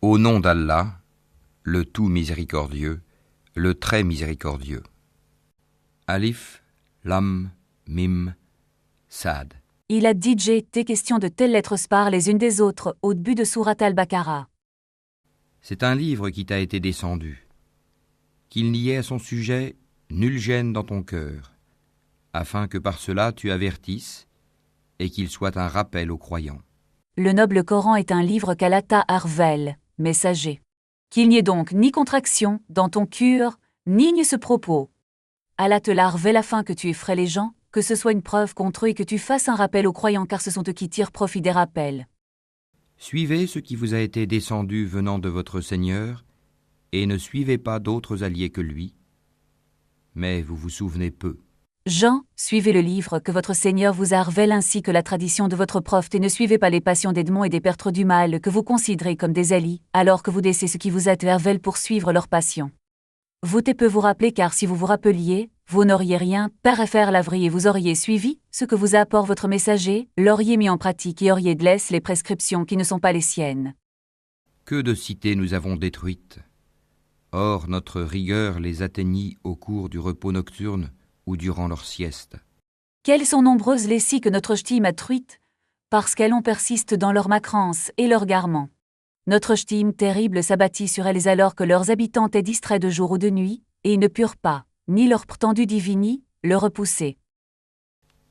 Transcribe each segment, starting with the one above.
Au nom d'Allah, le tout miséricordieux, le très miséricordieux. Alif, Lam, Mim, Sad. Il a dit été question de telles lettres séparées les unes des autres au début de Sourate al-Baqarah. C'est un livre qui t'a été descendu. Qu'il n'y ait à son sujet nulle gêne dans ton cœur, afin que par cela tu avertisses et qu'il soit un rappel aux croyants. Le noble Coran est un livre qu'Allah t'a révélé, messager. Qu'il n'y ait donc ni contraction dans ton cœur, ni ce propos. Allah te l'a révélé afin que tu effraies les gens, que ce soit une preuve contre eux et que tu fasses un rappel aux croyants car ce sont eux qui tirent profit des rappels. Suivez ce qui vous a été descendu venant de votre Seigneur, et ne suivez pas d'autres alliés que lui, mais vous vous souvenez peu. Jean, suivez le livre que votre Seigneur vous a révélé ainsi que la tradition de votre prophète et ne suivez pas les passions des démons et des pertres du mal que vous considérez comme des alliés, alors que vous laissez ce qui vous a été révélé pour suivre leurs passions. Vous peu vous rappeler car si vous vous rappeliez, vous n'auriez rien faire la vraie et vous auriez suivi ce que vous apporte votre messager, l'auriez mis en pratique et auriez laissé les prescriptions qui ne sont pas les siennes. Que de cités nous avons détruites. Or notre rigueur les atteignit au cours du repos nocturne ou durant leur sieste. Quelles sont nombreuses les scies que notre stime a truites, parce qu'elles persistent dans leur macrance et leur garement. Notre stime terrible s'abattit sur elles alors que leurs habitants étaient distraits de jour ou de nuit, et ils ne purent pas, ni leur prétendu divini, le repousser.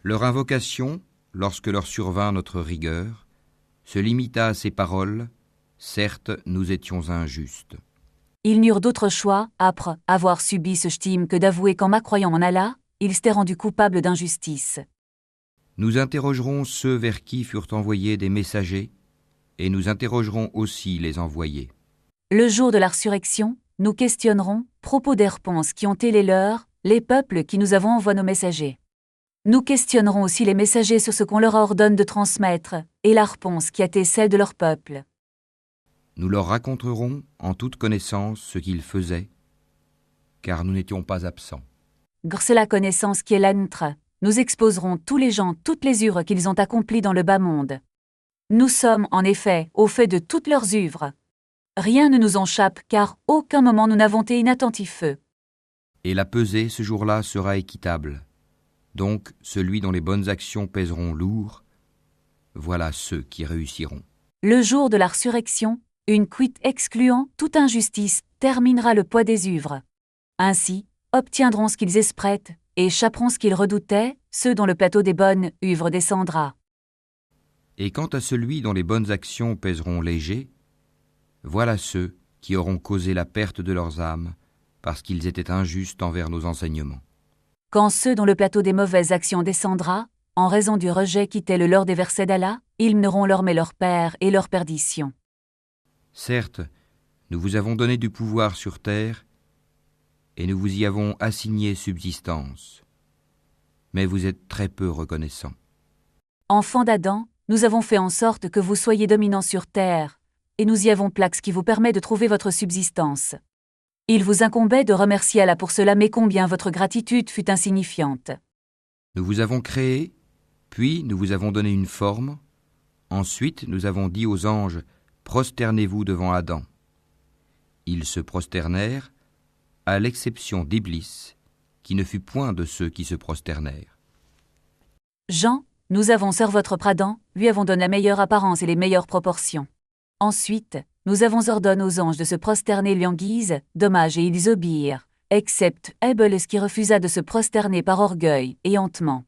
Leur invocation, lorsque leur survint notre rigueur, se limita à ces paroles, certes nous étions injustes. Ils n'eurent d'autre choix, après avoir subi ce stime, que d'avouer qu'en croyant en Allah, ils s'étaient rendus coupables d'injustice. Nous interrogerons ceux vers qui furent envoyés des messagers, et nous interrogerons aussi les envoyés. Le jour de la résurrection, nous questionnerons, propos des réponses qui ont été les leurs, les peuples qui nous avons envoyé nos messagers. Nous questionnerons aussi les messagers sur ce qu'on leur ordonne de transmettre, et la réponse qui a été celle de leur peuple. Nous leur raconterons en toute connaissance ce qu'ils faisaient, car nous n'étions pas absents. Grâce à la connaissance qui est la nôtre, nous exposerons tous les gens toutes les œuvres qu'ils ont accomplies dans le bas monde. Nous sommes, en effet, au fait de toutes leurs œuvres. Rien ne nous échappe, car aucun moment nous n'avons été inattentifs. Et la pesée ce jour-là sera équitable. Donc, celui dont les bonnes actions pèseront lourd, voilà ceux qui réussiront. Le jour de la résurrection, une cuite excluant toute injustice terminera le poids des œuvres. Ainsi, obtiendront ce qu'ils espéraient, et échapperont ce qu'ils redoutaient, ceux dont le plateau des bonnes œuvres descendra. Et quant à celui dont les bonnes actions pèseront léger, voilà ceux qui auront causé la perte de leurs âmes, parce qu'ils étaient injustes envers nos enseignements. Quand ceux dont le plateau des mauvaises actions descendra, en raison du rejet qui était le leur des versets d'Allah, ils n'auront leur mais leur père et leur perdition. Certes, nous vous avons donné du pouvoir sur terre, et nous vous y avons assigné subsistance, mais vous êtes très peu reconnaissants. Enfants d'Adam, nous avons fait en sorte que vous soyez dominants sur terre, et nous y avons plaqué ce qui vous permet de trouver votre subsistance. Il vous incombait de remercier Allah pour cela, mais combien votre gratitude fut insignifiante. Nous vous avons créé, puis nous vous avons donné une forme, ensuite nous avons dit aux anges, prosternez-vous devant Adam. Ils se prosternèrent, à l'exception d'Iblis, qui ne fut point de ceux qui se prosternèrent. Jean, nous avons servi votre Adam, lui avons donné la meilleure apparence et les meilleures proportions. Ensuite, nous avons ordonné aux anges de se prosterner lui en guise d'hommage et ils obéirent, excepte Abel qui refusa de se prosterner par orgueil et hontement.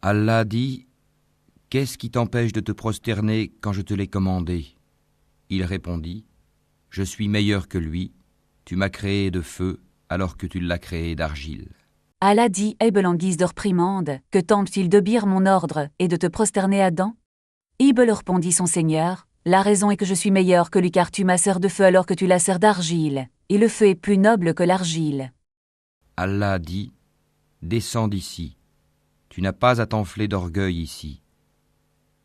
Allah dit, « Qu'est-ce qui t'empêche de te prosterner quand je te l'ai commandé ?» Il répondit, « Je suis meilleur que lui, tu m'as créé de feu alors que tu l'as créé d'argile. » Allah dit Abel en guise de reprimande, « Que tente-t-il d'obéir mon ordre et de te prosterner Adam ?» Abel répondit son Seigneur, « La raison est que je suis meilleur que lui car tu m'as servi de feu alors que tu l'as servi d'argile, et le feu est plus noble que l'argile. » Allah dit, « Descends d'ici, tu n'as pas à t'enfler d'orgueil ici.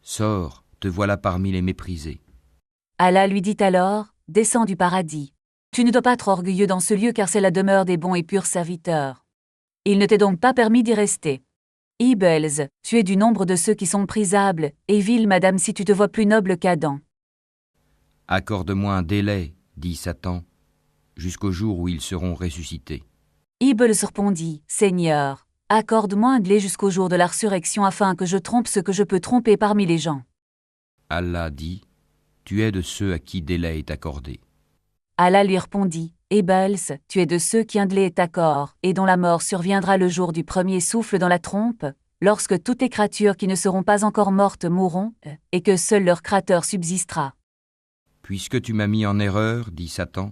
Sors, te voilà parmi les méprisés. » Allah lui dit alors, « Descends du paradis. Tu ne dois pas être orgueilleux dans ce lieu car c'est la demeure des bons et purs serviteurs. Il ne t'est donc pas permis d'y rester. Ibels, tu es du nombre de ceux qui sont prisables, et vil madame si tu te vois plus noble qu'Adam. » Accorde-moi un délai, dit Satan, jusqu'au jour où ils seront ressuscités. Iblis répondit, Seigneur, accorde-moi un délai jusqu'au jour de la résurrection afin que je trompe ce que je peux tromper parmi les gens. Allah dit, tu es de ceux à qui délai est accordé. Allah lui répondit, Iblis, tu es de ceux qui un délai est accord, et dont la mort surviendra le jour du premier souffle dans la trompe, lorsque toutes les créatures qui ne seront pas encore mortes mourront, et que seul leur Créateur subsistera. Puisque tu m'as mis en erreur, dit Satan,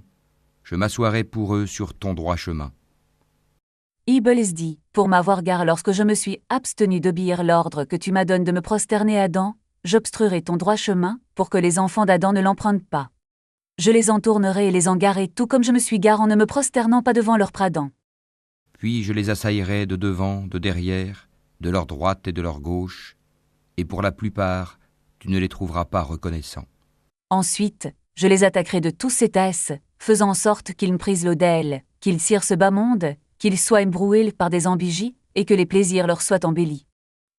je m'assoirai pour eux sur ton droit chemin. Iblis dit, pour m'avoir gare lorsque je me suis abstenu d'obéir l'ordre que tu m'as donné de me prosterner à Adam, j'obstruerai ton droit chemin, pour que les enfants d'Adam ne l'empruntent pas. Je les entournerai et les engarerai tout comme je me suis garé en ne me prosternant pas devant leur pradant. Puis je les assaillerai de devant, de derrière, de leur droite et de leur gauche, et pour la plupart, tu ne les trouveras pas reconnaissants. Ensuite, je les attaquerai de tous ces tasses, faisant en sorte qu'ils me prisent l'odelle, qu'ils cirent ce bas monde, qu'ils soient embroués par des ambigies, et que les plaisirs leur soient embellis.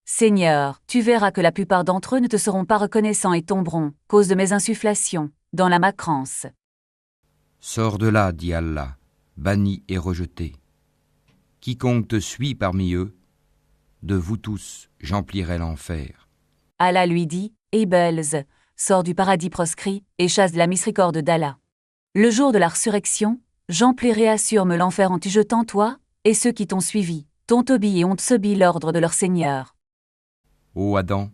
Seigneur, tu verras que la plupart d'entre eux ne te seront pas reconnaissants et tomberont, cause de mes insufflations, dans la macrance. Sors de là, dit Allah, banni et rejeté. Quiconque te suit parmi eux, de vous tous, j'emplirai l'enfer. Allah lui dit, Iblis, sors du paradis proscrit, et chasse de la miséricorde d'Allah. Le jour de la résurrection, j'emplirai assure-me l'enfer en t'y jetant toi, et ceux qui t'ont suivi, t'ont obéi et ont subi l'ordre de leur Seigneur. Ô Adam,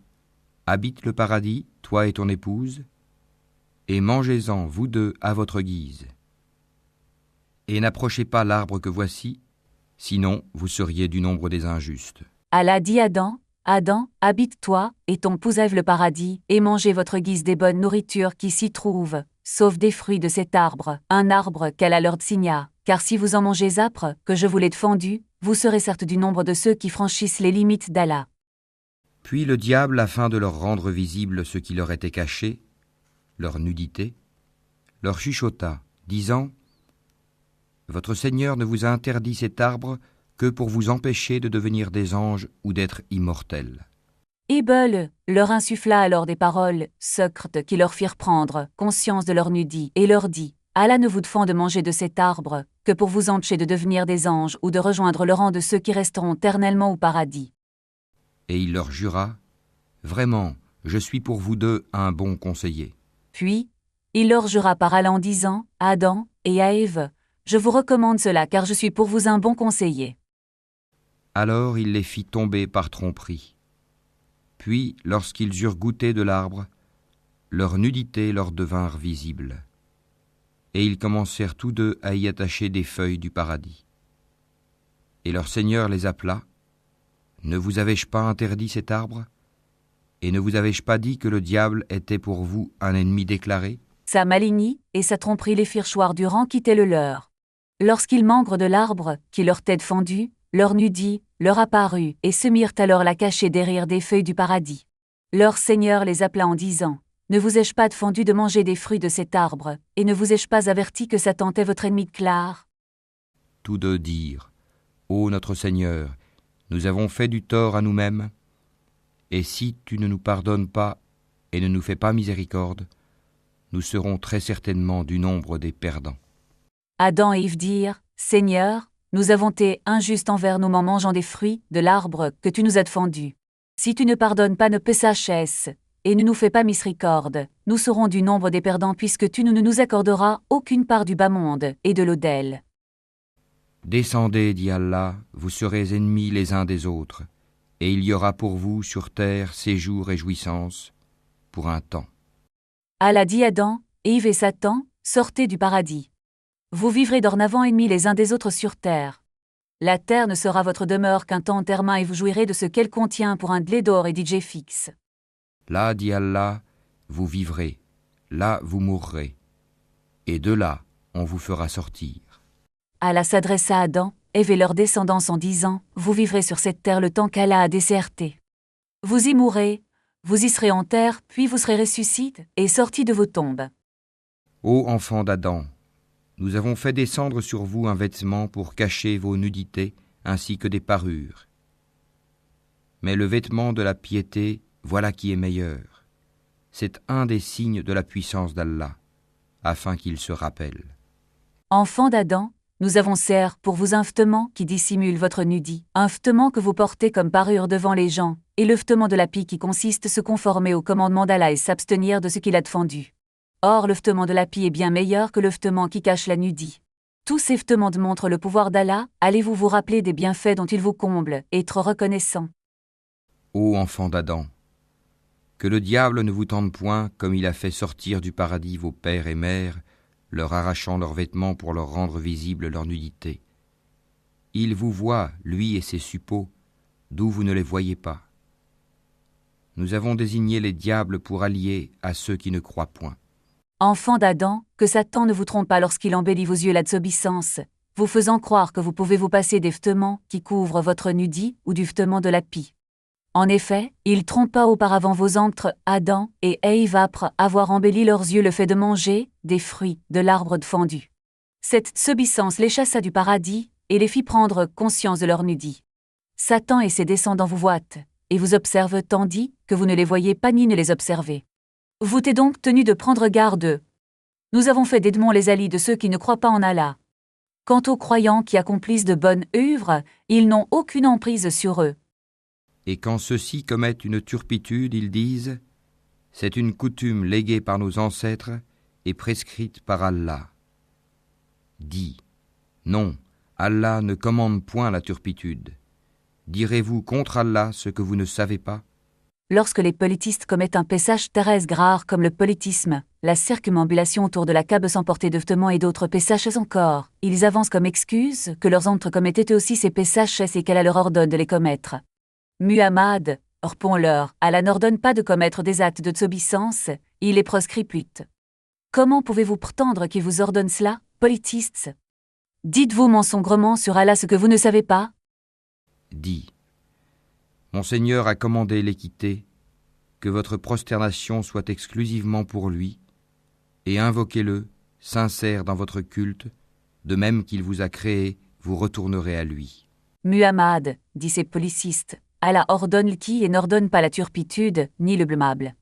habite le paradis, toi et ton épouse, et mangez-en, vous deux, à votre guise. Et n'approchez pas l'arbre que voici, sinon vous seriez du nombre des injustes. Allah dit à Adam, Adam, habite-toi, et ton épouse le paradis, et mangez votre guise des bonnes nourritures qui s'y trouvent, sauf des fruits de cet arbre, un arbre qu'Allah leur désigna, car si vous en mangez âpre, que je vous l'ai défendu, vous serez certes du nombre de ceux qui franchissent les limites d'Allah. Puis le diable, afin de leur rendre visible ce qui leur était caché, leur nudité, leur chuchota, disant « Votre Seigneur ne vous a interdit cet arbre que pour vous empêcher de devenir des anges ou d'être immortels. » Iblis leur insuffla alors des paroles secrètes qui leur firent prendre conscience de leur nudité, et leur dit « Allah ne vous défend de manger de cet arbre que pour vous empêcher de devenir des anges ou de rejoindre le rang de ceux qui resteront éternellement au paradis. » Et il leur jura « Vraiment, je suis pour vous deux un bon conseiller. » Puis, il leur jura par Allah en disant à Adam et à Ève, je vous recommande cela car je suis pour vous un bon conseiller. Alors il les fit tomber par tromperie. Puis, lorsqu'ils eurent goûté de l'arbre, leur nudité leur devinrent visibles. Et ils commencèrent tous deux à y attacher des feuilles du paradis. Et leur Seigneur les appela. Ne vous avais-je pas interdit cet arbre ? Et ne vous avais-je pas dit que le diable était pour vous un ennemi déclaré ? Sa malignité et sa tromperie les firent choir du rang qui était le leur. Lorsqu'ils mangrent de l'arbre, qui leur était défendu, leur nudité leur apparut, et se mirent alors la cacher derrière des feuilles du paradis. Leur Seigneur les appela en disant, ne vous ai-je pas défendu de manger des fruits de cet arbre, et ne vous ai-je pas averti que Satan est votre ennemi clair ? Tous deux dirent, Ô notre Seigneur, nous avons fait du tort à nous-mêmes, et si tu ne nous pardonnes pas et ne nous fais pas miséricorde, nous serons très certainement du nombre des perdants. Adam et Ève dirent, Seigneur, nous avons été injustes envers nous en mangeant des fruits de l'arbre que tu nous as défendu. Si tu ne pardonnes pas nos péchés et ne nous fais pas miséricorde, nous serons du nombre des perdants puisque tu ne nous accorderas aucune part du bas monde et de l'autel. Descendez, dit Allah, vous serez ennemis les uns des autres, et il y aura pour vous sur terre séjour et jouissance pour un temps. Allah dit à Adam, Ève et Satan, sortez du paradis. Vous vivrez dorénavant ennemis les uns des autres sur terre. La terre ne sera votre demeure qu'un temps termin et vous jouirez de ce qu'elle contient pour un délai d'or et d'idée fixe. Là, dit Allah, vous vivrez, là vous mourrez, et de là on vous fera sortir. Allah s'adressa à Adam, Ève et leur descendance en disant, vous vivrez sur cette terre le temps qu'Allah a déserté. Vous y mourrez, vous y serez en terre, puis vous serez ressuscités et sortis de vos tombes. Ô enfants d'Adam, nous avons fait descendre sur vous un vêtement pour cacher vos nudités ainsi que des parures. Mais le vêtement de la piété, voilà qui est meilleur. C'est un des signes de la puissance d'Allah. afin qu'ils se rappellent. Enfants d'Adam, nous avons certes pour vous un vêtement qui dissimule votre nudité, un vêtement que vous portez comme parure devant les gens, et le vêtement de la pie qui consiste à se conformer au commandement d'Allah et s'abstenir de ce qu'il a défendu. Or le vêtement de la pie est bien meilleur que le vêtement qui cache la nudité. Tous ces vêtements montrent le pouvoir d'Allah, allez-vous vous rappeler des bienfaits dont il vous comble, et être reconnaissant. Ô enfants d'Adam, que le diable ne vous tente point comme il a fait sortir du paradis vos pères et mères, leur arrachant leurs vêtements pour leur rendre visible leur nudité. Il vous voit, lui et ses suppôts, d'où vous ne les voyez pas. Nous avons désigné les diables pour alliés à ceux qui ne croient point. Enfants d'Adam, que Satan ne vous trompe pas lorsqu'il embellit vos yeux la désobéissance, vous faisant croire que vous pouvez vous passer des vêtements qui couvrent votre nudité ou du vêtement de la pie. En effet, il trompa auparavant vos ancêtres Adam et Ève après avoir embelli leurs yeux le fait de manger des fruits de l'arbre défendu. Cette désobéissance les chassa du paradis et les fit prendre conscience de leur nudité. Satan et ses descendants vous voient et vous observent tandis que vous ne les voyez pas ni ne les observez. Vous êtes donc tenu de prendre garde d'eux. Nous avons fait d'Edmond les alliés de ceux qui ne croient pas en Allah. Quant aux croyants qui accomplissent de bonnes œuvres, ils n'ont aucune emprise sur eux. Et quand ceux-ci commettent une turpitude, ils disent « C'est une coutume léguée par nos ancêtres et prescrite par Allah. » Dis « Non, Allah ne commande point la turpitude. Direz-vous contre Allah ce que vous ne savez pas ?» Lorsque les politistes commettent un péssage terrestre grave comme le politisme, la circumambulation autour de la Kabe sans porter de vêtements et d'autres pésages encore, ils avancent comme excuse que leurs ancêtres commettaient eux aussi ces pésages et qu'Allah leur ordonne de les commettre. Muhammad, répond-leur, Allah n'ordonne pas de commettre des actes de désobéissance, il les proscrit plutôt. Comment pouvez-vous prétendre qu'il vous ordonne cela, politistes? Dites-vous mensongrement sur Allah ce que vous ne savez pas? Dis « Mon Seigneur a commandé l'équité, que votre prosternation soit exclusivement pour lui, et invoquez-le, sincère dans votre culte, de même qu'il vous a créé, vous retournerez à lui. » Muhammad, dit ces policistes, Allah ordonne le qui et n'ordonne pas la turpitude, ni le blâmable.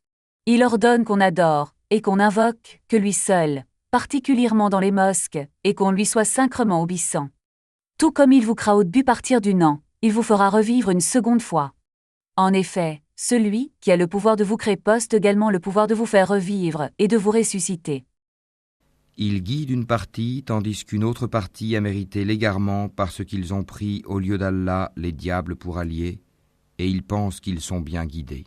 Il ordonne qu'on adore, et qu'on invoque, que lui seul, particulièrement dans les mosques, et qu'on lui soit sacrement obéissant. Tout comme il vous craint au but partir du non, il vous fera revivre une seconde fois. En effet, celui qui a le pouvoir de vous créer possède également le pouvoir de vous faire revivre et de vous ressusciter. Il guide une partie tandis qu'une autre partie a mérité l'égarement parce qu'ils ont pris au lieu d'Allah les diables pour alliés, et ils pensent qu'ils sont bien guidés.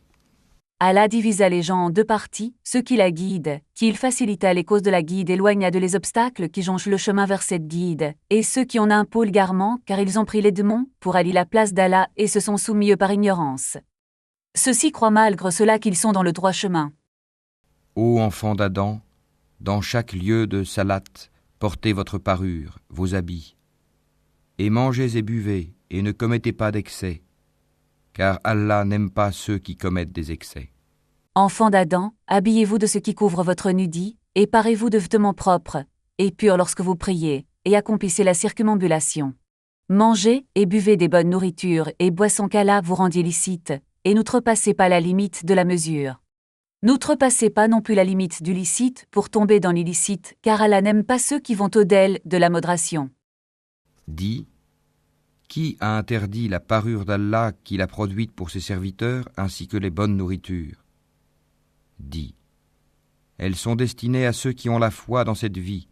Allah divisa les gens en deux parties, ceux qui la guident, qu'il facilita les causes de la guide, éloigna de les obstacles qui jonchent le chemin vers cette guide, et ceux qui en ont un peu l'égarement, car ils ont pris les démons pour allier la place d'Allah et se sont soumis eux par ignorance. Ceux-ci croient malgré cela qu'ils sont dans le droit chemin. Ô enfants d'Adam, dans chaque lieu de salat, portez votre parure, vos habits, et mangez et buvez, et ne commettez pas d'excès, car Allah n'aime pas ceux qui commettent des excès. Enfants d'Adam, habillez-vous de ce qui couvre votre nudité, et parez-vous de vêtements propres, et purs lorsque vous priez, et accomplissez la circumambulation. Mangez et buvez des bonnes nourritures et boissons qu'Allah vous rend illicites, et n'outrepassez pas la limite de la mesure. N'outrepassez pas non plus la limite du licite pour tomber dans l'illicite, car Allah n'aime pas ceux qui vont au-delà de la modération. Dis, qui a interdit la parure d'Allah qu'il a produite pour ses serviteurs ainsi que les bonnes nourritures? Dis, elles sont destinées à ceux qui ont la foi dans cette vie,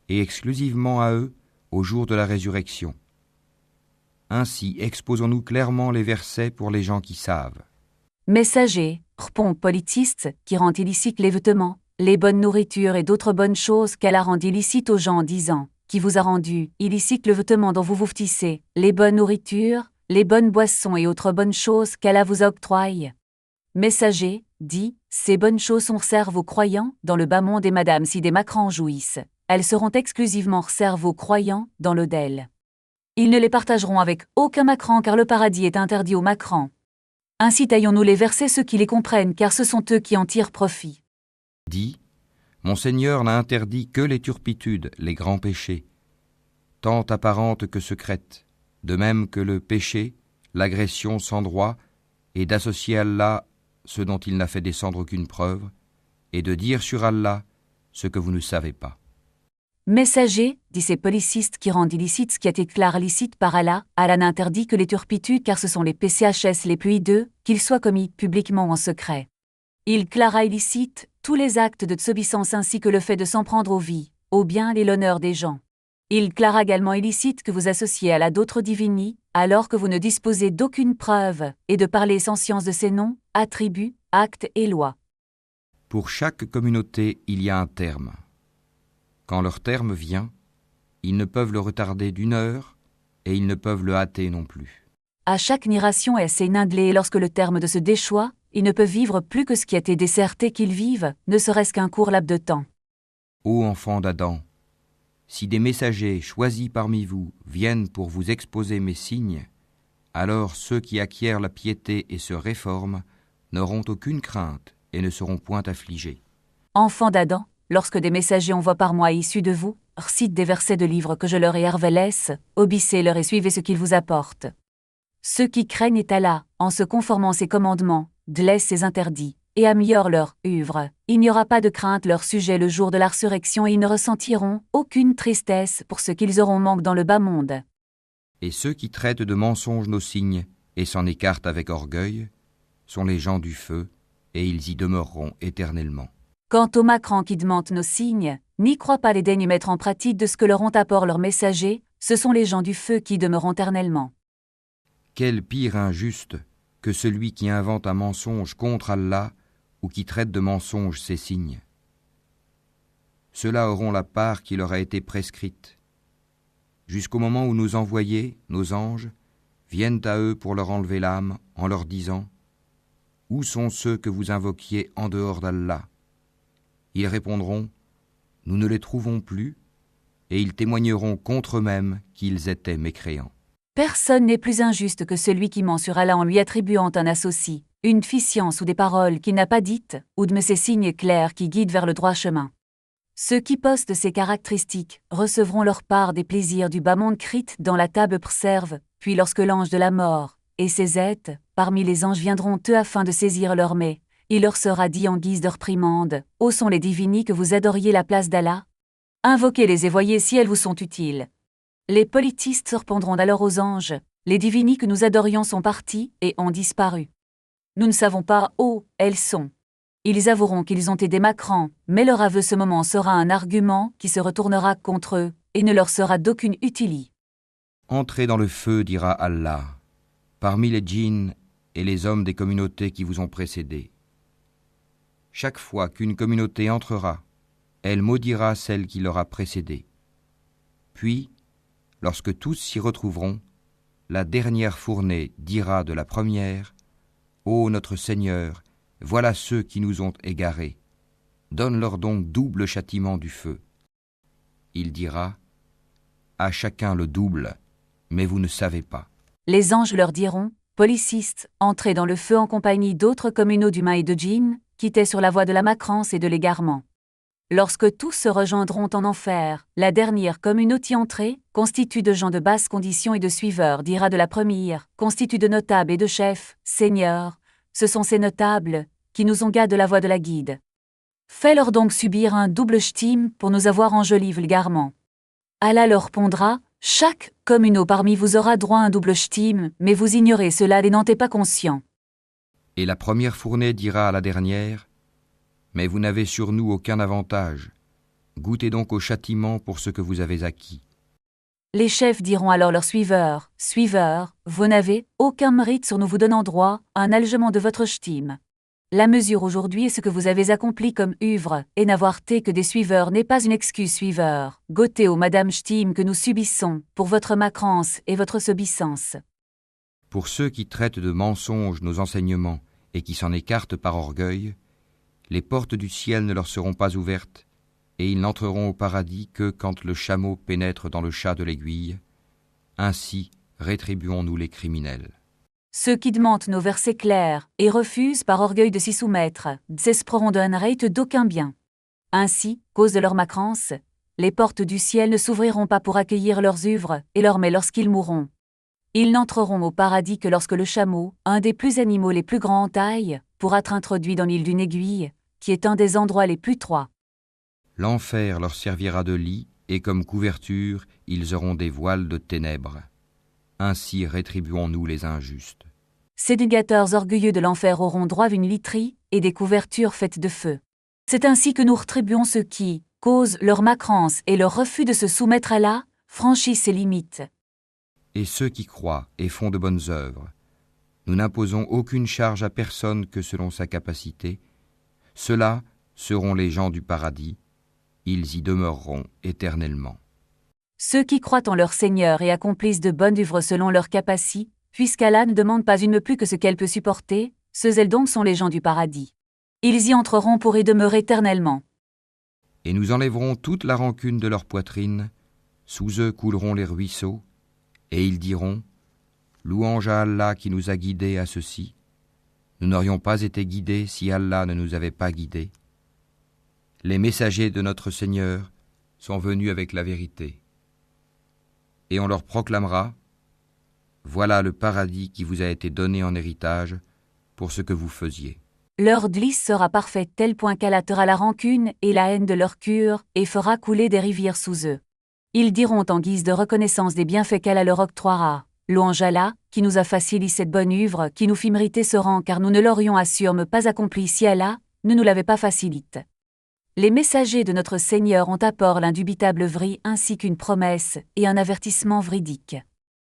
et exclusivement à eux au jour de la résurrection. Ainsi exposons-nous clairement les versets pour les gens qui savent. Messager, répond politiste, qui rend illicite les vêtements, les bonnes nourritures et d'autres bonnes choses qu'elle a rendu illicites aux gens en disant, qui vous a rendu illicite le vêtement dont vous vous vêtissez, les bonnes nourritures, les bonnes boissons et autres bonnes choses qu'Allah vous octroie. Messager, dit, ces bonnes choses sont réservées aux croyants dans le bas monde et madame si des macrans jouissent, elles seront exclusivement réservées aux croyants dans l'au-del. Ils ne les partageront avec aucun macran car le paradis est interdit aux macrans. Ainsi taillons-nous les versets ceux qui les comprennent car ce sont eux qui en tirent profit. Dis, mon Seigneur n'a interdit que les turpitudes, les grands péchés, tant apparentes que secrètes, de même que le péché, l'agression sans droit, et d'associer à Allah ce dont il n'a fait descendre aucune preuve, et de dire sur Allah ce que vous ne savez pas. Messager, dit ces policistes qui rendent illicite ce qui a été déclaré licite par Allah, Allah n'interdit que les turpitudes car ce sont les PCHS les plus hideux, qu'ils soient commis publiquement ou en secret. Il clara illicite tous les actes de désobéissance ainsi que le fait de s'en prendre aux vies, aux biens et l'honneur des gens. Il clara également illicite que vous associez à la d'autres divinités, alors que vous ne disposez d'aucune preuve, et de parler sans science de ses noms, attributs, actes et lois. Pour chaque communauté, il y a un terme. Quand leur terme vient, ils ne peuvent le retarder d'1 heure, et ils ne peuvent le hâter non plus. À chaque génération est assez ninglé et lorsque le terme de se déchoit, ils ne peuvent vivre plus que ce qui a été décerté qu'ils vivent, ne serait-ce qu'un court laps de temps. Ô enfants d'Adam, si des messagers choisis parmi vous viennent pour vous exposer mes signes, alors ceux qui acquièrent la piété et se réforment n'auront aucune crainte et ne seront point affligés. Enfants d'Adam, lorsque des messagers envoient par moi issus de vous, citent des versets de livres que je leur ai laisse, obéissez-leur et suivez ce qu'ils vous apportent. Ceux qui craignent Allah, en se conformant à ses commandements, délaissent ses interdits, et améliorent leur œuvre. Il n'y aura pas de crainte leur sujet le jour de la résurrection et ils ne ressentiront aucune tristesse pour ce qu'ils auront manque dans le bas monde. Et ceux qui traitent de mensonges nos signes et s'en écartent avec orgueil sont les gens du feu, et ils y demeureront éternellement. Quant aux macrans qui demandent nos signes, n'y croient pas les daignes mettre en pratique de ce que leur ont apport leurs messagers, ce sont les gens du feu qui demeureront éternellement. Quel pire injuste que celui qui invente un mensonge contre Allah ou qui traite de mensonge ses signes. Ceux-là auront la part qui leur a été prescrite, jusqu'au moment où nos envoyés, nos anges, viennent à eux pour leur enlever l'âme en leur disant « Où sont ceux que vous invoquiez en dehors d'Allah ?» Ils répondront « Nous ne les trouvons plus » et ils témoigneront contre eux-mêmes qu'ils étaient mécréants. Personne n'est plus injuste que celui qui ment sur Allah en lui attribuant un associé, une ficence ou des paroles qu'il n'a pas dites, ou de ces signes clairs qui guident vers le droit chemin. Ceux qui postent ces caractéristiques recevront leur part des plaisirs du bas monde crite dans la table préserve, puis lorsque l'ange de la mort et ses êtres, parmi les anges viendront eux afin de saisir leur mets, il leur sera dit en guise de reprimande, « Ô sont les divinités que vous adoriez la place d'Allah ? Invoquez-les et voyez si elles vous sont utiles. » Les politistes répondront alors aux anges, « Les divinités que nous adorions sont partis et ont disparu. Nous ne savons pas où elles sont. » Ils avoueront qu'ils ont été des macrans, mais leur aveu ce moment sera un argument qui se retournera contre eux et ne leur sera d'aucune utilité. Entrez dans le feu, dira Allah, parmi les djinns et les hommes des communautés qui vous ont précédés. Chaque fois qu'une communauté entrera, elle maudira celle qui l'aura précédée. Puis, lorsque tous s'y retrouveront, la dernière fournée dira de la première, « Ô notre Seigneur, voilà ceux qui nous ont égarés. Donne-leur donc double châtiment du feu. » Il dira, « À chacun le double, mais vous ne savez pas. » Les anges leur diront, « Policistes, entrez dans le feu en compagnie d'autres communautés d'humains et de djinns, qui étaient sur la voie de la macrance et de l'égarement. Lorsque tous se rejoindront en enfer, la dernière communauté entrée, constituée de gens de basse condition et de suiveurs, dira de la première, constituée de notables et de chefs, Seigneur, ce sont ces notables qui nous ont gardé de la voie de la guide. Fais-leur donc subir un double ch'tim pour nous avoir enjolivé vulgairement. Allah leur répondra, chaque communauté parmi vous aura droit à un double ch'tim, mais vous ignorez cela et n'en êtes pas conscient. Et la première fournée dira à la dernière, « Mais vous n'avez sur nous aucun avantage. Goûtez donc au châtiment pour ce que vous avez acquis. » Les chefs diront alors leurs suiveurs, « Suiveurs, vous n'avez aucun mérite sur nous vous donnant droit à un allègement de votre ch'tim. La mesure aujourd'hui est ce que vous avez accompli comme œuvre, et n'avoir été que des suiveurs n'est pas une excuse suiveur. Goûtez au madame ch'tim que nous subissons pour votre macrance et votre sobissance. » Pour ceux qui traitent de mensonges nos enseignements et qui s'en écartent par orgueil, les portes du ciel ne leur seront pas ouvertes, et ils n'entreront au paradis que quand le chameau pénètre dans le chat de l'aiguille. Ainsi rétribuons-nous les criminels. Ceux qui demandent nos versets clairs et refusent par orgueil de s'y soumettre, désespéreront d'un rate d'aucun bien. Ainsi, cause de leur macrance, les portes du ciel ne s'ouvriront pas pour accueillir leurs œuvres et leurs mets lorsqu'ils mourront. Ils n'entreront au paradis que lorsque le chameau, un des plus animaux les plus grands en taille, pourra être introduit dans l'île d'une aiguille, qui est un des endroits les plus étroits. L'enfer leur servira de lit, et comme couverture, ils auront des voiles de ténèbres. Ainsi rétribuons-nous les injustes. Ces négateurs orgueilleux de l'enfer auront droit à une literie et des couvertures faites de feu. C'est ainsi que nous rétribuons ceux qui, causent leur macrance et leur refus de se soumettre à Allah, franchissent ses limites. Et ceux qui croient et font de bonnes œuvres, nous n'imposons aucune charge à personne que selon sa capacité. Ceux-là seront les gens du paradis, ils y demeureront éternellement. Ceux qui croient en leur Seigneur et accomplissent de bonnes œuvres selon leur capacité, puisqu'Allah ne demande pas une plus que ce qu'elle peut supporter, ceux-elles donc sont les gens du paradis. Ils y entreront pour y demeurer éternellement. Et nous enlèverons toute la rancune de leur poitrine, sous eux couleront les ruisseaux, et ils diront « Louange à Allah qui nous a guidés à ceci. Nous n'aurions pas été guidés si Allah ne nous avait pas guidés. Les messagers de notre Seigneur sont venus avec la vérité. Et on leur proclamera « Voilà le paradis qui vous a été donné en héritage pour ce que vous faisiez. » Leur glisse sera parfaite tel point qu'elle hâtera la rancune et la haine de leur cœur et fera couler des rivières sous eux. Ils diront en guise de reconnaissance des bienfaits qu'Allah leur octroiera. Louange à Allah, qui nous a facilité cette bonne œuvre, qui nous fit mériter ce rang car nous ne l'aurions assurément pas accompli si Allah ne nous l'avait pas facilité. Les messagers de notre Seigneur ont apport l'indubitable vrai ainsi qu'une promesse et un avertissement véridique.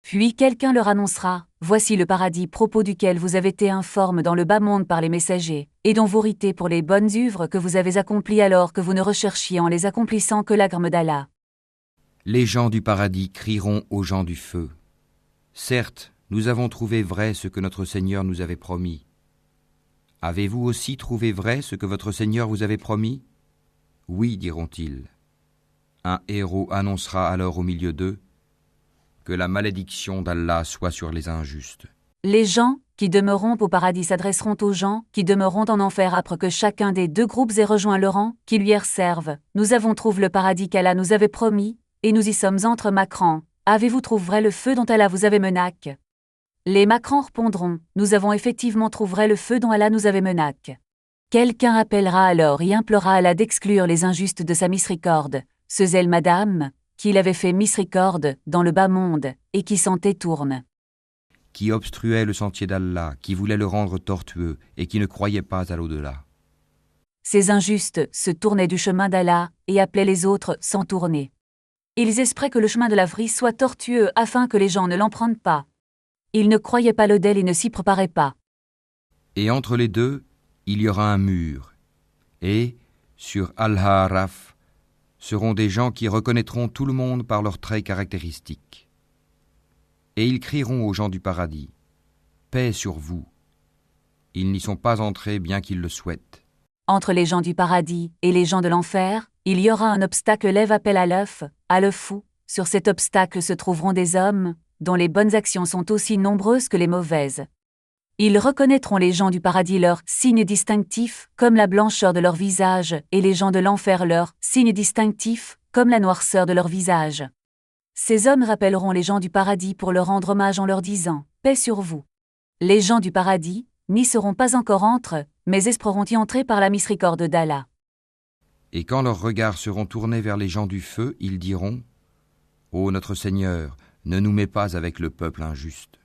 Puis quelqu'un leur annoncera « Voici le paradis propos duquel vous avez été informe dans le bas monde par les messagers, et dont vous ritez pour les bonnes œuvres que vous avez accomplies alors que vous ne recherchiez en les accomplissant que l'agrément d'Allah. » Les gens du paradis crieront aux gens du feu. Certes, nous avons trouvé vrai ce que notre Seigneur nous avait promis. Avez-vous aussi trouvé vrai ce que votre Seigneur vous avait promis ? Oui, diront-ils. Un héros annoncera alors au milieu d'eux que la malédiction d'Allah soit sur les injustes. Les gens qui demeureront au paradis s'adresseront aux gens qui demeureront en enfer après que chacun des deux groupes ait rejoint le rang qui lui servent. Nous avons trouvé le paradis qu'Allah nous avait promis, et nous y sommes entre macrans. Avez-vous trouvé vrai le feu dont Allah vous avait menace ? Les macrans répondront, nous avons effectivement trouvé vrai le feu dont Allah nous avait menace. Quelqu'un appellera alors et implorera Allah d'exclure les injustes de sa miséricorde. Ce zèle madame, qu'il avait fait miséricorde dans le bas monde, et qui s'en détourne. Qui obstruait le sentier d'Allah, qui voulait le rendre tortueux, et qui ne croyait pas à l'au-delà. Ces injustes se tournaient du chemin d'Allah, et appelaient les autres sans tourner. Ils espéraient que le chemin de la vraie soit tortueux afin que les gens ne l'empruntent pas. Ils ne croyaient pas l'autel et ne s'y préparaient pas. Et entre les deux, il y aura un mur. Et, sur Al-Ha'raf, seront des gens qui reconnaîtront tout le monde par leurs traits caractéristiques. Et ils crieront aux gens du paradis, « Paix sur vous !» Ils n'y sont pas entrés bien qu'ils le souhaitent. Entre les gens du paradis et les gens de l'enfer, il y aura un obstacle lève appel à l'œuf, à le fou. Sur cet obstacle se trouveront des hommes, dont les bonnes actions sont aussi nombreuses que les mauvaises. Ils reconnaîtront les gens du paradis leurs signes distinctifs, comme la blancheur de leur visage, et les gens de l'enfer leurs signes distinctifs, comme la noirceur de leur visage. Ces hommes rappelleront les gens du paradis pour leur rendre hommage en leur disant « Paix sur vous ». Les gens du paradis n'y seront pas encore entrés, mais espéreront y entrer par la miséricorde d'Allah. Et quand leurs regards seront tournés vers les gens du feu, ils diront « Ô notre Seigneur, ne nous mets pas avec le peuple injuste. »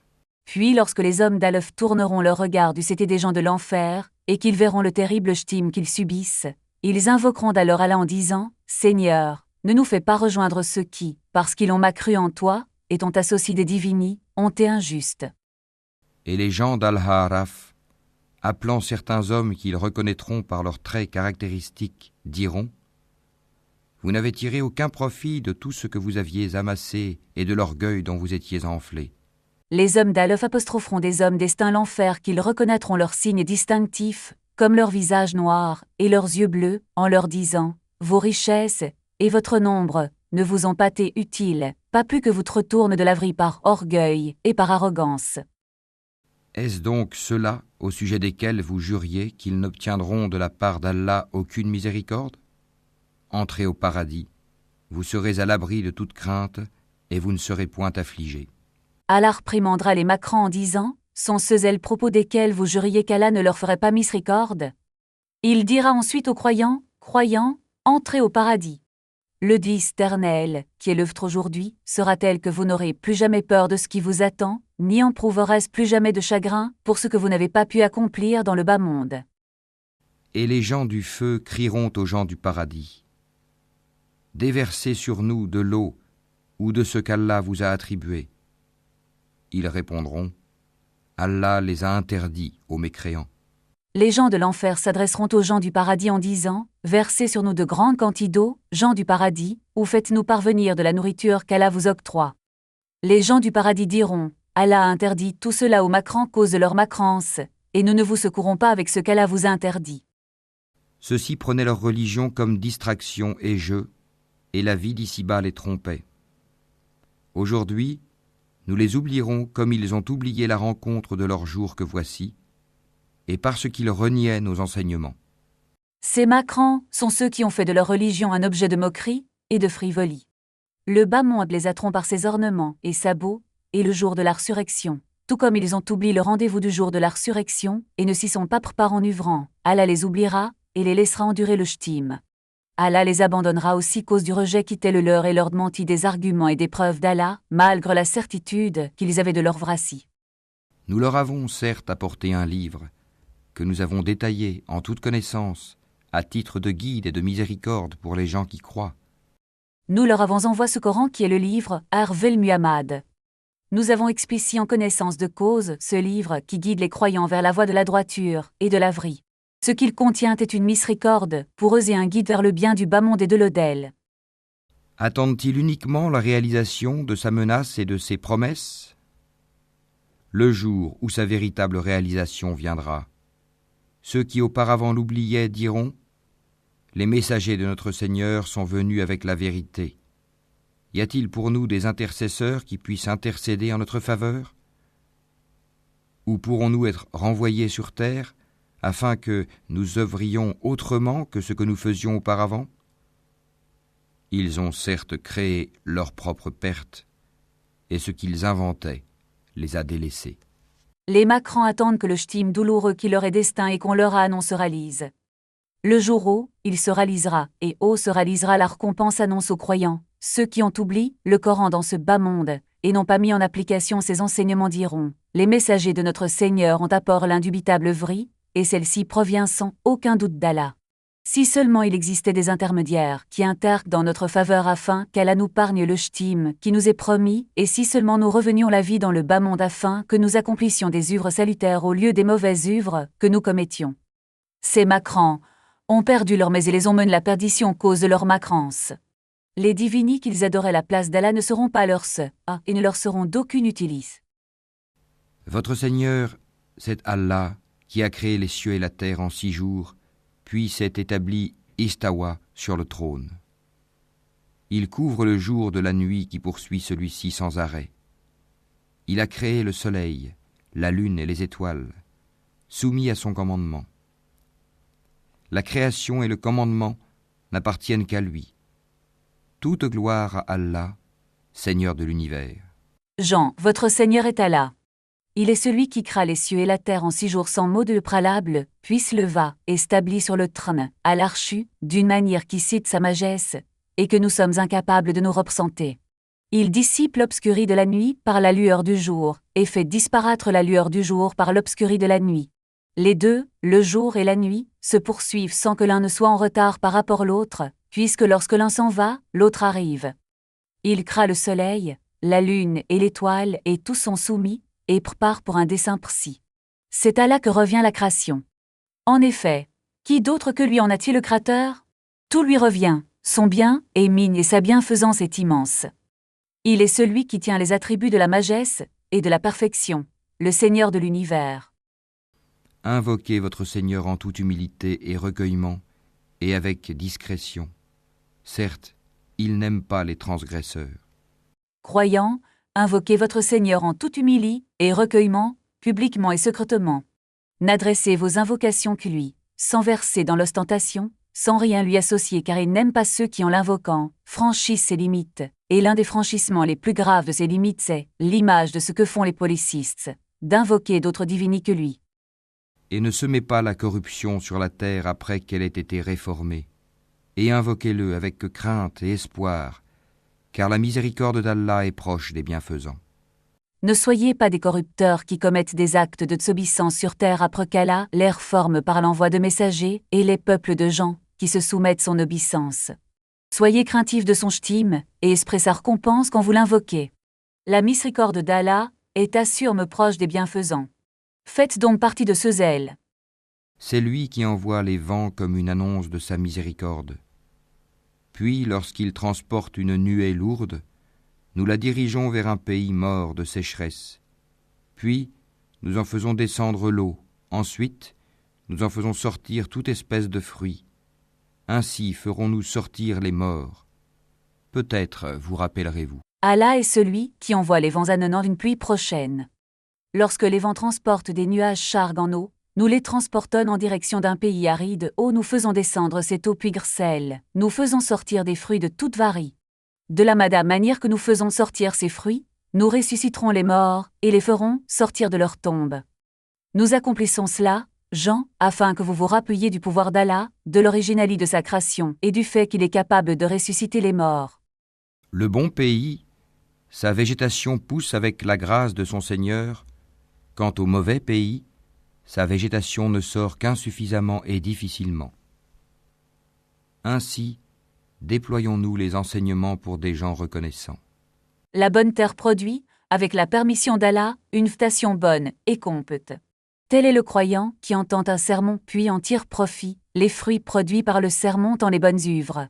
Puis lorsque les hommes d'Alef tourneront leur regard du côté des gens de l'enfer, et qu'ils verront le terrible ch'tim qu'ils subissent, ils invoqueront alors Allah en disant « Seigneur, ne nous fais pas rejoindre ceux qui, parce qu'ils ont mal cru en toi, et t'ont associé des divinis, ont été injustes. » Et les gens d'Al-Ha'raf, appelant certains hommes qu'ils reconnaîtront par leurs traits caractéristiques, diront « Vous n'avez tiré aucun profit de tout ce que vous aviez amassé et de l'orgueil dont vous étiez enflés. » Les hommes d'Alef apostropheront des hommes destinés à l'enfer qu'ils reconnaîtront leurs signes distinctifs, comme leur visage noir et leurs yeux bleus, en leur disant « Vos richesses et votre nombre ne vous ont pas été utiles, pas plus que vous te retournent de la vraie par orgueil et par arrogance. » Est-ce donc ceux-là au sujet desquels vous juriez qu'ils n'obtiendront de la part d'Allah aucune miséricorde ? Entrez au paradis, vous serez à l'abri de toute crainte et vous ne serez point affligés. Allah réprimandera les macrans en disant « Sont ceux-elles propos desquels vous juriez qu'Allah ne leur ferait pas miséricorde ?» Il dira ensuite aux croyants « Croyants, Entrez au paradis. Le dit éternel, qui est l'œuvre aujourd'hui, sera tel que vous n'aurez plus jamais peur de ce qui vous attend, ni éprouverez plus jamais de chagrin pour ce que vous n'avez pas pu accomplir dans le bas monde. Et les gens du feu crieront aux gens du paradis. Déversez sur nous de l'eau ou de ce qu'Allah vous a attribué. Ils répondront, Allah les a interdits aux mécréants. Les gens de l'enfer s'adresseront aux gens du paradis en disant, versez sur nous de grandes quantités d'eau, gens du paradis, ou faites-nous parvenir de la nourriture qu'Allah vous octroie. Les gens du paradis diront, Allah a interdit tout cela aux macrants cause de leur macrance, et nous ne vous secourons pas avec ce qu'Allah vous a interdit. Ceux-ci prenaient leur religion comme distraction et jeu, et la vie d'ici-bas les trompait. Aujourd'hui, nous les oublierons comme ils ont oublié la rencontre de leur jour que voici, et parce qu'ils reniaient nos enseignements. Ces macrants sont ceux qui ont fait de leur religion un objet de moquerie et de frivolie. Le bas monde les attrompe par ses ornements et sabots, et le jour de la résurrection, tout comme ils ont oublié le rendez-vous du jour de la résurrection et ne s'y sont pas préparés en œuvrant, Allah les oubliera et les laissera endurer le ch'tim. Allah les abandonnera aussi cause du rejet qui était le leur et leur démentit des arguments et des preuves d'Allah, malgré la certitude qu'ils avaient de leur vracie. Nous leur avons certes apporté un livre, que nous avons détaillé en toute connaissance, à titre de guide et de miséricorde pour les gens qui croient. Nous leur avons envoyé ce Coran qui est le livre Arvel Muhammad. Nous avons explicité en connaissance de cause ce livre qui guide les croyants vers la voie de la droiture et de la vraie. Ce qu'il contient est une miséricorde pour eux et un guide vers le bien du bas monde et de l'au-del. Attendent-ils uniquement la réalisation de sa menace et de ses promesses ? Le jour où sa véritable réalisation viendra, ceux qui auparavant l'oubliaient diront « Les messagers de notre Seigneur sont venus avec la vérité. Y a-t-il pour nous des intercesseurs qui puissent intercéder en notre faveur ? Ou pourrons-nous être renvoyés sur terre afin que nous œuvrions autrement que ce que nous faisions auparavant ? Ils ont certes créé leur propre perte, et ce qu'ils inventaient les a délaissés. » Les macrants attendent que le ch'tim douloureux qui leur est destin et qu'on leur a annoncé se réalise. Le jour où il se réalisera, et où se réalisera la récompense annonce aux croyants, ceux qui ont oublié le Coran dans ce bas monde, et n'ont pas mis en application ses enseignements diront, les messagers de notre Seigneur ont apport l'indubitable vraie, et celle-ci provient sans aucun doute d'Allah. Si seulement il existait des intermédiaires qui interquent dans notre faveur afin qu'Allah nous pargne le ch'tim qui nous est promis, et si seulement nous revenions la vie dans le bas monde afin que nous accomplissions des œuvres salutaires au lieu des mauvaises œuvres que nous commettions. Ces macrants ont perdu leur mais et les ont mené la perdition cause de leur macrance. Les divinis qu'ils adoraient la place d'Allah ne seront pas leurs et ne leur seront d'aucune utilité. Votre Seigneur, c'est Allah qui a créé les cieux et la terre en 6 jours, puis s'est établi Istawa sur le trône. Il couvre le jour de la nuit qui poursuit celui-ci sans arrêt. Il a créé le soleil, la lune et les étoiles, soumis à son commandement. La création et le commandement n'appartiennent qu'à lui. Toute gloire à Allah, Seigneur de l'univers. Jean, votre Seigneur est Allah. Il est celui qui créa les cieux et la terre en 6 jours sans mot de préalable, puis se leva, établi sur le trône, à l'archu, d'une manière qui cite sa majesse, et que nous sommes incapables de nous représenter. Il dissipe l'obscurie de la nuit par la lueur du jour, et fait disparaître la lueur du jour par l'obscurie de la nuit. Les deux, le jour et la nuit, se poursuivent sans que l'un ne soit en retard par rapport à l'autre, puisque lorsque l'un s'en va, l'autre arrive. Il créa le soleil, la lune et l'étoile, et tous sont soumis, et prépare pour un dessein précis. C'est à là que revient la création. En effet, qui d'autre que lui en a-t-il le Créateur ? Tout lui revient, son bien est mine et sa bienfaisance est immense. Il est celui qui tient les attributs de la majesse et de la perfection, le Seigneur de l'univers. Invoquez votre Seigneur en toute humilité et recueillement, et avec discrétion. Certes, il n'aime pas les transgresseurs. Croyants, invoquez votre Seigneur en toute humilité et recueillement, publiquement et secrètement. N'adressez vos invocations que lui, sans verser dans l'ostentation, sans rien lui associer car il n'aime pas ceux qui en l'invoquant franchissent ses limites, et l'un des franchissements les plus graves de ces limites c'est l'image de ce que font les polythéistes, d'invoquer d'autres divinis que lui. Et ne semez pas la corruption sur la terre après qu'elle ait été réformée. et invoquez-le avec crainte et espoir, car la miséricorde d'Allah est proche des bienfaisants. Ne soyez pas des corrupteurs qui commettent des actes de désobéissance sur terre après qu'Allah les reforme par l'envoi de messagers et les peuples de gens qui se soumettent son obéissance. Soyez craintifs de son ch'time et espérez sa récompense quand vous l'invoquez. La miséricorde d'Allah est assurme proche des bienfaisants. Faites donc partie de ce zèle. C'est lui qui envoie les vents comme une annonce de sa miséricorde. Puis, lorsqu'il transporte une nuée lourde, nous la dirigeons vers un pays mort de sécheresse. Puis, nous en faisons descendre l'eau. Ensuite, nous en faisons sortir toute espèce de fruits. Ainsi ferons-nous sortir les morts. Peut-être vous rappellerez-vous. Allah est celui qui envoie les vents amenant d'une pluie prochaine. Lorsque les vents transportent des nuages chargues en eau, nous les transportons en direction d'un pays aride où nous faisons descendre cette eau puis grcelle. Nous faisons sortir des fruits de toute varie. De la même manière que nous faisons sortir ces fruits, nous ressusciterons les morts et les ferons sortir de leur tombe. Nous accomplissons cela, Jean, afin que vous vous rappeliez du pouvoir d'Allah, de l'originalité de sa création et du fait qu'il est capable de ressusciter les morts. Le bon pays, sa végétation pousse avec la grâce de son Seigneur. Quant au mauvais pays, sa végétation ne sort qu'insuffisamment et difficilement. Ainsi, déployons-nous les enseignements pour des gens reconnaissants. La bonne terre produit, avec la permission d'Allah, une station bonne et complète. Tel est le croyant qui entend un sermon puis en tire profit, les fruits produits par le sermon dans les bonnes œuvres.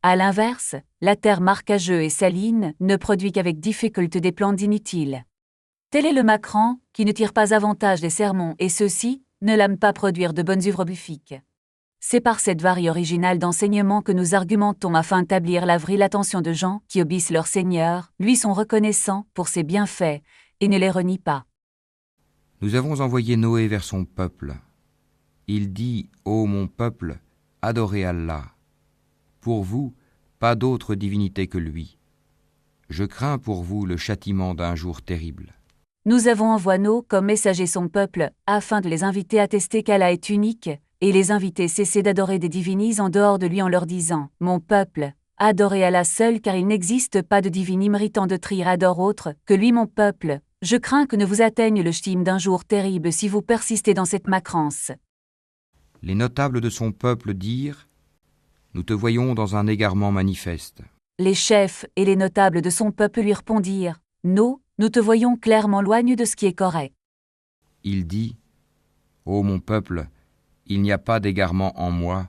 À l'inverse, la terre marcageuse et saline ne produit qu'avec difficulté des plantes inutiles. Tel est le macran qui ne tire pas avantage des sermons et ceux-ci ne l'aiment pas produire de bonnes œuvres bufiques. C'est par cette varie originale d'enseignement que nous argumentons afin d'établir la vraie attention de gens qui obéissent leur Seigneur, lui sont reconnaissants pour ses bienfaits et ne les renient pas. Nous avons envoyé Noé vers son peuple. Il dit, ô mon peuple, adorez Allah. Pour vous, pas d'autre divinité que lui. Je crains pour vous le châtiment d'un jour terrible. Nous avons envoyé Noé comme messager son peuple, afin de les inviter à tester qu'Allah est unique, et les inviter à cesser d'adorer des divinités en dehors de lui en leur disant « Mon peuple, adorez Allah seul car il n'existe pas de divinité méritant de trier adore autre que lui mon peuple. Je crains que ne vous atteigne le ch'time d'un jour terrible si vous persistez dans cette macrance. » Les notables de son peuple dirent « Nous te voyons dans un égarement manifeste. » Les chefs et les notables de son peuple lui répondirent « Non, nous te voyons clairement loin de ce qui est correct. » Il dit « Ô mon peuple, il n'y a pas d'égarement en moi,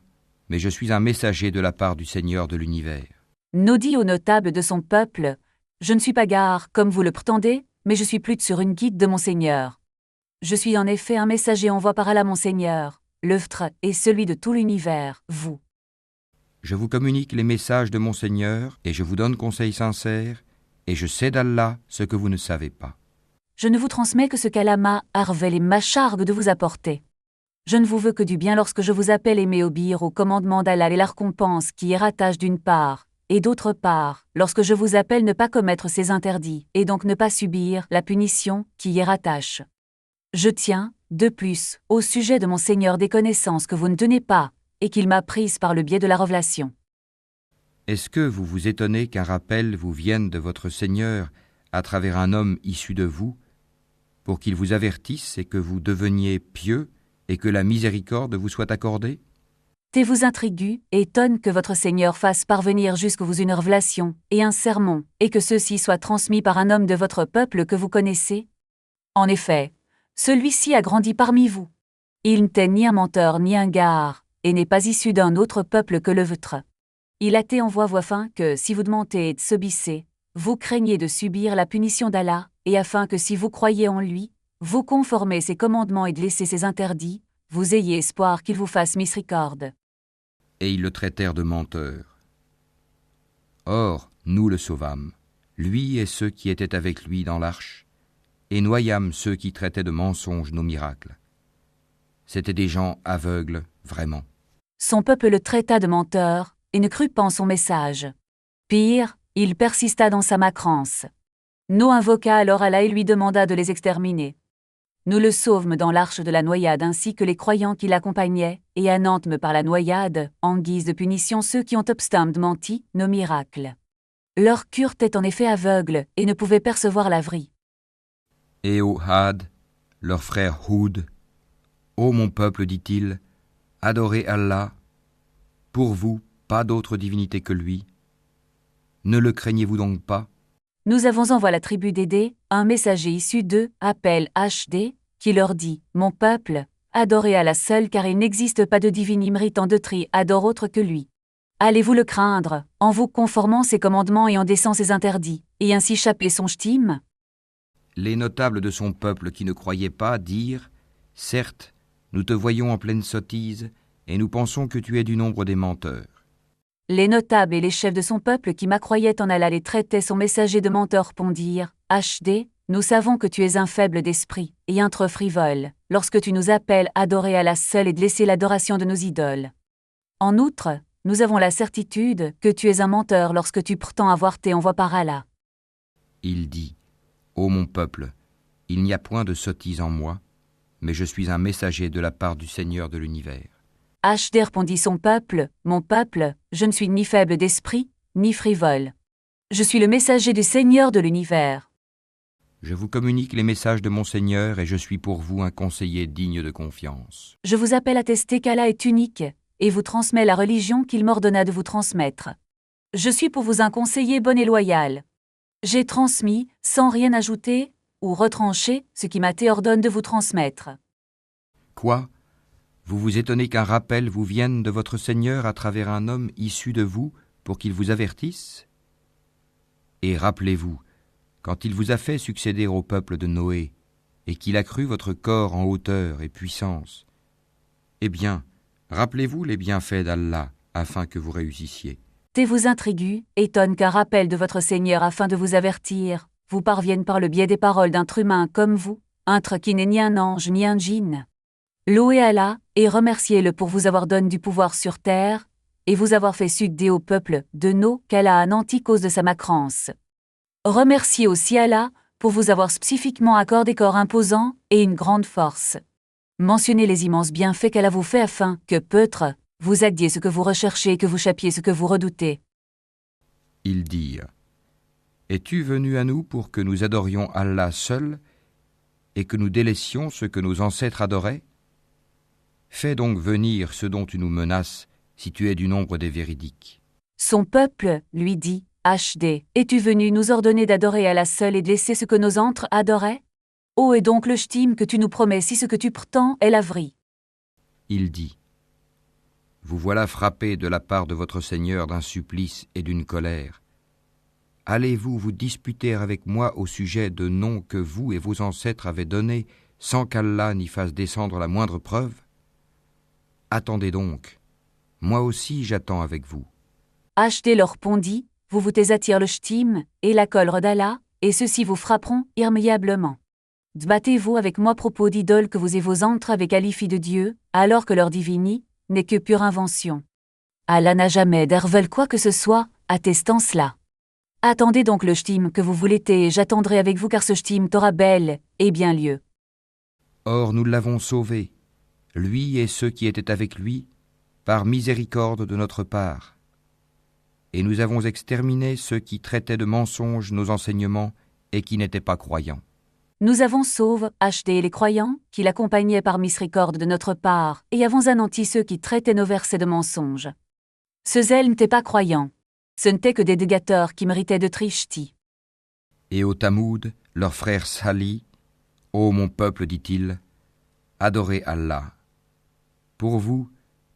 mais je suis un messager de la part du Seigneur de l'univers. » Nous dit aux notables de son peuple « Je ne suis pas gare, comme vous le prétendez, mais je suis plus sur une guide de mon Seigneur. Je suis en effet un messager envoyé par Allah mon Seigneur, l'œuvre est celui de tout l'univers, vous. Je vous communique les messages de mon Seigneur, et je vous donne conseil sincère, et je sais d'Allah ce que vous ne savez pas. Je ne vous transmets que ce qu'Allah m'a révélé et m'a charge de vous apporter. Je ne vous veux que du bien lorsque je vous appelle aimer obéir au commandement d'Allah et la récompense qui est rattache d'une part, et d'autre part, lorsque je vous appelle ne pas commettre ces interdits, et donc ne pas subir la punition qui y est rattache. Je tiens, de plus, au sujet de mon Seigneur des connaissances que vous ne tenez pas, et qu'il m'a prises par le biais de la révélation. Est-ce que vous vous étonnez qu'un rappel vous vienne de votre Seigneur à travers un homme issu de vous, pour qu'il vous avertisse et que vous deveniez pieux et que la miséricorde vous soit accordée? Vous intrigue et étonne que votre Seigneur fasse parvenir jusqu'à vous une révélation et un sermon, et que ceux-ci soient transmis par un homme de votre peuple que vous connaissez? En effet, celui-ci a grandi parmi vous. Il n'était ni un menteur ni un gare, et n'est pas issu d'un autre peuple que le vôtre. Il a été envoyé afin que, si vous demandez et subissez, vous craignez de subir la punition d'Allah, et afin que si vous croyez en lui, vous conformez ses commandements et de laisser ses interdits, vous ayez espoir qu'il vous fasse miséricorde. Et ils le traitèrent de menteur. Or, nous le sauvâmes, lui et ceux qui étaient avec lui dans l'arche, et noyâmes ceux qui traitaient de mensonges nos miracles. C'étaient des gens aveugles, vraiment. Son peuple le traita de menteur, et ne crut pas en son message. Pire, il persista dans sa macrance. Noé invoqua alors Allah et lui demanda de les exterminer. Nous le sauvâmes dans l'arche de la noyade ainsi que les croyants qui l'accompagnaient, et anantmes par la noyade, en guise de punition ceux qui ont obstinat menti, nos miracles. Leur cure était en effet aveugle et ne pouvait percevoir la vraie. Et au Had, leur frère Houd, ô mon peuple, dit-il, adorez Allah, pour vous, pas d'autre divinité que lui. Ne le craignez-vous donc pas? Nous avons envoyé à la tribu d'Édé un messager issu d'eux, appelle HD, qui leur dit « Mon peuple, adorez Allah seul car il n'existe pas de divine méritant de tri adore autre que lui. Allez-vous le craindre, en vous conformant ses commandements et en déçant ses interdits, et ainsi chapper son shtime ?» Les notables de son peuple qui ne croyaient pas dirent « Certes, nous te voyons en pleine sottise, et nous pensons que tu es du nombre des menteurs. » Les notables et les chefs de son peuple qui m'accroyaient en Allah les traitaient son messager de menteur pondirent « HD, nous savons que tu es un faible d'esprit et un trop frivole, lorsque tu nous appelles à adorer Allah seul et de laisser l'adoration de nos idoles. En outre, nous avons la certitude que tu es un menteur lorsque tu prétends avoir été envoyé par Allah. » Il dit « Ô mon peuple, il n'y a point de sottise en moi, mais je suis un messager de la part du Seigneur de l'univers. » HD répondit son peuple, « Mon peuple, je ne suis ni faible d'esprit, ni frivole. Je suis le messager du Seigneur de l'univers. Je vous communique les messages de mon Seigneur et je suis pour vous un conseiller digne de confiance. Je vous appelle à tester qu'Allah est unique, et vous transmets la religion qu'il m'ordonna de vous transmettre. Je suis pour vous un conseiller bon et loyal. J'ai transmis, sans rien ajouter ou retrancher, ce qui m'a été ordonné de vous transmettre. » Quoi? Vous vous étonnez qu'un rappel vous vienne de votre Seigneur à travers un homme issu de vous pour qu'il vous avertisse? Et rappelez-vous, quand il vous a fait succéder au peuple de Noé, et qu'il a cru votre corps en hauteur et puissance, eh bien, rappelez-vous les bienfaits d'Allah afin que vous réussissiez. Vous intrigue, étonne qu'un rappel de votre Seigneur afin de vous avertir, vous parvienne par le biais des paroles d'un humain comme vous, un qui n'est ni un ange ni un djinn. Louez Allah et remerciez-le pour vous avoir donné du pouvoir sur terre et vous avoir fait succéder au peuple de nos qu'Allah a anéanti cause de sa macrance. Remerciez aussi Allah pour vous avoir spécifiquement accordé corps imposant et une grande force. Mentionnez les immenses bienfaits qu'Allah vous fait afin que, peut-être, vous aidiez ce que vous recherchez et que vous chappiez ce que vous redoutez. Ils dirent « Es-tu venu à nous pour que nous adorions Allah seul et que nous délaissions ce que nos ancêtres adoraient? Fais donc venir ce dont tu nous menaces si tu es du nombre des véridiques. » Son peuple lui dit « HD, es-tu venu nous ordonner d'adorer Allah seul et de laisser ce que nos ancêtres adoraient? Ô est donc le shtime que tu nous promets si ce que tu prétends est la vraie. » Il dit « Vous voilà frappés de la part de votre Seigneur d'un supplice et d'une colère. Allez-vous vous disputer avec moi au sujet de noms que vous et vos ancêtres avez donnés sans qu'Allah n'y fasse descendre la moindre preuve? Attendez donc, moi aussi j'attends avec vous. » HD leur répondit, vous vous attire le shtime et la colère d'Allah, et ceux-ci vous frapperont irrémédiablement. Battez-vous avec moi à propos d'idoles que vous et vos ancêtres avec Ali fille de Dieu, alors que leur divini n'est que pure invention. Allah n'a jamais d'hervel quoi que ce soit, attestant cela. Attendez donc le shtime que vous voulez et j'attendrai avec vous car ce shtime t'aura bel et bien lieu. Or nous l'avons sauvé, lui et ceux qui étaient avec lui, par miséricorde de notre part. Et nous avons exterminé ceux qui traitaient de mensonges nos enseignements et qui n'étaient pas croyants. Nous avons sauvé HD les croyants, qui l'accompagnaient par miséricorde de notre part, et avons anéanti ceux qui traitaient nos versets de mensonges. Ce zèle n'était pas croyant. Ce n'était que des dégateurs qui méritaient de tricheté. Et au Tamoud, leur frère Salih, « Ô mon peuple, dit-il, adorez Allah. Pour vous,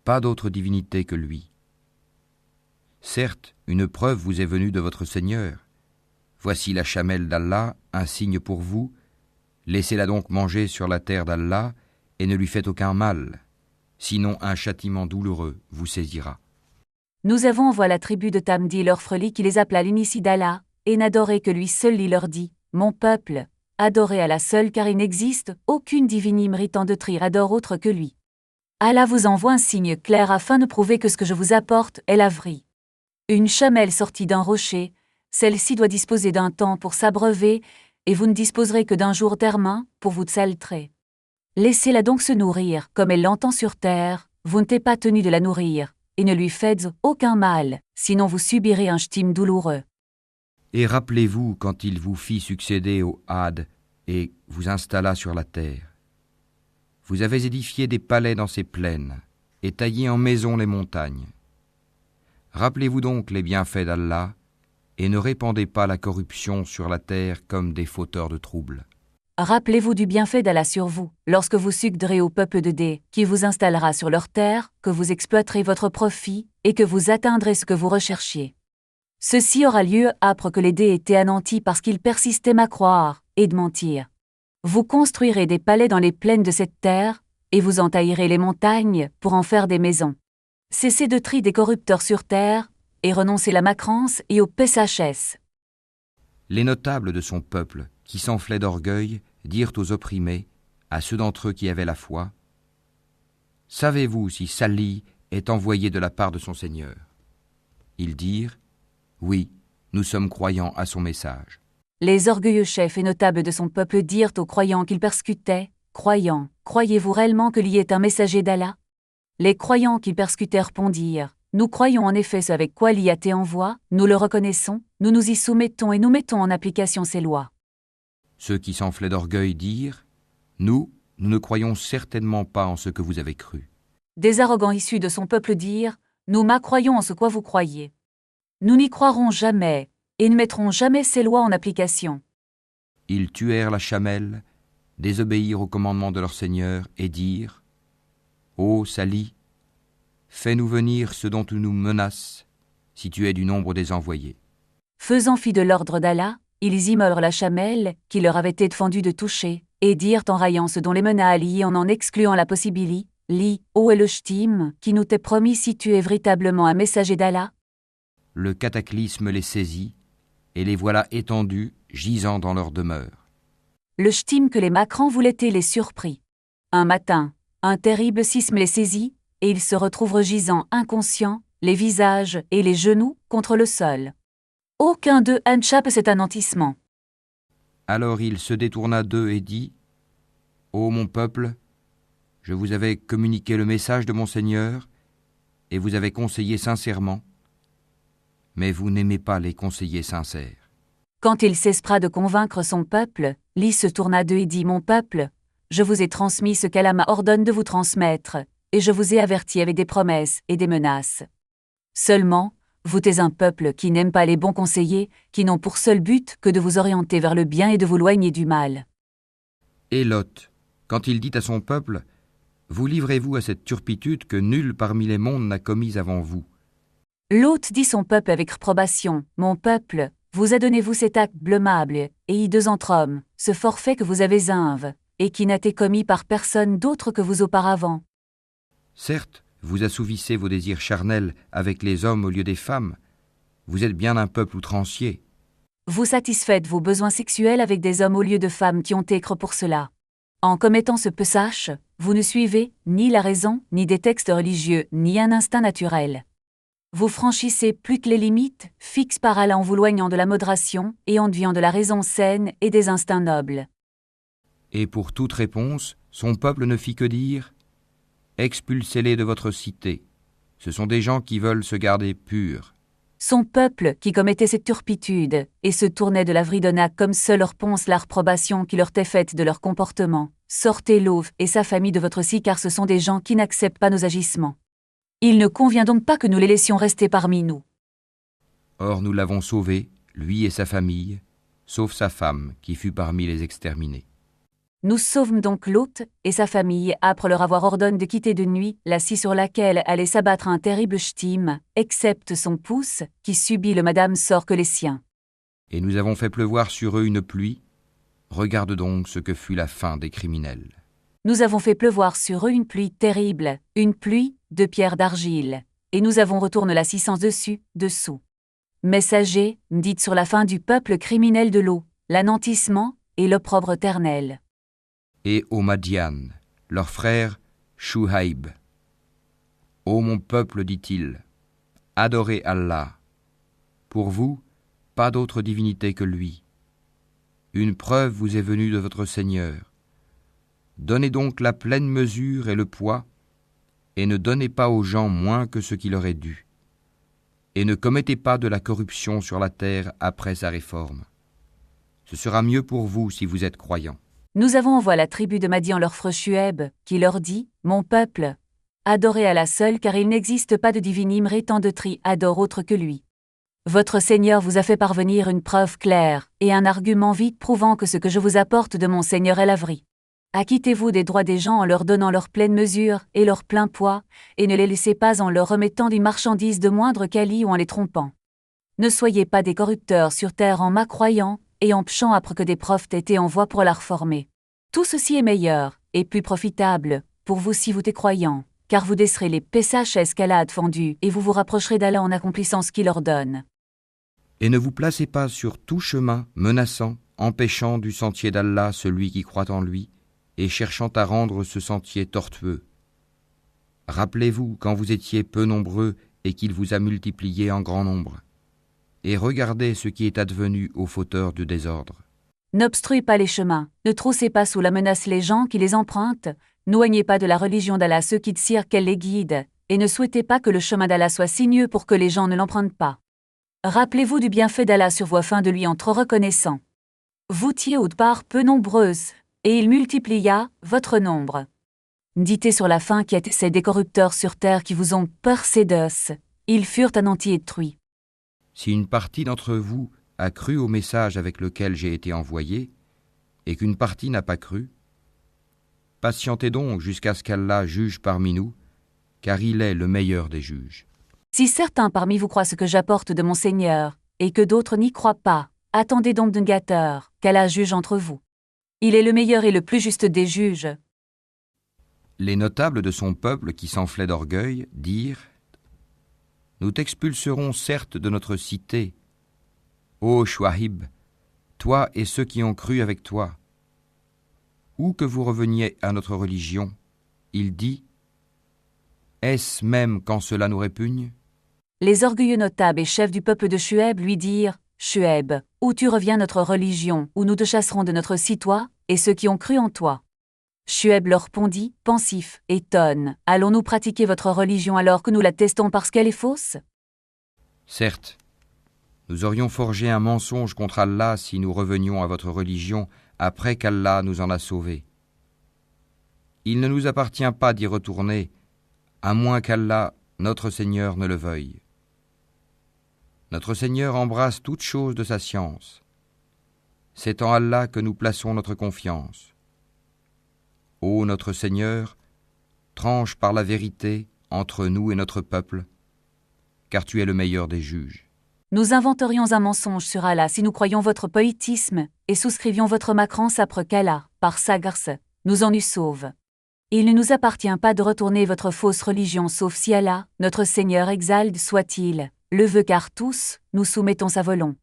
pas d'autre divinité que lui. Certes, une preuve vous est venue de votre Seigneur. Voici la chamelle d'Allah, un signe pour vous. Laissez-la donc manger sur la terre d'Allah et ne lui faites aucun mal. Sinon un châtiment douloureux vous saisira. » Nous avons envoyé la tribu de Tamdi leur freli qui les appela l'initie d'Allah, et n'adorait que lui seul. Il leur dit, « Mon peuple, adorez Allah seul car il n'existe aucune divinité méritant de trire adore autre que lui. Allah vous envoie un signe clair afin de prouver que ce que je vous apporte est la vraie. Une chamelle sortie d'un rocher, celle-ci doit disposer d'un temps pour s'abreuver, et vous ne disposerez que d'un jour termin pour vous saltrer. Laissez-la donc se nourrir, comme elle l'entend sur terre, vous n'êtes pas tenu de la nourrir, et ne lui faites aucun mal, sinon vous subirez un ch'tim douloureux. Et rappelez-vous quand il vous fit succéder au Had et vous installa sur la terre. Vous avez édifié des palais dans ces plaines et taillé en maisons les montagnes. Rappelez-vous donc les bienfaits d'Allah et ne répandez pas la corruption sur la terre comme des fauteurs de troubles. Rappelez-vous du bienfait d'Allah sur vous, lorsque vous succéderez au peuple de Dé, qui vous installera sur leur terre, que vous exploiterez votre profit, et que vous atteindrez ce que vous recherchiez. Ceci aura lieu après que les Dés étaient anéantis parce qu'ils persistaient à croire, et de mentir. Vous construirez des palais dans les plaines de cette terre, et vous entaillerez les montagnes pour en faire des maisons. Cessez de trier des corrupteurs sur terre, et renoncez à la macrance et au PSHS. Les notables de son peuple, qui s'enflaient d'orgueil, dirent aux opprimés, à ceux d'entre eux qui avaient la foi, « Savez-vous si Salih est envoyé de la part de son Seigneur ?» Ils dirent, « Oui, nous sommes croyants à son message. » Les orgueilleux chefs et notables de son peuple dirent aux croyants qu'ils persécutaient, « Croyants, croyez-vous réellement qu'il y ait un messager d'Allah ?» Les croyants qui persécutèrent répondirent, « Nous croyons en effet ce avec quoi l'IA envoie, nous le reconnaissons, nous nous y soumettons et nous mettons en application ses lois. » Ceux qui s'enflaient d'orgueil dirent, « Nous ne croyons certainement pas en ce que vous avez cru. » Des arrogants issus de son peuple dirent, « Nous croyons en ce quoi vous croyez. Nous n'y croirons jamais, et ne mettrons jamais ces lois en application. » Ils tuèrent la chamelle, désobéirent au commandement de leur Seigneur et dirent, « Ô Salih, fais-nous venir ce dont tu nous menaces, si tu es du nombre des envoyés. » Faisant fi de l'ordre d'Allah, ils immolèrent la chamelle, qui leur avait été défendu de toucher, et dirent en raillant ce dont les mena Ali en excluant la possibilité, « Li, ô est le ch'tim, qui nous t'est promis si tu es véritablement un messager d'Allah ?» Le cataclysme les saisit, et les voilà étendus, gisant dans leur demeure. Le ch'tim que les macrans voulaient les surprit. Un matin, un terrible sisme les saisit, et ils se retrouvent gisant inconscients, les visages et les genoux contre le sol. Aucun d'eux n'échappe cet anéantissement. Alors il se détourna d'eux et dit, « Ô mon peuple, je vous avais communiqué le message de mon Seigneur, et vous avez conseillé sincèrement, mais vous n'aimez pas les conseillers sincères. » Quand il cessera de convaincre son peuple, Li se tourna d'eux et dit, « Mon peuple, je vous ai transmis ce qu'Allah m'ordonne de vous transmettre, et je vous ai averti avec des promesses et des menaces. Seulement, vous êtes un peuple qui n'aime pas les bons conseillers, qui n'ont pour seul but que de vous orienter vers le bien et de vous éloigner du mal. » Et Lot, quand il dit à son peuple, « Vous livrez-vous à cette turpitude que nul parmi les mondes n'a commise avant vous. » Lot dit son peuple avec réprobation, « Mon peuple, vous adonnez-vous cet acte blâmable, et y deux entre hommes, ce forfait que vous avez inve, et qui n'a été commis par personne d'autre que vous auparavant. Certes, vous assouvissez vos désirs charnels avec les hommes au lieu des femmes. Vous êtes bien un peuple outrancier. Vous satisfaites vos besoins sexuels avec des hommes au lieu de femmes qui ont écrit pour cela. En commettant ce pesage, vous ne suivez ni la raison, ni des textes religieux, ni un instinct naturel. Vous franchissez plus que les limites fixes par Allah en vous éloignant de la modération et en déviant de la raison saine et des instincts nobles. » Et pour toute réponse, son peuple ne fit que dire, « Expulsez-les de votre cité. Ce sont des gens qui veulent se garder purs. » Son peuple, qui commettait cette turpitude, et se tournait de la vridona comme seul leur ponce la réprobation qui leur était faite de leur comportement, sortez l'Auve et sa famille de votre si, car ce sont des gens qui n'acceptent pas nos agissements. Il ne convient donc pas que nous les laissions rester parmi nous. Or nous l'avons sauvé, lui et sa famille, sauf sa femme, qui fut parmi les exterminés. Nous sauvâmes donc Lot et sa famille après leur avoir ordonné de quitter de nuit la scie sur laquelle allait s'abattre un terrible ch'tim, excepte son pouce, qui subit le madame sort que les siens. Et nous avons fait pleuvoir sur eux une pluie. Regarde donc ce que fut la fin des criminels. Nous avons fait pleuvoir sur eux une pluie terrible, une pluie de pierres d'argile, et nous avons retourné la scie sans dessus, dessous. Messager, dites sur la fin du peuple criminel de l'eau, l'anéantissement et l'opprobre éternel. Et aux Madian, leur frère Shuhaïb. Ô mon peuple, dit-il, adorez Allah. Pour vous, pas d'autre divinité que lui. Une preuve vous est venue de votre Seigneur. Donnez donc la pleine mesure et le poids, et ne donnez pas aux gens moins que ce qui leur est dû. Et ne commettez pas de la corruption sur la terre après sa réforme. Ce sera mieux pour vous si vous êtes croyants. Nous avons envoyé la tribu de Madian leur frère Shuaib, qui leur dit, « Mon peuple, adorez Allah seul car il n'existe pas de divine Imré tant de tri adore autre que lui. Votre Seigneur vous a fait parvenir une preuve claire et un argument vite prouvant que ce que je vous apporte de mon Seigneur est la vraie. Acquittez-vous des droits des gens en leur donnant leur pleine mesure et leur plein poids, et ne les laissez pas en leur remettant des marchandises de moindre quali ou en les trompant. Ne soyez pas des corrupteurs sur terre en m'accroyant et en pchant après que des prophètes étaient en voie pour la reformer. Tout ceci est meilleur et plus profitable pour vous si vous êtes croyants, car vous desserez les PSHS qu'Allah a défendus et vous vous rapprocherez d'Allah en accomplissant ce qu'il ordonne. Et ne vous placez pas sur tout chemin menaçant, empêchant du sentier d'Allah celui qui croit en lui, et cherchant à rendre ce sentier tortueux. Rappelez-vous quand vous étiez peu nombreux et qu'il vous a multiplié en grand nombre. Et regardez ce qui est advenu aux fauteurs du désordre. N'obstruez pas les chemins, ne troussez pas sous la menace les gens qui les empruntent, n'éloignez pas de la religion d'Allah ceux qui désirent qu'elle les guide, et ne souhaitez pas que le chemin d'Allah soit sinueux pour que les gens ne l'empruntent pas. Rappelez-vous du bienfait d'Allah sur vous afin de lui être reconnaissant. Vous étiez au départ peu nombreuses, et il multiplia votre nombre. Dites sur la fin qui étaient des corrupteurs sur terre qui vous ont persédés, ils furent anéantis et détruits. Si une partie d'entre vous a cru au message avec lequel j'ai été envoyé, et qu'une partie n'a pas cru, patientez donc jusqu'à ce qu'Allah juge parmi nous, car il est le meilleur des juges. Si certains parmi vous croient ce que j'apporte de mon Seigneur, et que d'autres n'y croient pas, attendez donc d'un gâteur, qu'Allah juge entre vous. Il est le meilleur et le plus juste des juges. Les notables de son peuple qui s'enflaient d'orgueil dirent : Nous t'expulserons certes de notre cité, ô Shuaib, toi et ceux qui ont cru avec toi. Ou que vous reveniez à notre religion, il dit : Est-ce même quand cela nous répugne ? Les orgueilleux notables et chefs du peuple de Shuaib lui dirent : Shuaib, ou tu reviens à notre religion, ou nous te chasserons de notre citoie, et ceux qui ont cru en toi. Shuaib leur répondit, pensif, étonne, allons-nous pratiquer votre religion alors que nous la testons parce qu'elle est fausse ? Certes, nous aurions forgé un mensonge contre Allah si nous revenions à votre religion après qu'Allah nous en a sauvés. Il ne nous appartient pas d'y retourner, à moins qu'Allah, notre Seigneur, ne le veuille. Notre Seigneur embrasse toutes choses de sa science. C'est en Allah que nous plaçons notre confiance. Ô notre Seigneur, tranche par la vérité entre nous et notre peuple, car tu es le meilleur des juges. Nous inventerions un mensonge sur Allah si nous croyions votre poétisme et souscrivions votre macrance après qu'Allah, par sa grâce, nous en eût sauve. Il ne nous appartient pas de retourner votre fausse religion sauf si Allah, notre Seigneur exalte soit-il, le veut car tous, nous soumettons sa volonté.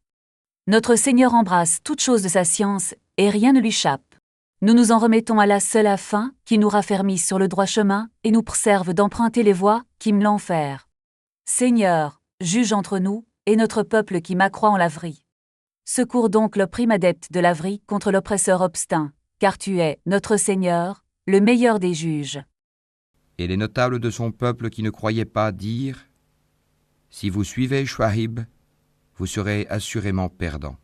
Notre Seigneur embrasse toutes choses de sa science, et rien ne lui échappe. Nous nous en remettons à la seule afin, qui nous raffermisse sur le droit chemin, et nous préserve d'emprunter les voies qui me l'enfer. Seigneur, juge entre nous, et notre peuple qui m'accroît en laverie. Secours donc l'opprim adepte de laverie contre l'oppresseur obstin, car tu es, notre Seigneur, le meilleur des juges. Et les notables de son peuple qui ne croyaient pas dirent : Si vous suivez Shuaib, vous serez assurément perdants.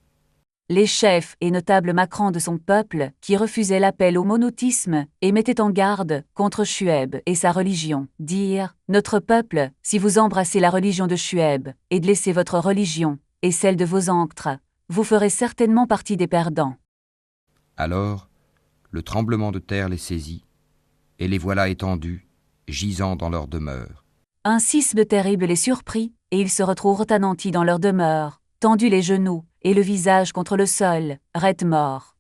Les chefs et notables macrans de son peuple, qui refusaient l'appel au monothéisme et mettaient en garde contre Shuaib et sa religion, dirent : Notre peuple, si vous embrassez la religion de Shuaib et de laisser votre religion et celle de vos anctres, vous ferez certainement partie des perdants. Alors, le tremblement de terre les saisit, et les voilà étendus, gisant dans leur demeure. Un sisme terrible les surprit, et ils se retrouvent anéantis dans leur demeure, tendus les genoux, et le visage contre le sol, raides morts.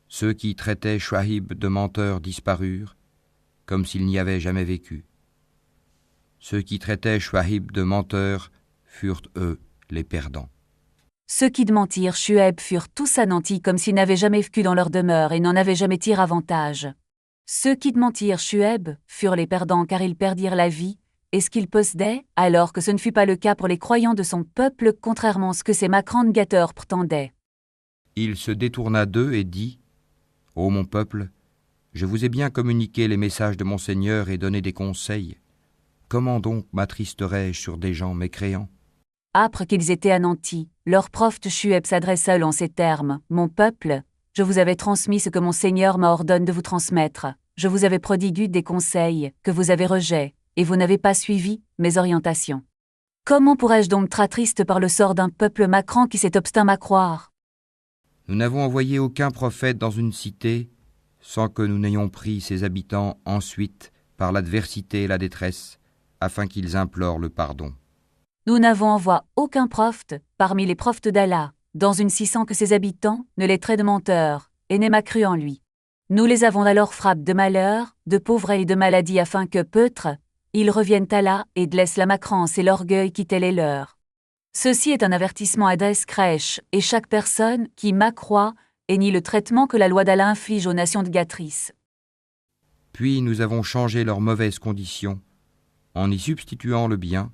Ceux qui traitaient Shuaib de menteur disparurent, comme s'il n'y avait jamais vécu. Ceux qui traitaient Shuaib de menteur furent, eux, les perdants. Ceux qui de mentir Shuaib furent tous anéantis comme s'ils n'avaient jamais vécu dans leur demeure et n'en avaient jamais tiré avantage. Ceux qui de mentir Shuaib furent les perdants car ils perdirent la vie, et ce qu'ils possédaient, alors que ce ne fut pas le cas pour les croyants de son peuple, contrairement à ce que ces macrants prétendaient. Il se détourna d'eux et dit : Ô mon peuple, Je vous ai bien communiqué les messages de mon Seigneur et donné des conseils. Comment donc m'attristerais-je sur des gens mécréants? Âpres qu'ils étaient anéantis, leur prophète Shuaib s'adressa en ces termes: Mon peuple, je vous avais transmis ce que mon Seigneur m'ordonne de vous transmettre. Je vous avais prodigué des conseils que vous avez rejetés, et vous n'avez pas suivi mes orientations. Comment pourrais-je donc être triste par le sort d'un peuple macran qui s'est obstiné à croire? Nous n'avons envoyé aucun prophète dans une cité sans que nous n'ayons pris ses habitants ensuite par l'adversité et la détresse, afin qu'ils implorent le pardon. Nous n'avons envoyé aucun prophète parmi les prophètes d'Allah, dans une cité sans que ses habitants ne les traitent de menteurs, et n'aient pas cru en lui. Nous les avons alors frappés de malheur, de pauvreté et de maladie afin que, peut-être, ils reviennent à Allah et laissent la macrance et l'orgueil quitter les leurs. Ceci est un avertissement à crèche, et chaque personne qui croit et nie le traitement que la loi d'Allah inflige aux nations de Gatrice. Puis nous avons changé leurs mauvaises conditions, en y substituant le bien,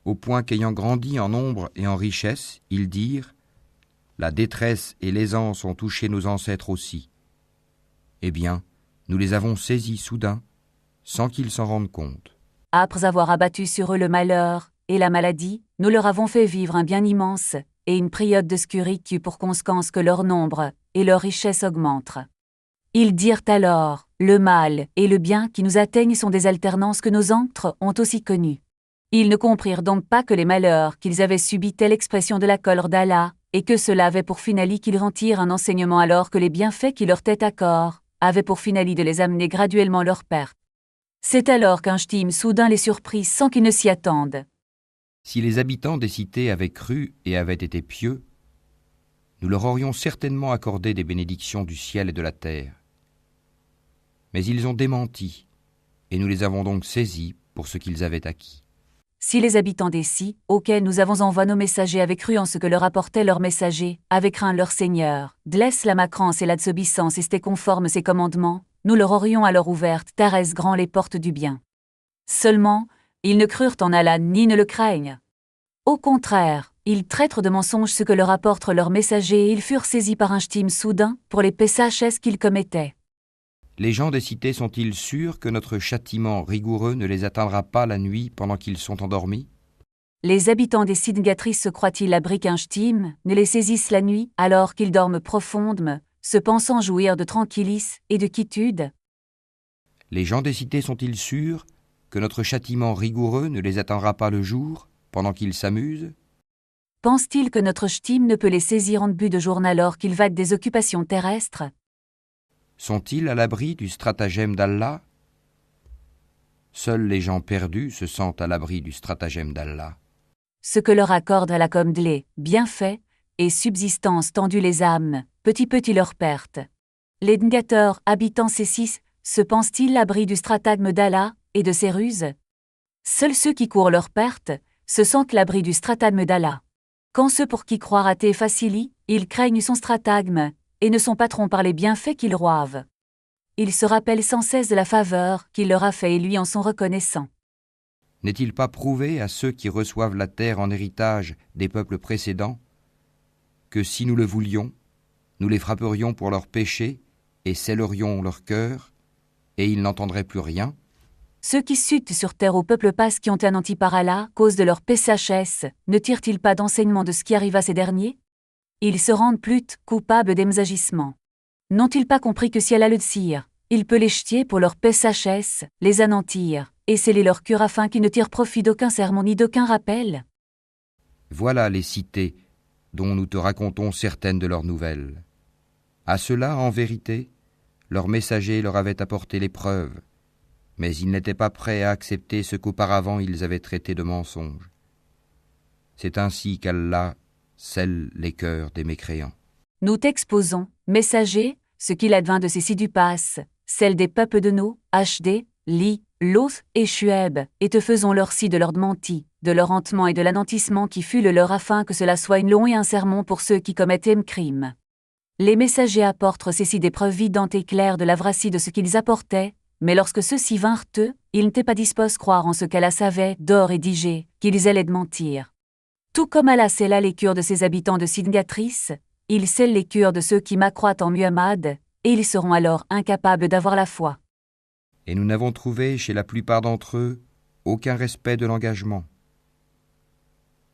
au point qu'ayant grandi en nombre et en richesse, ils dirent « La détresse et l'aisance ont touché nos ancêtres aussi. » Eh bien, nous les avons saisis soudain, sans qu'ils s'en rendent compte. Après avoir abattu sur eux le malheur et la maladie, nous leur avons fait vivre un bien immense et une période de scurie qui eut pour conséquence que leur nombre et leur richesse augmentent. Ils dirent alors, le mal et le bien qui nous atteignent sont des alternances que nos ancêtres ont aussi connues. Ils ne comprirent donc pas que les malheurs qu'ils avaient subis telle expression de la colère d'Allah, et que cela avait pour finalité qu'ils en tirent un enseignement alors que les bienfaits qui leur étaient accord avaient pour finalité de les amener graduellement leur perte. C'est alors qu'un ch'tim soudain les surprit sans qu'ils ne s'y attendent. Si les habitants des cités avaient cru et avaient été pieux, nous leur aurions certainement accordé des bénédictions du ciel et de la terre. Mais ils ont démenti, et nous les avons donc saisis pour ce qu'ils avaient acquis. Si les habitants des cités, auxquels nous avons envoyé nos messagers, avaient cru en ce que leur apportaient leurs messagers, avaient craint leur Seigneur, laisse la macrance et la désobéissance et s'étaient conformes ses commandements, nous leur aurions alors ouvertes Thérèse grand les portes du bien. Seulement, ils ne crurent en Allah ni ne le craignent. Au contraire, ils traitent de mensonges ce que leur apportent leurs messagers et ils furent saisis par un ch'tim soudain pour les péchés qu'ils commettaient. Les gens des cités sont-ils sûrs que notre châtiment rigoureux ne les atteindra pas la nuit pendant qu'ils sont endormis? Les habitants des cités Gatrice se croient-ils l'abri qu'un ch'tim ne les saisisse la nuit alors qu'ils dorment profondément, se pensant jouir de tranquillis et de quiétude? Les gens des cités sont-ils sûrs que notre châtiment rigoureux ne les atteindra pas le jour, pendant qu'ils s'amusent? Pense-t-il que notre ch'tim ne peut les saisir en début de journée alors qu'ils vaquent des occupations terrestres? Sont-ils à l'abri du stratagème d'Allah? Seuls les gens perdus se sentent à l'abri du stratagème d'Allah. Ce que leur accorde Allah comme de les bienfaits et subsistance tendue les âmes, petit leur perte. Les négateurs habitant ces six se pensent-ils l'abri du stratagème d'Allah et de ses ruses? Seuls ceux qui courent leur perte se sentent l'abri du stratagème d'Allah. Quand ceux pour qui croire à Té facili, ils craignent son stratagème et ne sont patrons par les bienfaits qu'ils roivent. Ils se rappellent sans cesse de la faveur qu'il leur a fait et lui en sont reconnaissants. N'est-il pas prouvé à ceux qui reçoivent la terre en héritage des peuples précédents que si nous le voulions, nous les frapperions pour leurs péchés et scellerions leur cœur, et ils n'entendraient plus rien? Ceux qui chutent sur terre au peuple passe qui ont anéanti par Allah, cause de leur péchés, ne tirent-ils pas d'enseignement de ce qui arrive à ces derniers? Ils se rendent plus coupables des agissements. N'ont-ils pas compris que si Allah le tire, il peut les ch'tier pour leurs péchés, les anéantir, et sceller leur cœur afin qu'ils ne tirent profit d'aucun sermon ni d'aucun rappel? Voilà les cités dont nous te racontons certaines de leurs nouvelles. À ceux-là, en vérité, leurs messagers leur avaient apporté les preuves, mais ils n'étaient pas prêts à accepter ce qu'auparavant ils avaient traité de mensonge. C'est ainsi qu'Allah scelle les cœurs des mécréants. Nous t'exposons, messagers, ce qu'il advint de ces ci du passe, celle des peuples de nos, HD, Li, Loth et Shuaib, et te faisons leur si de leur menti, de leur hantement et de l'anantissement qui fut le leur afin que cela soit une long et un sermon pour ceux qui commettent un crime. Les messagers apportent ceci des preuves vidantes et claires de la vracie de ce qu'ils apportaient, mais lorsque ceux-ci vinrent eux, ils n'étaient pas disposés croire en ce qu'Allah savait, d'or et d'Igé, qu'ils allaient de mentir. Tout comme Allah scella les cœurs de ses habitants de Sidgatrice, il scelle les cœurs de ceux qui m'accroient en Muhammad, et ils seront alors incapables d'avoir la foi. Et nous n'avons trouvé chez la plupart d'entre eux aucun respect de l'engagement.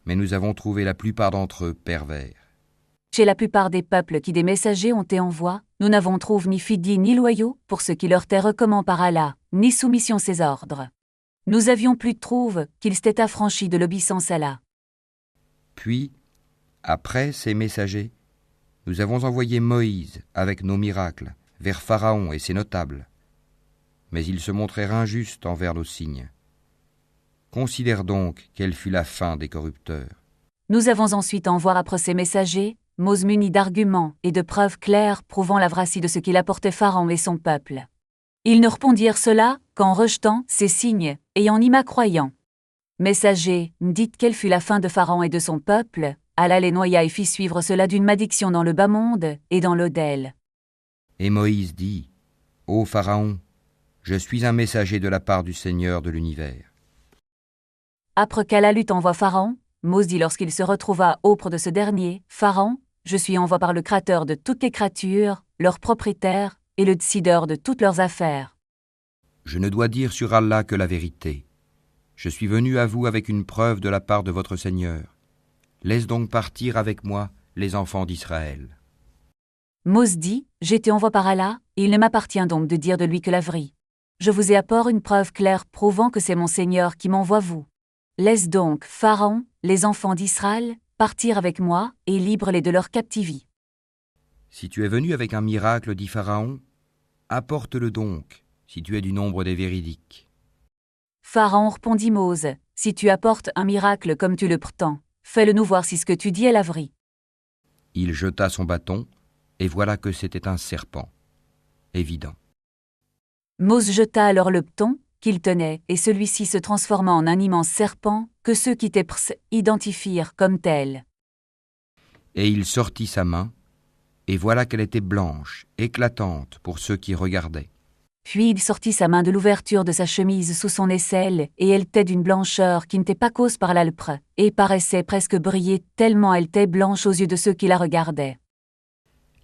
Mais nous avons trouvé la plupart d'entre eux pervers. Chez la plupart des peuples qui des messagers ont été envois, nous n'avons trouvé ni fidèles ni loyaux pour ce qui leur était recommandé par Allah, ni soumission ses ordres. Nous avions plus de trouve qu'ils s'étaient affranchis de l'obéissance à Allah. Puis, après ces messagers, nous avons envoyé Moïse avec nos miracles vers Pharaon et ses notables. Mais ils se montrèrent injustes envers nos signes. Considère donc quelle fut la fin des corrupteurs. Nous avons ensuite envoyé après ces messagers, Moïse muni d'arguments et de preuves claires prouvant la véracité de ce qu'il apportait Pharaon et son peuple. Ils ne répondirent cela qu'en rejetant ces signes et en y croyant. Messagers, dites quelle fut la fin de Pharaon et de son peuple, Allah les noya et fit suivre cela d'une malédiction dans le bas monde et dans l'au-del. Et Moïse dit, Ô Pharaon, je suis un messager de la part du Seigneur de l'univers. Après qu'Allah eut envoyé Pharaon, Moïse dit lorsqu'il se retrouva auprès de ce dernier, Pharaon, je suis envoyé par le Créateur de toutes les créatures, leur propriétaire et le décideur de toutes leurs affaires. Je ne dois dire sur Allah que la vérité. Je suis venu à vous avec une preuve de la part de votre Seigneur. Laisse donc partir avec moi les enfants d'Israël. Moïse dit, j'ai été envoyé par Allah, et il ne m'appartient donc de dire de lui que la vérité. Je vous ai apporté une preuve claire prouvant que c'est mon Seigneur qui m'envoie vous. Laisse donc, Pharaon, les enfants d'Israël, partir avec moi et libre-les de leur captivité. Si tu es venu avec un miracle, dit Pharaon, apporte-le donc, si tu es du nombre des véridiques. Pharaon répondit Moïse, si tu apportes un miracle comme tu le prétends, fais-le nous voir si ce que tu dis est la vérité. Il jeta son bâton, et voilà que c'était un serpent. Évident. Moïse jeta alors le bâton qu'il tenait, et celui-ci se transforma en un immense serpent que ceux qui étaient prêts identifièrent comme tel. Et il sortit sa main, et voilà qu'elle était blanche, éclatante pour ceux qui regardaient. Puis il sortit sa main de l'ouverture de sa chemise sous son aisselle, et elle était d'une blancheur qui n'était pas cause par la lèpre, et paraissait presque briller tellement elle était blanche aux yeux de ceux qui la regardaient.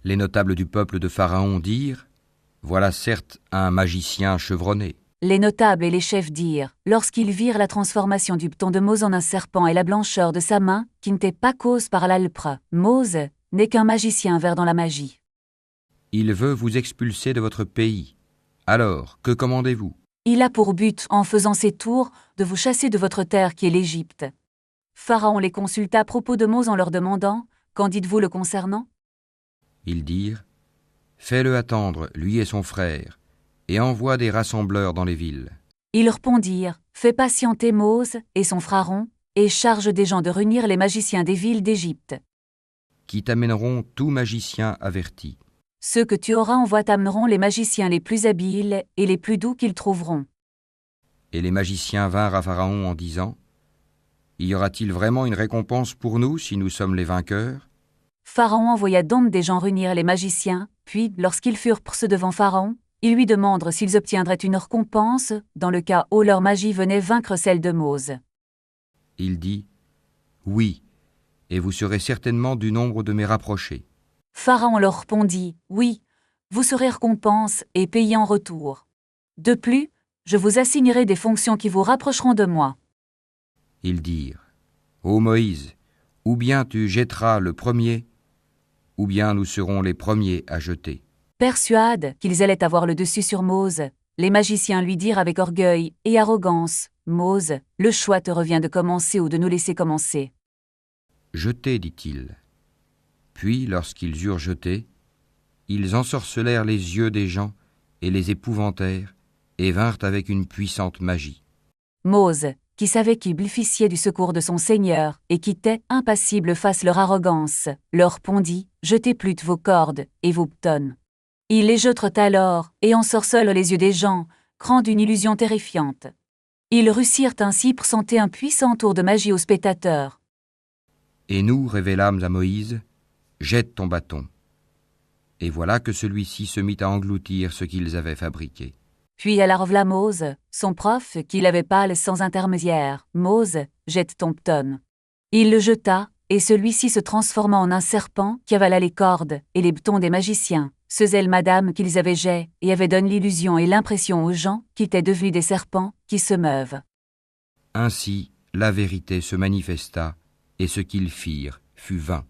Les notables du peuple de Pharaon dirent, « Voilà certes un magicien chevronné. » Les notables et les chefs dirent, lorsqu'ils virent la transformation du bâton de Moïse en un serpent et la blancheur de sa main, qui n'était pas cause par la lèpre, Moïse n'est qu'un magicien vert dans la magie. Il veut vous expulser de votre pays. Alors, que commandez-vous ? Il a pour but, en faisant ses tours, de vous chasser de votre terre qui est l'Égypte. Pharaon les consulta à propos de Moïse en leur demandant, qu'en dites-vous le concernant ? Ils dirent, « Fais-le attendre, lui et son frère, et envoie des rassembleurs dans les villes. » Ils répondirent, fais patienter Moïse et son frère, et charge des gens de réunir les magiciens des villes d'Égypte. Qui t'amèneront tout magicien averti. Ceux que tu auras envoie t'amèneront les magiciens les plus habiles et les plus doux qu'ils trouveront. Et les magiciens vinrent à Pharaon en disant, « Y aura-t-il vraiment une récompense pour nous si nous sommes les vainqueurs ?» Pharaon envoya donc des gens réunir les magiciens, puis, lorsqu'ils furent pour ceux devant Pharaon, ils lui demandèrent s'ils obtiendraient une récompense, dans le cas où leur magie venait vaincre celle de Moïse. Il dit, « Oui, et vous serez certainement du nombre de mes rapprochés. » Pharaon leur répondit, oui, vous serez récompense et payé en retour. De plus, je vous assignerai des fonctions qui vous rapprocheront de moi. Ils dirent, « Ô Moïse, ou bien tu jetteras le premier, ou bien nous serons les premiers à jeter. » Persuades qu'ils allaient avoir le dessus sur Moïse, les magiciens lui dirent avec orgueil et arrogance, Moïse, le choix te revient de commencer ou de nous laisser commencer. Jetez, dit-il. Puis, lorsqu'ils eurent jeté, ils ensorcelèrent les yeux des gens et les épouvantèrent, et vinrent avec une puissante magie. Moïse, qui savait qu'il bénéficiait du secours de son Seigneur et qui était impassible face leur arrogance, leur répondit, jetez plutôt vos cordes et vos bâtons. Ils les jetèrent alors et ensorcelèrent les yeux des gens, créant une illusion terrifiante. Ils réussirent ainsi pour présenter un puissant tour de magie aux spectateurs. Et nous révélâmes à Moïse, jette ton bâton. Et voilà que celui-ci se mit à engloutir ce qu'ils avaient fabriqué. Puis Allah revela Moïse, son prof, qu'il avait pâle sans intermédiaire. Moïse, jette ton bâton. Il le jeta, Et celui-ci se transforma en un serpent qui avala les cordes et les bâtons des magiciens, ce zèle madame qu'ils avaient jet, et avait donné l'illusion et l'impression aux gens qu'ils étaient devenus des serpents qui se meuvent. Ainsi, la vérité se manifesta, et ce qu'ils firent fut vain.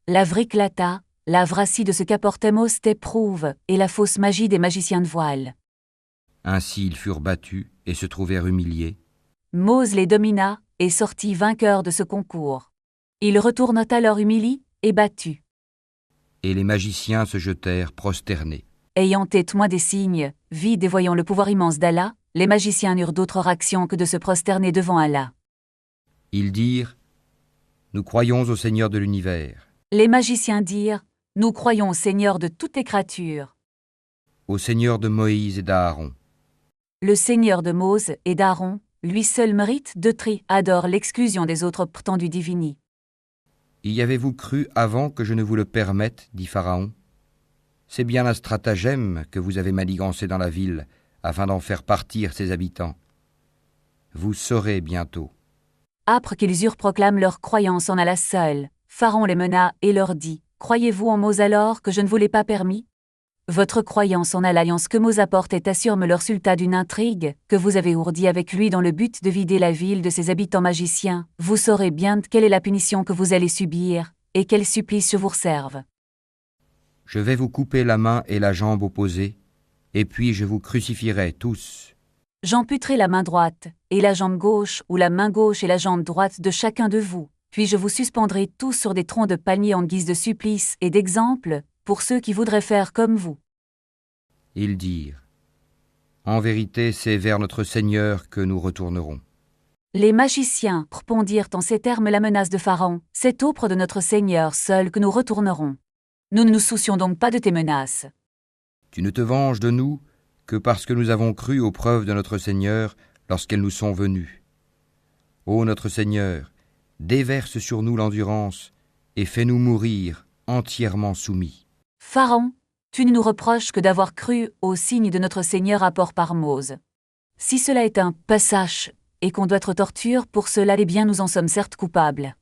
La vraie éclata, la vracie de ce qu'apportait Mose t'éprouve, et la fausse magie des magiciens de voile. Ainsi ils furent battus et se trouvèrent humiliés. Mose les domina, et sortit vainqueur de ce concours. Il retourna alors humilié et battu. Et les magiciens se jetèrent prosternés. Ayant été témoins des signes, vides et voyant le pouvoir immense d'Allah, les magiciens n'eurent d'autre réaction que de se prosterner devant Allah. Ils dirent : Nous croyons au Seigneur de l'univers, Les magiciens dirent : Nous croyons au Seigneur de toutes les créatures. au Seigneur de Moïse et d'Aaron. Le Seigneur de Mose et d'Aaron, lui seul mérite de adore l'exclusion des autres prétendus divini. Y avez-vous cru avant que je ne vous le permette, dit Pharaon. C'est bien un stratagème que vous avez manigancé dans la ville, afin d'en faire partir ses habitants. Vous saurez bientôt. Après qu'ils eurent proclamé leur croyance en Allah seul, Pharaon les mena et leur dit : Croyez-vous en Mose alors que je ne vous l'ai pas permis ? Votre croyance en l'alliance que Mose apporte est assure le résultat d'une intrigue que vous avez ourdie avec lui dans le but de vider la ville de ses habitants magiciens. Vous saurez bien quelle est la punition que vous allez subir, et quel supplice je vous réserve. Je vais vous couper la main et la jambe opposées, et puis je vous crucifierai tous. J'amputerai la main droite, et la jambe gauche, ou la main gauche et la jambe droite de chacun de vous, puis je vous suspendrai tous sur des troncs de palmier en guise de supplice et d'exemple, pour ceux qui voudraient faire comme vous. Ils dirent : En vérité, c'est vers notre Seigneur que nous retournerons. Les magiciens répondirent en ces termes la menace de Pharaon : C'est auprès de notre Seigneur seul que nous retournerons. Nous ne nous soucions donc pas de tes menaces. Tu ne te venges de nous que parce que nous avons cru aux preuves de notre Seigneur lorsqu'elles nous sont venues. Ô notre Seigneur, déverse sur nous l'endurance et fais-nous mourir entièrement soumis. Pharaon, tu ne nous reproches que d'avoir cru aux signes de notre Seigneur apport par Mose. Si cela est un passage et qu'on doit être torture pour cela, eh bien nous en sommes certes coupables.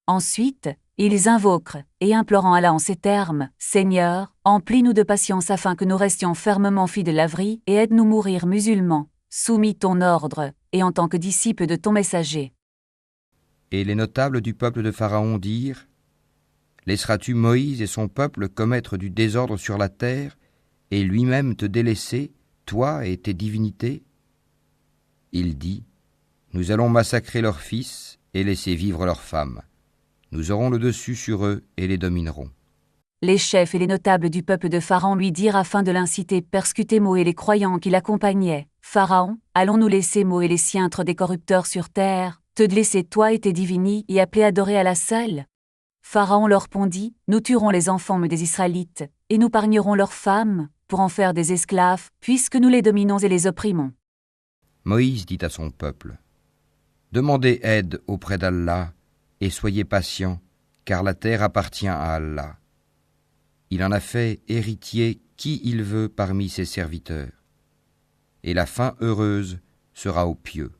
Ensuite, ils invoquent et implorant Allah en ces termes : Seigneur, emplis-nous de patience afin que nous restions fermement fidèles à vie et aide-nous mourir musulmans, soumis ton ordre et en tant que disciples de ton messager. Et les notables du peuple de Pharaon dirent : Laisseras-tu Moïse et son peuple commettre du désordre sur la terre et lui-même te délaisser, toi et tes divinités ? Il dit : Nous allons massacrer leurs fils et laisser vivre leurs femmes. Nous aurons le dessus sur eux et les dominerons. Les chefs et les notables du peuple de Pharaon lui dirent afin de l'inciter persécuter Mo et les croyants qui l'accompagnaient : Pharaon, allons-nous laisser Mo et les siens être des corrupteurs sur terre, te laisser toi et tes divini et appeler adorer à la seule ? Pharaon leur répondit : Nous tuerons les enfants des Israélites, et nous pargnerons leurs femmes, pour en faire des esclaves, puisque nous les dominons et les opprimons. Moïse dit à son peuple : Demandez aide auprès d'Allah, et soyez patients, car la terre appartient à Allah. Il en a fait héritier qui il veut parmi ses serviteurs. Et la fin heureuse sera aux pieux.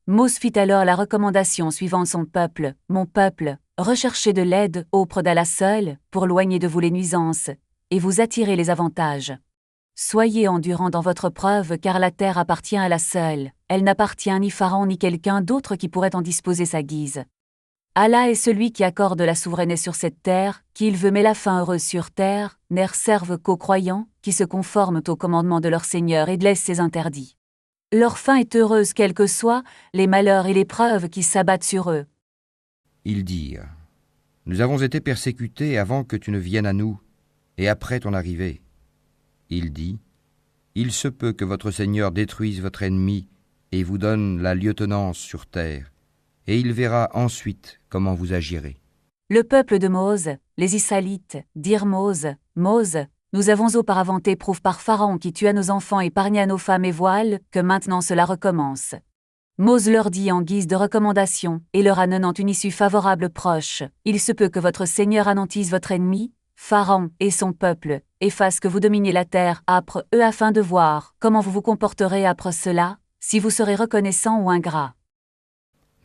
Mose fit alors la recommandation suivant son peuple : Mon peuple, recherchez de l'aide auprès d'Allah seul, pour loigner de vous les nuisances, et vous attirer les avantages. Soyez endurants dans votre preuve, car la terre appartient à Allah seul, elle n'appartient ni Pharaon ni quelqu'un d'autre qui pourrait en disposer sa guise. Allah est celui qui accorde la souveraineté sur cette terre, qu'il veut met la fin heureuse sur terre, ne servent qu'aux croyants, qui se conforment au commandement de leur Seigneur et laissent ses interdits. Leur fin est heureuse quels que soient les malheurs et les preuves qui s'abattent sur eux. Ils dirent : Nous avons été persécutés avant que tu ne viennes à nous, et après ton arrivée. Il dit : Il se peut que votre Seigneur détruise votre ennemi et vous donne la lieutenance sur terre, et il verra ensuite comment vous agirez. Le peuple de Mose, les Israélites, dirent Mose, nous avons auparavant éprouvé par Pharaon qui tua nos enfants et épargna nos femmes et voiles, que maintenant cela recommence. Mose leur dit en guise de recommandation, et leur annonçant une issue favorable proche : Il se peut que votre Seigneur anéantisse votre ennemi, Pharaon et son peuple, et fasse que vous dominiez la terre après eux afin de voir comment vous vous comporterez après cela, si vous serez reconnaissant ou ingrat.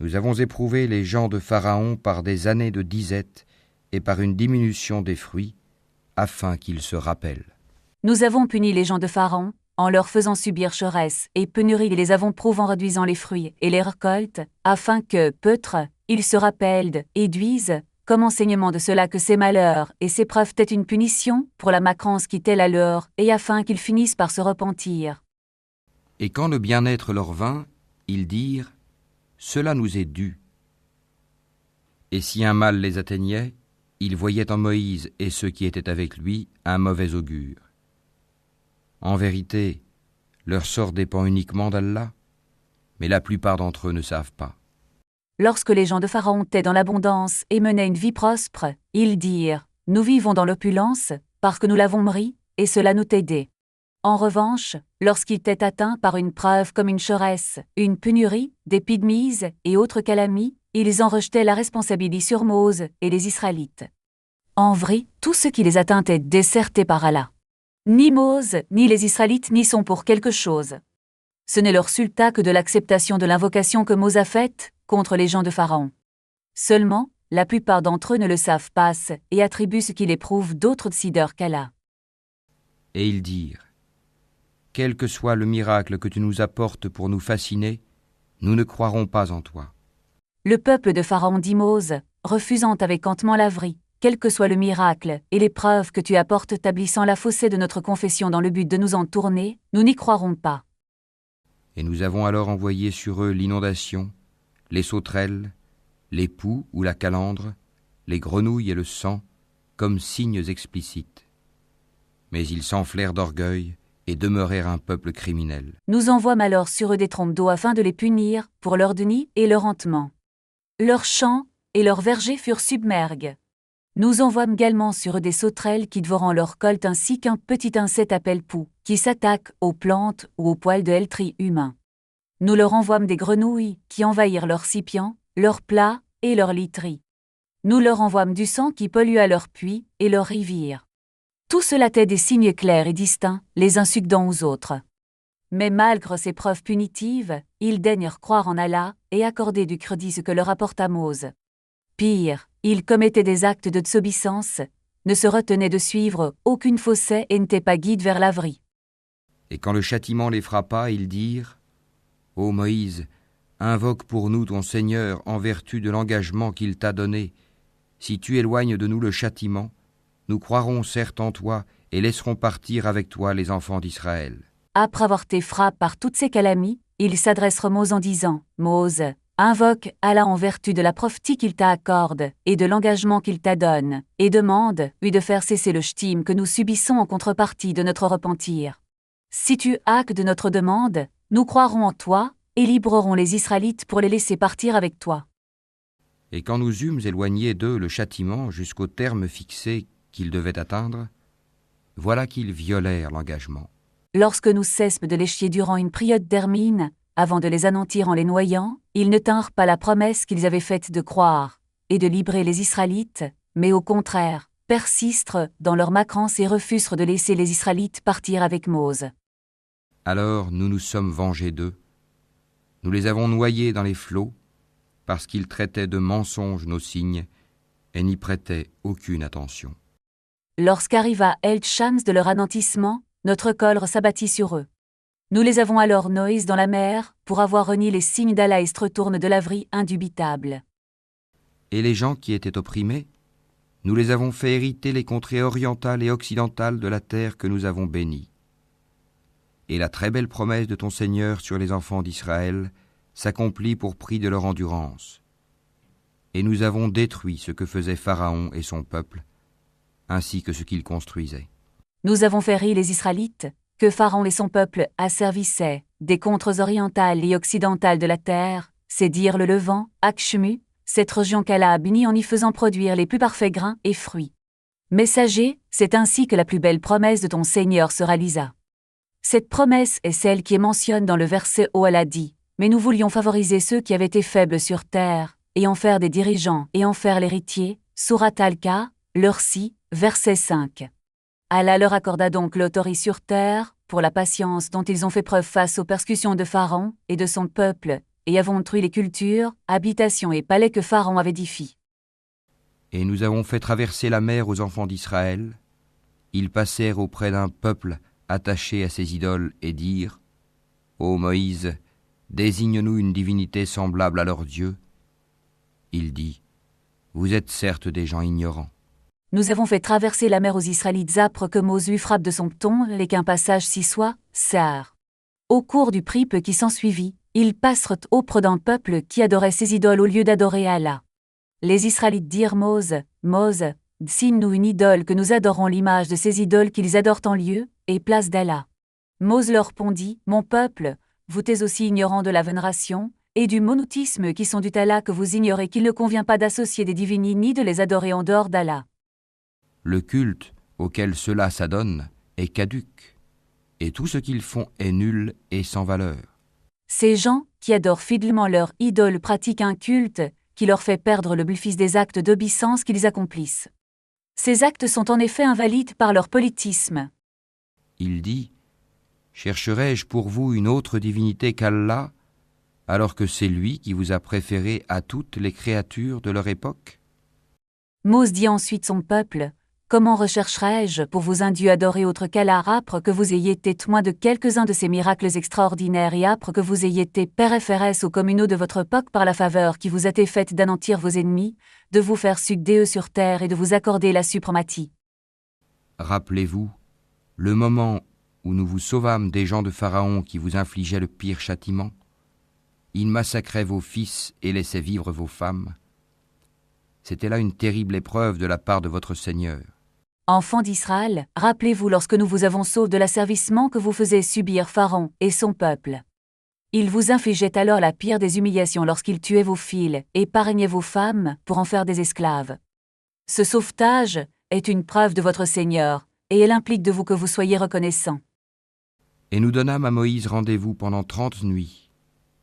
Nous avons éprouvé les gens de Pharaon par des années de disette et par une diminution des fruits, afin qu'ils se rappellent. Nous avons puni les gens de Pharaon, en leur faisant subir cheresse et pénurie, et les avons prouvé en réduisant les fruits et les récoltes, afin que, peut-être, ils se rappellent et duisent, comme enseignement de cela que ces malheurs et ces preuves étaient une punition pour la macrance qui était la leur, et afin qu'ils finissent par se repentir. Et quand le bien-être leur vint, ils dirent « Cela nous est dû ». Et si un mal les atteignait, ils voyaient en Moïse et ceux qui étaient avec lui un mauvais augure. En vérité, leur sort dépend uniquement d'Allah, mais la plupart d'entre eux ne savent pas. Lorsque les gens de Pharaon étaient dans l'abondance et menaient une vie prospre, ils dirent « Nous vivons dans l'opulence, parce que nous l'avons mri, et cela nous t'aidait. » En revanche, lorsqu'ils étaient atteints par une preuve comme une cheresse, une pénurie, des pygmies et autres calamies, ils en rejetaient la responsabilité sur Mose et les Israélites. En vrai, tout ce qui les atteint est déserté par Allah. Ni Mose, ni les Israélites n'y sont pour quelque chose. Ce n'est le résultat que de l'acceptation de l'invocation que Mose a faite contre les gens de Pharaon. Seulement, la plupart d'entre eux ne le savent pas et attribuent ce qu'il éprouve d'autres décideurs qu'Allah. Et ils dirent « Quel que soit le miracle que tu nous apportes pour nous fasciner, nous ne croirons pas en toi. » Le peuple de Pharaon dit Mose, refusant avec entement laverie, quel que soit le miracle et les preuves que tu apportes établissant la faussée de notre confession dans le but de nous en tourner, nous n'y croirons pas. Et nous avons alors envoyé sur eux l'inondation, les sauterelles, les poux ou la calandre, les grenouilles et le sang, comme signes explicites. Mais ils s'enflèrent d'orgueil et demeurèrent un peuple criminel. Nous envoîmes alors sur eux des trompes d'eau afin de les punir pour leur déni et leur hantement. Leurs champs et leurs vergers furent submergues. Nous envoîmes également sur eux des sauterelles qui dévorant leur colte ainsi qu'un petit insecte appelé poux, qui s'attaque aux plantes ou aux poils de heltri humains. Nous leur envoîmes des grenouilles qui envahirent leurs récipients, leurs plats et leurs literies. Nous leur envoîmes du sang qui pollua leurs puits et leurs rivières. Tout cela était des signes clairs et distincts, les uns succédant aux autres. Mais malgré ces preuves punitives, ils daignèrent croire en Allah et accorder du crédit ce que leur apporta Mose. Pire, ils commettaient des actes de désobéissance, ne se retenaient de suivre aucune faussée et n'étaient pas guides vers l'avri. Et quand le châtiment les frappa, ils dirent « Ô Moïse, invoque pour nous ton Seigneur en vertu de l'engagement qu'il t'a donné. Si tu éloignes de nous le châtiment, nous croirons certes en toi et laisserons partir avec toi les enfants d'Israël. » Après avoir été frappé par toutes ces calamies, ils s'adressent à Mose en disant « Mose, invoque Allah en vertu de la prophétie qu'il t'accorde et de l'engagement qu'il t'adonne, et demande-lui de faire cesser le ch'tim que nous subissons en contrepartie de notre repentir. Si tu actes de notre demande, nous croirons en toi et librerons les Israélites pour les laisser partir avec toi. » Et quand nous eûmes éloigné d'eux le châtiment jusqu'au terme fixé qu'ils devaient atteindre, voilà qu'ils violèrent l'engagement. Lorsque nous cessâmes de les chier durant une période d'hermine, avant de les anéantir en les noyant, ils ne tinrent pas la promesse qu'ils avaient faite de croire et de libérer les Israélites, mais au contraire, persistent dans leur macrance et refusent de laisser les Israélites partir avec Mose. Alors nous nous sommes vengés d'eux. Nous les avons noyés dans les flots, parce qu'ils traitaient de mensonges nos signes et n'y prêtaient aucune attention. Lorsqu'arriva El-Shams de leur anéantissement, notre colère s'abattit sur eux. Nous les avons alors noyés dans la mer pour avoir renié les signes d'Allah et se retournent de l'avri indubitable. Et les gens qui étaient opprimés, nous les avons fait hériter les contrées orientales et occidentales de la terre que nous avons bénie. Et la très belle promesse de ton Seigneur sur les enfants d'Israël s'accomplit pour prix de leur endurance. Et nous avons détruit ce que faisait Pharaon et son peuple, ainsi que ce qu'ils construisaient. Nous avons fait rire les Israélites, que Pharaon et son peuple asservissaient, des contres orientales et occidentales de la terre, c'est dire le Levant, Akshmu, cette région qu'Allah a bénie en y faisant produire les plus parfaits grains et fruits. Messager, c'est ainsi que la plus belle promesse de ton Seigneur se réalisa. Cette promesse est celle qui est mentionnée dans le verset où Allah dit « Mais nous voulions favoriser ceux qui avaient été faibles sur terre, et en faire des dirigeants et en faire l'héritier, Surat Al-Ka, leur si, verset 5. » Allah leur accorda donc l'autorité sur terre, pour la patience dont ils ont fait preuve face aux persécutions de Pharaon et de son peuple, et avons détruit les cultures, habitations et palais que Pharaon avait édifiés. Et nous avons fait traverser la mer aux enfants d'Israël. Ils passèrent auprès d'un peuple attaché à ses idoles et dirent : Ô Moïse, désigne-nous une divinité semblable à leur Dieu. Il dit : Vous êtes certes des gens ignorants. Nous avons fait traverser la mer aux Israélites âpres que Mose lui frappe de son bâton et qu'un passage s'y soit, Sahar. Au cours du périple qui s'ensuivit, ils passèrent auprès d'un peuple qui adorait ses idoles au lieu d'adorer Allah. Les Israélites dirent Mose, dessine-nous une idole que nous adorons l'image de ces idoles qu'ils adorent en lieu et place d'Allah. Mose leur répondit, Mon peuple, vous êtes aussi ignorants de la vénération et du monothéisme qui sont dus à Allah que vous ignorez qu'il ne convient pas d'associer des divinités ni de les adorer en dehors d'Allah. Le culte auquel ceux-là s'adonnent est caduc, et tout ce qu'ils font est nul et sans valeur. Ces gens qui adorent fidèlement leur idole pratiquent un culte qui leur fait perdre le bénéfice des actes d'obéissance qu'ils accomplissent. Ces actes sont en effet invalides par leur politisme. Il dit : Chercherai-je pour vous une autre divinité qu'Allah, alors que c'est lui qui vous a préféré à toutes les créatures de leur époque ? Mose dit ensuite son peuple, Comment rechercherai-je pour vous un Dieu adoré autre qu'Allah, âpre que vous ayez été témoin de quelques-uns de ces miracles extraordinaires et âpre que vous ayez été père aux communaux de votre époque par la faveur qui vous a été faite d'anéantir vos ennemis, de vous faire succéder eux sur terre et de vous accorder la suprématie. Rappelez-vous le moment où nous vous sauvâmes des gens de Pharaon qui vous infligeaient le pire châtiment. Ils massacraient vos fils et laissaient vivre vos femmes. C'était là une terrible épreuve de la part de votre Seigneur. Enfants d'Israël, rappelez-vous lorsque nous vous avons sauvé de l'asservissement que vous faisiez subir Pharaon et son peuple. Il vous infligeait alors la pire des humiliations lorsqu'il tuait vos filles et épargnait vos femmes pour en faire des esclaves. Ce sauvetage est une preuve de votre Seigneur, et elle implique de vous que vous soyez reconnaissants. Et nous donnâmes à Moïse rendez-vous pendant 30 nuits,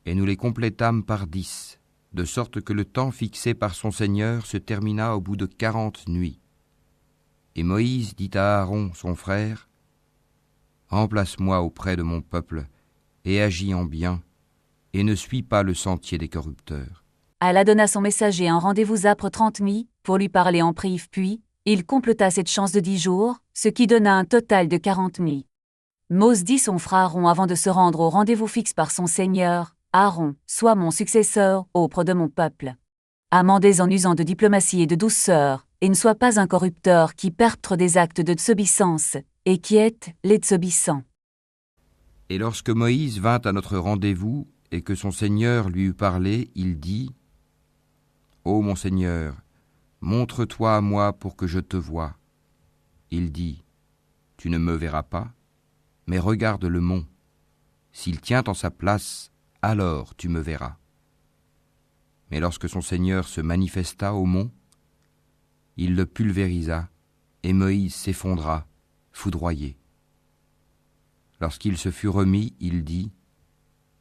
et nous les complétâmes par 10, de sorte que le temps fixé par son Seigneur se termina au bout de 40 nuits. Et Moïse dit à Aaron, son frère : Remplace-moi auprès de mon peuple, et agis en bien, et ne suis pas le sentier des corrupteurs. Allah donna son messager un rendez-vous âpre 30 nuits, pour lui parler en prive, puis il compléta cette chance de 10 jours, ce qui donna un total de 40 nuits. Mose dit son frère Aaron avant de se rendre au rendez-vous fixe par son Seigneur, Aaron, sois mon successeur auprès de mon peuple. Amendez en usant de diplomatie et de douceur, et ne sois pas un corrupteur qui perpètre des actes de désobéissance, et qui est les désobéissants. Et lorsque Moïse vint à notre rendez-vous, et que son Seigneur lui eut parlé, il dit : Ô mon Seigneur, montre-toi à moi pour que je te voie. Il dit : Tu ne me verras pas, mais regarde le mont. S'il tient en sa place, alors tu me verras. Mais lorsque son Seigneur se manifesta au mont, il le pulvérisa, et Moïse s'effondra, foudroyé. Lorsqu'il se fut remis, il dit :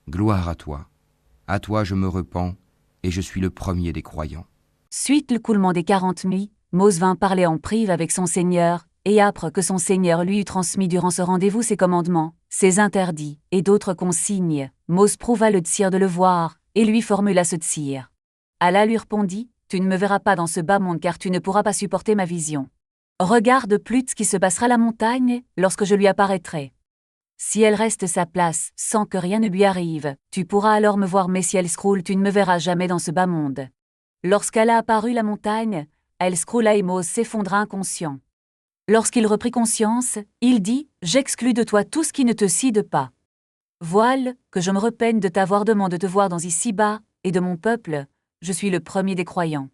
Gloire à toi je me repens, et je suis le premier des croyants. Suite le coulement des 40 nuits, Mose vint parler en prive avec son Seigneur, et après que son Seigneur lui eut transmis durant ce rendez-vous ses commandements, ses interdits et d'autres consignes, Mose prouva le désir de le voir, et lui formula ce désir. Allah lui répondit : Tu ne me verras pas dans ce bas monde car tu ne pourras pas supporter ma vision. Regarde plus ce qui se passera à la montagne lorsque je lui apparaîtrai. Si elle reste sa place sans que rien ne lui arrive, tu pourras alors me voir, mais si elle scroule, tu ne me verras jamais dans ce bas monde. Lorsqu'Allah apparut la montagne, elle scroula et Mose s'effondra inconscient. Lorsqu'il reprit conscience, il dit : J'exclus de toi tout ce qui ne te cide pas. Voile, que je me repeigne de t'avoir demandé de te voir dans ici-bas, et de mon peuple, je suis le premier des croyants.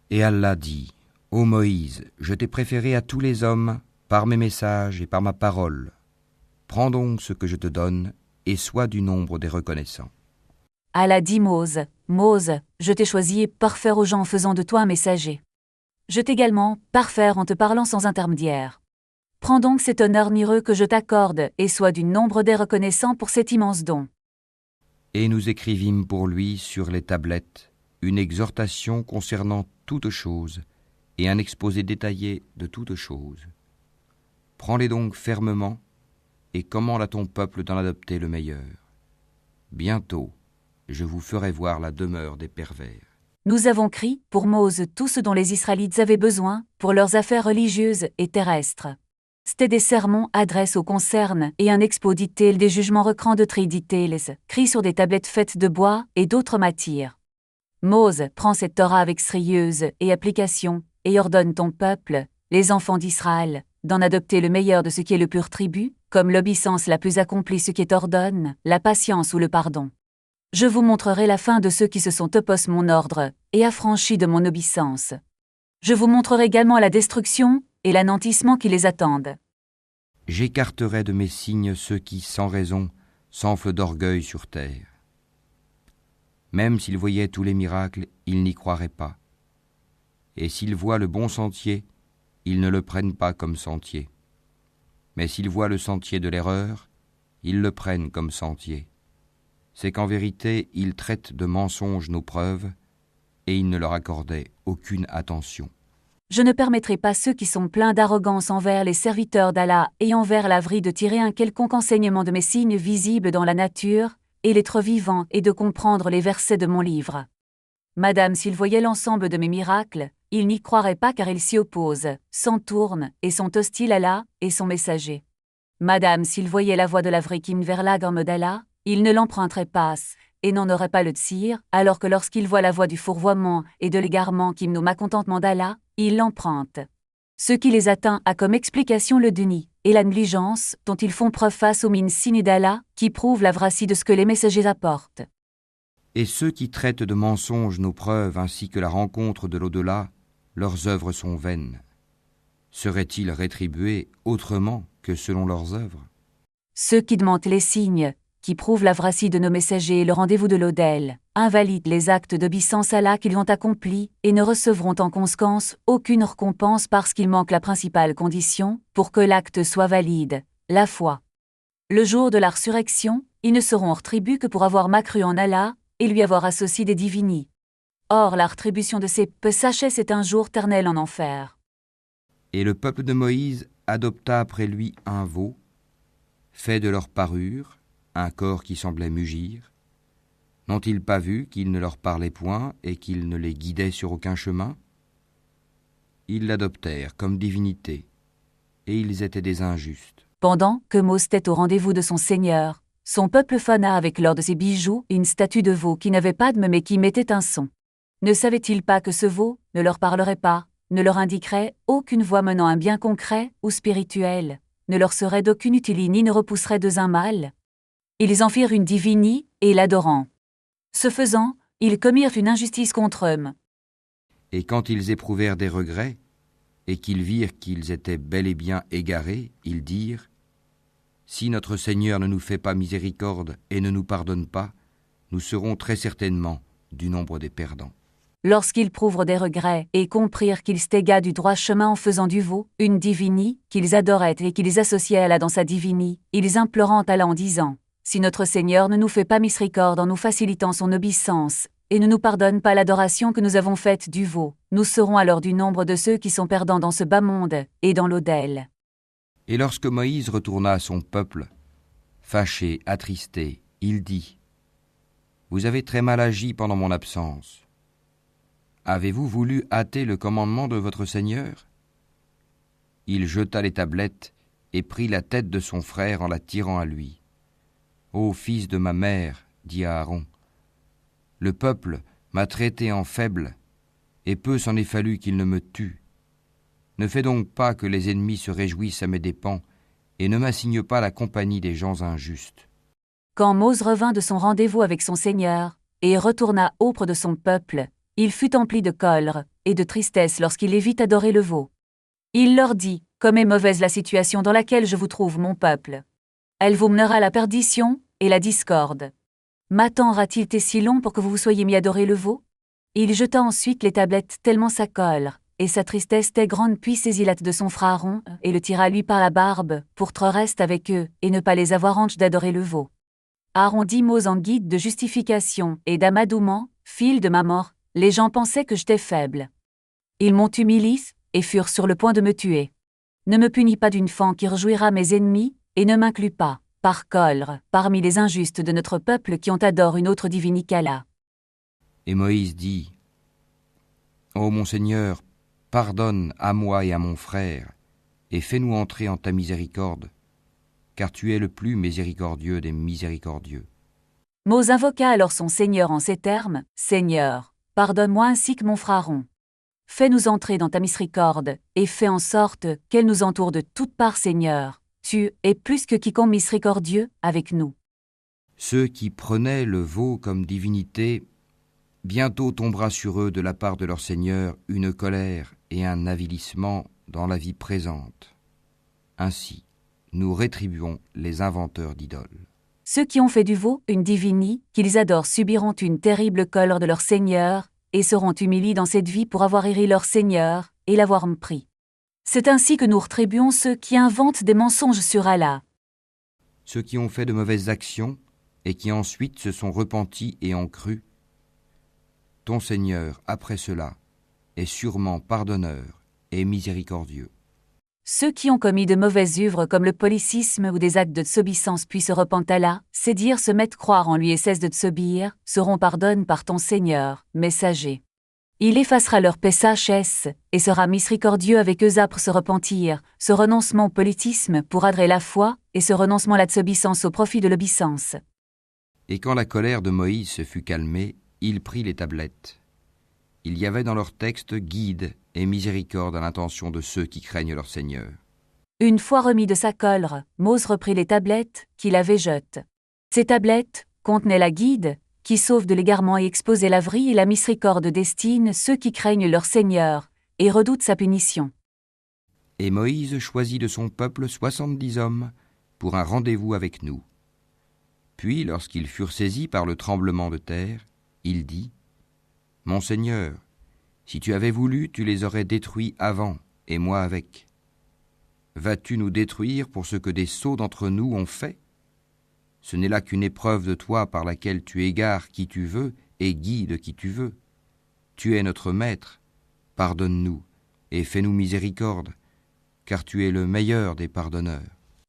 Et Allah dit : Ô Moïse, je t'ai préféré à tous les hommes par mes messages et par ma parole. Prends donc ce que je te donne et sois du nombre des reconnaissants. Allah dit Mose, je t'ai choisi par faire aux gens en faisant de toi un messager. Je t'ai également par faire en te parlant sans intermédiaire. Prends donc cet honneur mireux que je t'accorde et sois du nombre des reconnaissants pour cet immense don. Et nous écrivîmes pour lui sur les tablettes une exhortation concernant toutes choses et un exposé détaillé de toutes choses. Prends-les donc fermement et commande à ton peuple d'en adopter le meilleur. Bientôt, je vous ferai voir la demeure des pervers. Nous avons crié, pour Mose, tout ce dont les Israélites avaient besoin, pour leurs affaires religieuses et terrestres. C'étaient des sermons, adresses aux concernes, et un expositel des jugements recrans de triditels, cris sur des tablettes faites de bois et d'autres matières. Mose prend cette Torah avec sérieuse et application, et ordonne ton peuple, les enfants d'Israël, d'en adopter le meilleur de ce qui est le pur tribut, comme l'obéissance la plus accomplie ce qui est ordonne, la patience ou le pardon. Je vous montrerai la fin de ceux qui se sont opposés mon ordre, et affranchis de mon obéissance. Je vous montrerai également la destruction et l'anéantissement qui les attendent. J'écarterai de mes signes ceux qui, sans raison, s'enflent d'orgueil sur terre. Même s'ils voyaient tous les miracles, ils n'y croiraient pas. Et s'ils voient le bon sentier, ils ne le prennent pas comme sentier. Mais s'ils voient le sentier de l'erreur, ils le prennent comme sentier. C'est qu'en vérité, ils traitent de mensonges nos preuves, et ils ne leur accordaient aucune attention. Je ne permettrai pas ceux qui sont pleins d'arrogance envers les serviteurs d'Allah et envers l'avri de tirer un quelconque enseignement de mes signes visibles dans la nature, et l'être vivant et de comprendre les versets de mon livre. Madame, s'ils voyaient l'ensemble de mes miracles, ils n'y croiraient pas car ils s'y opposent, s'entournent et sont hostiles à Allah et son messager. Madame, s'ils voyaient la voie de la vraie Kim vers la gomme d'Allah, ils ne l'emprunteraient pas et n'en auraient pas le tsir, alors que lorsqu'ils voient la voie du fourvoiement et de l'égarement qui me mécontentement d'Allah, ils l'empruntent. Ce qui les atteint a comme explication le déni et la négligence dont ils font preuve face aux mines signes d'Allah qui prouvent la vracie de ce que les messagers apportent. Et ceux qui traitent de mensonges nos preuves ainsi que la rencontre de l'au-delà, leurs œuvres sont vaines. Seraient-ils rétribués autrement que selon leurs œuvres? Ceux qui demandent les signes, qui prouvent la vracie de nos messagers et le rendez-vous de l'Odel, invalident les actes d'obéissance à Allah qu'ils ont accomplis et ne recevront en conséquence aucune récompense parce qu'il manque la principale condition pour que l'acte soit valide, la foi. Le jour de la résurrection, ils ne seront rétribués que pour avoir cru en Allah et lui avoir associé des divinités. Or, la rétribution de ces sachets c'est un jour éternel en enfer. Et le peuple de Moïse adopta après lui un veau, fait de leur parure, un corps qui semblait mugir. N'ont-ils pas vu qu'il ne leur parlait point et qu'il ne les guidait sur aucun chemin? Ils l'adoptèrent comme divinité, et ils étaient des injustes. Pendant que Mose était au rendez-vous de son Seigneur, son peuple fana avec l'or de ses bijoux une statue de veau qui n'avait pas de mais qui mettait un son. Ne savait-il pas que ce veau ne leur parlerait pas, ne leur indiquerait aucune voie menant un bien concret ou spirituel, ne leur serait d'aucune utilité ni ne repousserait de un mal? Ils en firent une divinité et l'adorant. Ce faisant, ils commirent une injustice contre eux. Et quand ils éprouvèrent des regrets, et qu'ils virent qu'ils étaient bel et bien égarés, ils dirent : si notre Seigneur ne nous fait pas miséricorde et ne nous pardonne pas, nous serons très certainement du nombre des perdants. Lorsqu'ils prouvent des regrets et comprirent qu'ils s'égarent du droit chemin en faisant du veau une divinité qu'ils adoraient et qu'ils associaient à Allah dans sa divinité, ils implorant Allah en disant : si notre Seigneur ne nous fait pas miséricorde en nous facilitant son obéissance et ne nous pardonne pas l'adoration que nous avons faite du veau, nous serons alors du nombre de ceux qui sont perdants dans ce bas monde et dans l'au-del. Et lorsque Moïse retourna à son peuple, fâché, attristé, il dit : vous avez très mal agi pendant mon absence. Avez-vous voulu hâter le commandement de votre Seigneur ? Il jeta les tablettes et prit la tête de son frère en la tirant à lui. Ô fils de ma mère, dit Aaron, le peuple m'a traité en faible, et peu s'en est fallu qu'il ne me tue. Ne fais donc pas que les ennemis se réjouissent à mes dépens, et ne m'assigne pas la compagnie des gens injustes. Quand Mose revint de son rendez-vous avec son Seigneur, et retourna auprès de son peuple, il fut empli de colère et de tristesse lorsqu'il les vit adorer le veau. Il leur dit : comme est mauvaise la situation dans laquelle je vous trouve, mon peuple. Elle vous mènera à la perdition et la discorde. M'attendra-t-il été si long pour que vous vous soyez mis à adorer le veau ? Il jeta ensuite les tablettes tellement sa colère et sa tristesse était grande, puis saisit la tête de son frère Aaron et le tira lui par la barbe pour te rester avec eux et ne pas les avoir honte d'adorer le veau. Aaron dit Mose en guide de justification et d'amadouement, fil de ma mort. Les gens pensaient que j'étais faible. Ils m'ont humilié et furent sur le point de me tuer. Ne me punis pas d'une faim qui réjouira mes ennemis, et ne m'inclus pas, par colre, parmi les injustes de notre peuple qui ont adoré une autre divinité qu'Allah. Et Moïse dit, Ô mon Seigneur, pardonne à moi et à mon frère, et fais-nous entrer en ta miséricorde, car tu es le plus miséricordieux des miséricordieux. Mose invoqua alors son Seigneur en ces termes, « Seigneur, pardonne-moi ainsi que mon frère Aaron. Fais-nous entrer dans ta miséricorde, et fais en sorte qu'elle nous entoure de toutes parts, Seigneur. Tu es plus que quiconque miséricordieux avec nous. » Ceux qui prenaient le veau comme divinité, bientôt tombera sur eux de la part de leur Seigneur une colère et un avilissement dans la vie présente. Ainsi, nous rétribuons les inventeurs d'idoles. Ceux qui ont fait du veau une divinie, qu'ils adorent, subiront une terrible colère de leur Seigneur, et seront humiliés dans cette vie pour avoir iri leur Seigneur, et l'avoir mépris. C'est ainsi que nous rétribuons ceux qui inventent des mensonges sur Allah. Ceux qui ont fait de mauvaises actions, et qui ensuite se sont repentis et ont cru, ton Seigneur, après cela, est sûrement pardonneur et miséricordieux. Ceux qui ont commis de mauvaises œuvres comme le polycisme ou des actes de désobéissance puis se repentent Allah, c'est dire se mettre croire en lui et cessent de désobéir, seront pardonnés par ton Seigneur, messager. Il effacera leur péchés et sera miséricordieux avec eux après se repentir, ce renoncement au polythisme pour adhérer la foi et ce renoncement à la désobéissance au profit de l'obéissance. Et quand la colère de Moïse se fut calmée, il prit les tablettes. Il y avait dans leur texte guide et miséricorde à l'intention de ceux qui craignent leur Seigneur. Une fois remis de sa colère, Mose reprit les tablettes qu'il avait jetées. Ces tablettes contenaient la guide qui sauve de l'égarement et exposait la vrille et la miséricorde destine ceux qui craignent leur Seigneur et redoutent sa punition. Et Moïse choisit de son peuple 70 hommes pour un rendez-vous avec nous. Puis, lorsqu'ils furent saisis par le tremblement de terre, il dit, « Mon Seigneur, si tu avais voulu, tu les aurais détruits avant, et moi avec. Vas-tu nous détruire pour ce que des sots d'entre nous ont fait ? Ce n'est là qu'une épreuve de toi par laquelle tu égares qui tu veux et guides qui tu veux. Tu es notre maître, pardonne-nous et fais-nous miséricorde, car tu es le meilleur des pardonneurs. »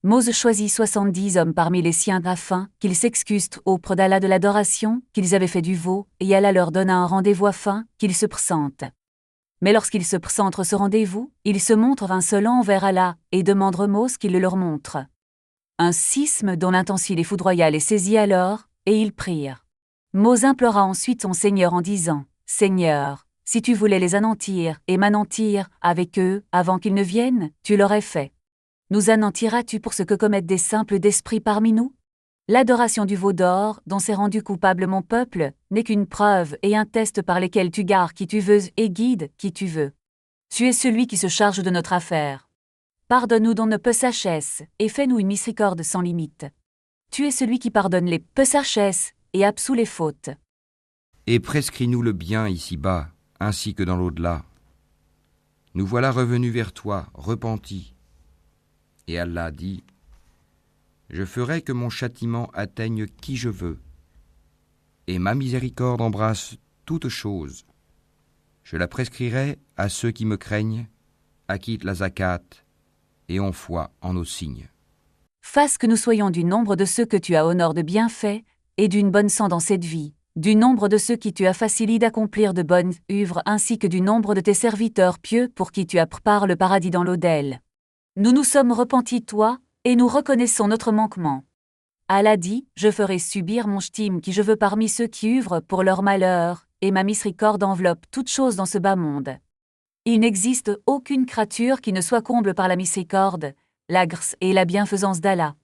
Mose choisit 70 hommes parmi les siens afin qu'ils s'excusent auprès d'Allah de l'adoration qu'ils avaient fait du veau, et Allah leur donna un rendez-vous afin qu'ils se présentent. Mais lorsqu'ils se présentent ce rendez-vous, ils se montrent insolents envers Allah et demandent Mose qu'il le leur montre. Un sisme dont l'intensité les foudroya les saisit alors, et ils prirent. Mose implora ensuite son Seigneur en disant, « Seigneur, si tu voulais les anéantir et m'anéantir avec eux avant qu'ils ne viennent, tu l'aurais fait. Nous anéantiras-tu pour ce que commettent des simples d'esprit parmi nous ? L'adoration du veau d'or, dont s'est rendu coupable mon peuple, n'est qu'une preuve et un test par lesquels tu gares qui tu veux et guides qui tu veux. Tu es celui qui se charge de notre affaire. Pardonne-nous dans nos péchés et fais-nous une miséricorde sans limite. Tu es celui qui pardonne les péchés et absout les fautes. Et prescris-nous le bien ici-bas, ainsi que dans l'au-delà. Nous voilà revenus vers toi, repentis. » Et Allah dit, « Je ferai que mon châtiment atteigne qui je veux, et ma miséricorde embrasse toute chose. Je la prescrirai à ceux qui me craignent, acquittent la zakat et ont foi en nos signes. » Fasse que nous soyons du nombre de ceux que tu as honneur de bienfaits et d'une bonne sang dans cette vie, du nombre de ceux qui tu as facilité d'accomplir de bonnes œuvres ainsi que du nombre de tes serviteurs pieux pour qui tu as préparé le paradis dans l'au-del. Nous nous sommes repentis toi, et nous reconnaissons notre manquement. Allah dit, je ferai subir mon ch'time qui je veux parmi ceux qui œuvrent pour leur malheur, et ma miséricorde enveloppe toute chose dans ce bas monde. Il n'existe aucune créature qui ne soit comble par la miséricorde, la grâce et la bienfaisance d'Allah.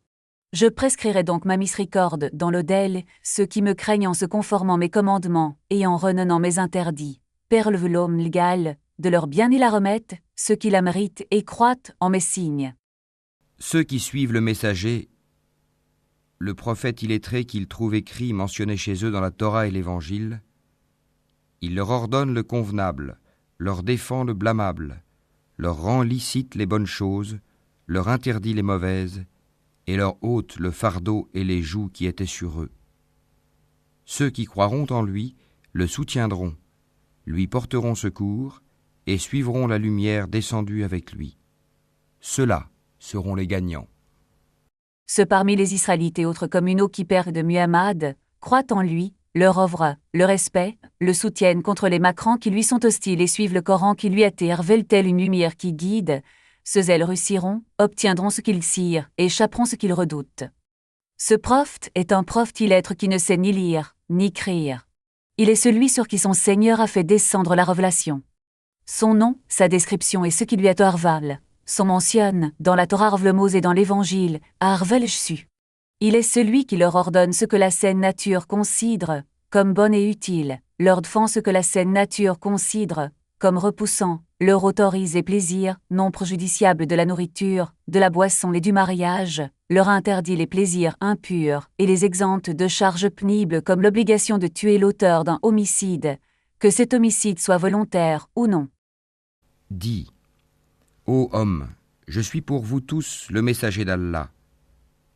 Je prescrirai donc ma miséricorde dans l'au-del, ceux qui me craignent en se conformant mes commandements et en renonnant mes interdits. Perle l'homme légal, de leur bien et la remettent, ceux qui la méritent et croient en mes signes. Ceux qui suivent le messager, le prophète illettré qu'ils trouvent écrit mentionné chez eux dans la Torah et l'Évangile, il leur ordonne le convenable, leur défend le blâmable, leur rend licite les bonnes choses, leur interdit les mauvaises, et leur ôte le fardeau et les jougs qui étaient sur eux. Ceux qui croiront en lui le soutiendront, lui porteront secours et suivront la lumière descendue avec lui. Ceux-là seront les gagnants. Ceux parmi les Israélites et autres communaux qui perdent de Muhammad, croient en lui, leur offrent le respect, le soutiennent contre les macrans qui lui sont hostiles et suivent le Coran qui lui attire telle une lumière qui guide. Ceux elles réussiront, obtiendront ce qu'ils sirent et échapperont ce qu'ils redoutent. Ce prophète est un prophète illettré qui ne sait ni lire, ni écrire. Il est celui sur qui son Seigneur a fait descendre la révélation. Son nom, sa description et ce qui lui est arval, sont mentionnés dans la Torah Mose et dans l'Évangile, à Arvel Jsu. Il est celui qui leur ordonne ce que la saine nature considère comme bon et utile, leur défend ce que la saine nature considère comme repoussant, leur autorise les plaisirs non préjudiciables de la nourriture, de la boisson et du mariage, leur interdit les plaisirs impurs et les exempte de charges pénibles comme l'obligation de tuer l'auteur d'un homicide, que cet homicide soit volontaire ou non. Dis, ô homme, je suis pour vous tous le messager d'Allah,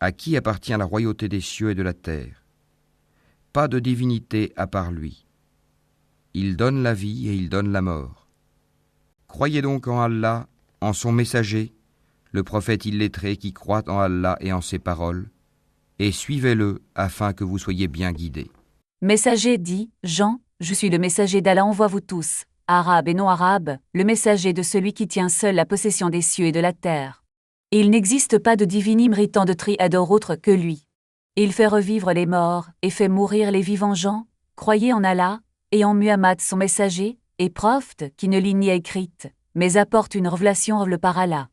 à qui appartient la royauté des cieux et de la terre. Pas de divinité à part lui. Il donne la vie et il donne la mort. Croyez donc en Allah, en son messager, le prophète illettré qui croit en Allah et en ses paroles, et suivez-le afin que vous soyez bien guidés. Messager dit, Jean, je suis le messager d'Allah, envoie-vous tous, arabes et non arabes, le messager de celui qui tient seul la possession des cieux et de la terre. Et il n'existe pas de divin méritant de triador autre que lui. Il fait revivre les morts et fait mourir les vivants gens. Croyez en Allah et en Muhammad son messager, et prophète qui ne lit ni écrite, mais apporte une révélation par Allah.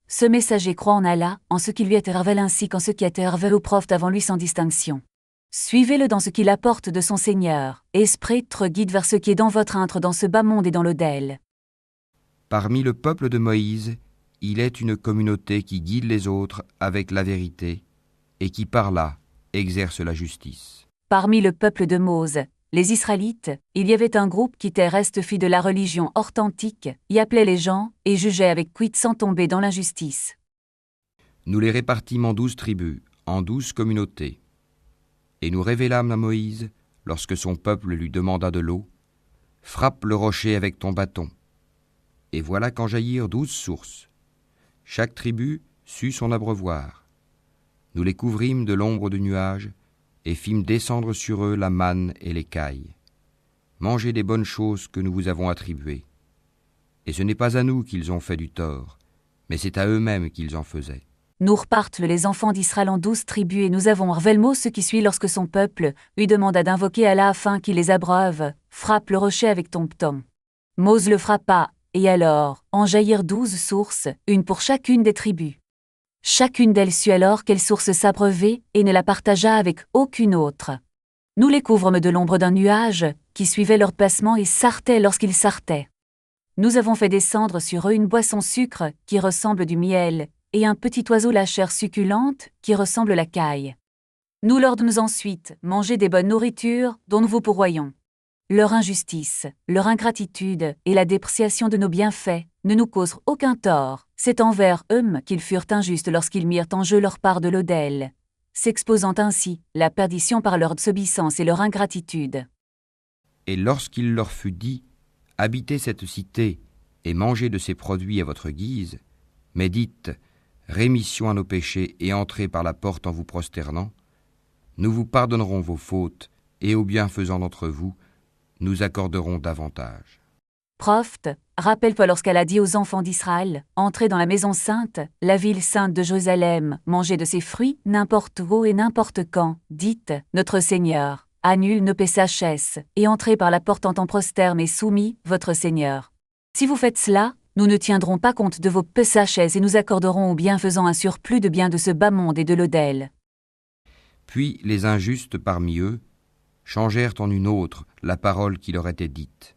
Ce messager croit en Allah, en ce qui lui est révélé ainsi qu'en ce qui a été révélé au prophète avant lui sans distinction. Suivez-le dans ce qu'il apporte de son Seigneur, et esprit guide vers ce qui est dans votre intre dans ce bas monde et dans l'au-del. Parmi le peuple de Moïse, il est une communauté qui guide les autres avec la vérité, et qui par là exerce la justice. Parmi le peuple de Mose, les Israélites, il y avait un groupe qui reste fit de la religion authentique, y appelait les gens, et jugeait avec quid sans tomber dans l'injustice. Nous les répartîmes en 12 tribus, en 12 communautés. Et nous révélâmes à Moïse, lorsque son peuple lui demanda de l'eau, « Frappe le rocher avec ton bâton. » Et voilà qu'en jaillirent 12 sources. Chaque tribu sut son abreuvoir. Nous les couvrîmes de l'ombre du nuage, et fîmes descendre sur eux la manne et l'écaille. Mangez des bonnes choses que nous vous avons attribuées. Et ce n'est pas à nous qu'ils ont fait du tort, mais c'est à eux-mêmes qu'ils en faisaient. Nous repartent les enfants d'Israël en 12 tribus et nous avons Revelmo ce qui suit lorsque son peuple lui demanda d'invoquer Allah afin qu'il les abreuve, frappe le rocher avec ton ptom. Mose le frappa, et alors, en jaillirent 12 sources, une pour chacune des tribus. Chacune d'elles sut alors quelle source s'abreuvait et ne la partagea avec aucune autre. Nous les couvrâmes de l'ombre d'un nuage, qui suivait leur passement et sartait lorsqu'ils sartaient. Nous avons fait descendre sur eux une boisson sucre qui ressemble du miel, et un petit oiseau la chair succulente qui ressemble à la caille. Nous leur donnons ensuite manger des bonnes nourritures dont nous vous pourvoyons. Leur injustice, leur ingratitude et la dépréciation de nos bienfaits ne nous causent aucun tort. C'est envers eux qu'ils furent injustes lorsqu'ils mirent en jeu leur part de l'au-del, s'exposant ainsi la perdition par leur désobéissance et leur ingratitude. Et lorsqu'il leur fut dit, « Habitez cette cité et mangez de ses produits à votre guise, mais dites, rémission à nos péchés et entrez par la porte en vous prosternant, nous vous pardonnerons vos fautes et aux bienfaisants d'entre vous, nous accorderons davantage. » Prophète, rappelle-toi lorsqu'elle a dit aux enfants d'Israël, entrez dans la maison sainte, la ville sainte de Jérusalem, mangez de ses fruits, n'importe où et n'importe quand, dites, notre Seigneur, annule nos péchés, et entrez par la porte en tant prosterne et soumis, votre Seigneur. Si vous faites cela, nous ne tiendrons pas compte de vos péchés et nous accorderons aux bienfaisants un surplus de biens de ce bas monde et de l'au-del. Puis les injustes parmi eux changèrent en une autre la parole qui leur était dite.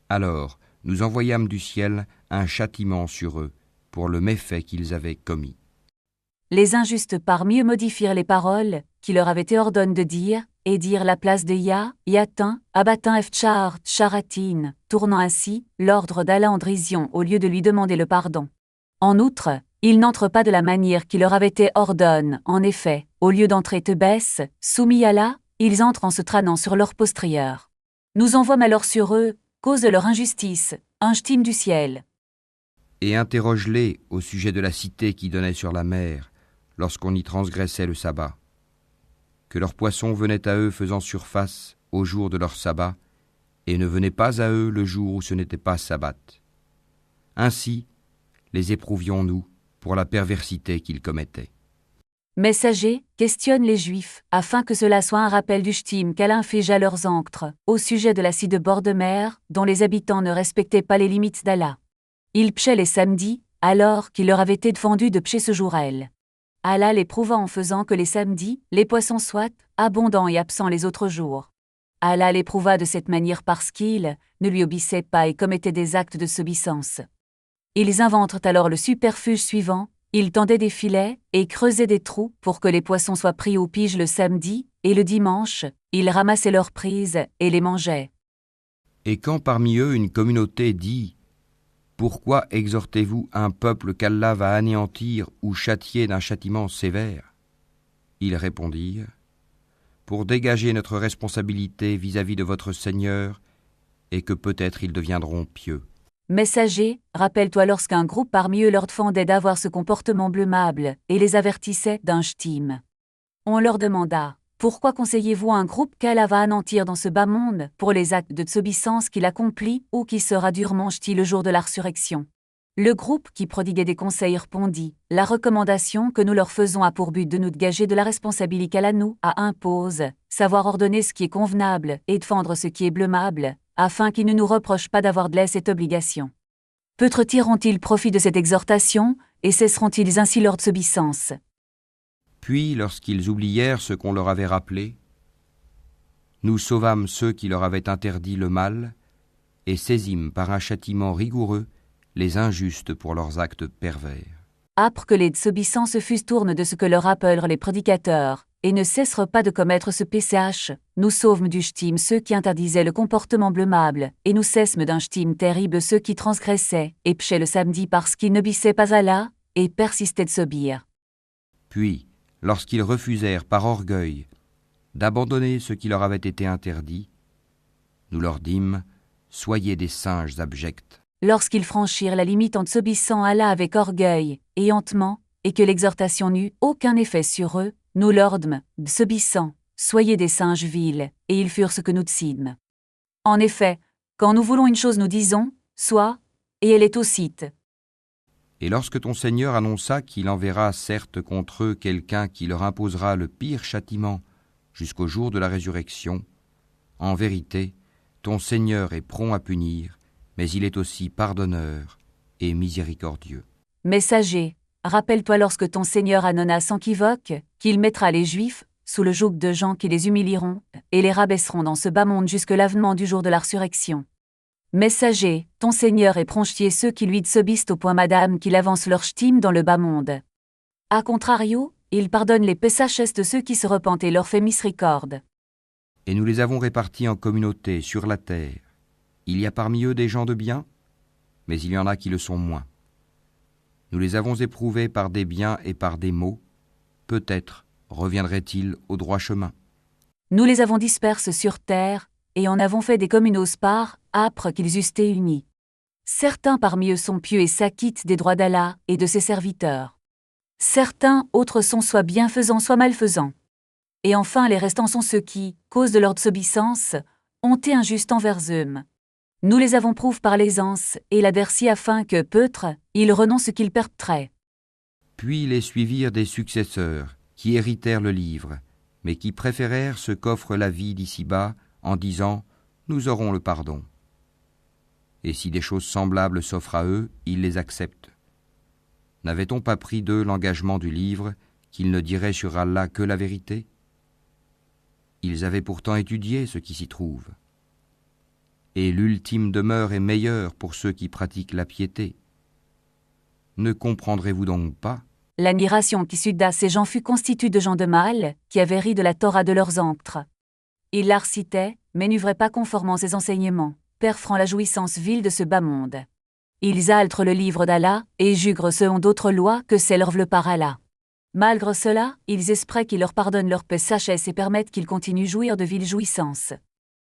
Alors nous envoyâmes du ciel un châtiment sur eux pour le méfait qu'ils avaient commis. Les injustes parmi eux modifierent les paroles qui leur avaient été ordonnées de dire, et dirent la place de Yatin, Abatin Efchar, Charatin, tournant ainsi l'ordre d'Allah en dérision au lieu de lui demander le pardon. En outre, ils n'entrent pas de la manière qui leur avait été ordonnée. En effet, au lieu d'entrer te baisse, soumis à Allah, ils entrent en se traînant sur leur postérieur. Nous envoîmes alors sur eux, cause de leur injustice, un ch'tim du ciel. Et interroge-les au sujet de la cité qui donnait sur la mer, lorsqu'on y transgressait le sabbat, que leurs poissons venaient à eux faisant surface au jour de leur sabbat, et ne venaient pas à eux le jour où ce n'était pas sabbat. Ainsi, les éprouvions-nous pour la perversité qu'ils commettaient. Messager, questionne les Juifs, afin que cela soit un rappel du ch'tim qu'Allah inflige à leurs anctres, au sujet de la scie de bord de mer, dont les habitants ne respectaient pas les limites d'Allah. Ils pêchaient les samedis, alors qu'il leur avait été défendu de pêcher ce jour-là. Allah les prouva en faisant que les samedis, les poissons soient abondants et absents les autres jours. Allah les prouva de cette manière parce qu'ils ne lui obéissaient pas et commettaient des actes de désobéissance. Ils inventent alors le superfuge suivant. Ils tendaient des filets et creusaient des trous pour que les poissons soient pris au pige le samedi, et le dimanche, ils ramassaient leurs prises et les mangeaient. Et quand parmi eux une communauté dit « Pourquoi exhortez-vous un peuple qu'Allah va anéantir ou châtier d'un châtiment sévère ?» Ils répondirent « Pour dégager notre responsabilité vis-à-vis de votre Seigneur, et que peut-être ils deviendront pieux. » Messager, rappelle-toi lorsqu'un groupe parmi eux leur défendait d'avoir ce comportement blâmable et les avertissait d'un ch'tim. On leur demanda « Pourquoi conseillez-vous un groupe qu'Allah va anéantir dans ce bas monde pour les actes de désobéissance qu'il accomplit ou qui sera durement ch'ti le jour de la résurrection ?» Le groupe qui prodiguait des conseils répondit « La recommandation que nous leur faisons a pour but de nous dégager de la responsabilité qu'Allah nous a impose, savoir ordonner ce qui est convenable et défendre ce qui est blâmable, afin qu'ils ne nous reprochent pas d'avoir de cette obligation. Peut-être tireront-ils profit de cette exhortation, et cesseront-ils ainsi leur désobéissance. » Puis, lorsqu'ils oublièrent ce qu'on leur avait rappelé, nous sauvâmes ceux qui leur avaient interdit le mal, et saisîmes par un châtiment rigoureux les injustes pour leurs actes pervers. Après que les désobéissants se fussent tournés de ce que leur rappellent les prédicateurs, et ne cesseront pas de commettre ce PCH, nous sauvâmes du ch'tim ceux qui interdisaient le comportement blâmable, et nous cessâmes d'un ch'tim terrible ceux qui transgressaient, et pêchaient le samedi parce qu'ils n'obéissaient pas à Allah, et persistaient de s'obéir. Puis, lorsqu'ils refusèrent par orgueil d'abandonner ce qui leur avait été interdit, nous leur dîmes « Soyez des singes abjects ». Lorsqu'ils franchirent la limite en désobéissant à Allah avec orgueil et hontement, et que l'exhortation n'eut aucun effet sur eux, nous leur dîmes, désobéissant, soyez des singes vils, et ils furent ce que nous décidâmes. En effet, quand nous voulons une chose nous disons, soit, et elle est aussite. Et lorsque ton Seigneur annonça qu'il enverra certes contre eux quelqu'un qui leur imposera le pire châtiment jusqu'au jour de la résurrection, en vérité, ton Seigneur est prompt à punir, mais il est aussi pardonneur et miséricordieux. Messager, rappelle-toi lorsque ton Seigneur annonna sans quivoque qu'il mettra les Juifs sous le joug de gens qui les humilieront et les rabaisseront dans ce bas monde jusque l'avènement du jour de la résurrection. Messager, ton Seigneur est prompt ceux qui lui désobéissent au point madame qu'il avance leur ch'tim dans le bas monde. A contrario, il pardonne les péchés de ceux qui se repentent et leur fait miséricorde. Et nous les avons répartis en communautés sur la terre. Il y a parmi eux des gens de bien, mais il y en a qui le sont moins. Nous les avons éprouvés par des biens et par des maux. Peut-être reviendraient-ils au droit chemin. Nous les avons disperses sur terre, et en avons fait des communautés par âpres qu'ils eussent été unis. Certains parmi eux sont pieux et s'acquittent des droits d'Allah et de ses serviteurs. Certains autres sont soit bienfaisants soit malfaisants. Et enfin les restants sont ceux qui, cause de leur désobéissance, ont été injustes envers eux. Nous les avons prouvé par l'aisance et l'adversi afin que, peut-être, ils renoncent ce qu'ils perpétraient. Puis les suivirent des successeurs, qui héritèrent le livre, mais qui préférèrent ce qu'offre la vie d'ici-bas, en disant « Nous aurons le pardon ». Et si des choses semblables s'offrent à eux, ils les acceptent. N'avait-on pas pris d'eux l'engagement du livre, qu'ils ne diraient sur Allah que la vérité ? Ils avaient pourtant étudié ce qui s'y trouve. Et l'ultime demeure est meilleure pour ceux qui pratiquent la piété. Ne comprendrez-vous donc pas ? L'admiration qui sudda ces gens fut constituée de gens de mal, qui avaient ri de la Torah de leurs anctres. Ils la recitaient, mais n'œuvraient pas conformément ses enseignements, perfrant la jouissance vile de ce bas monde. Ils altrent le livre d'Allah, et jugent selon d'autres lois que celles revelées par Allah. Malgré cela, ils espèrent qu'il leur pardonne leur péchés et permettent qu'ils continuent jouir de viles jouissances.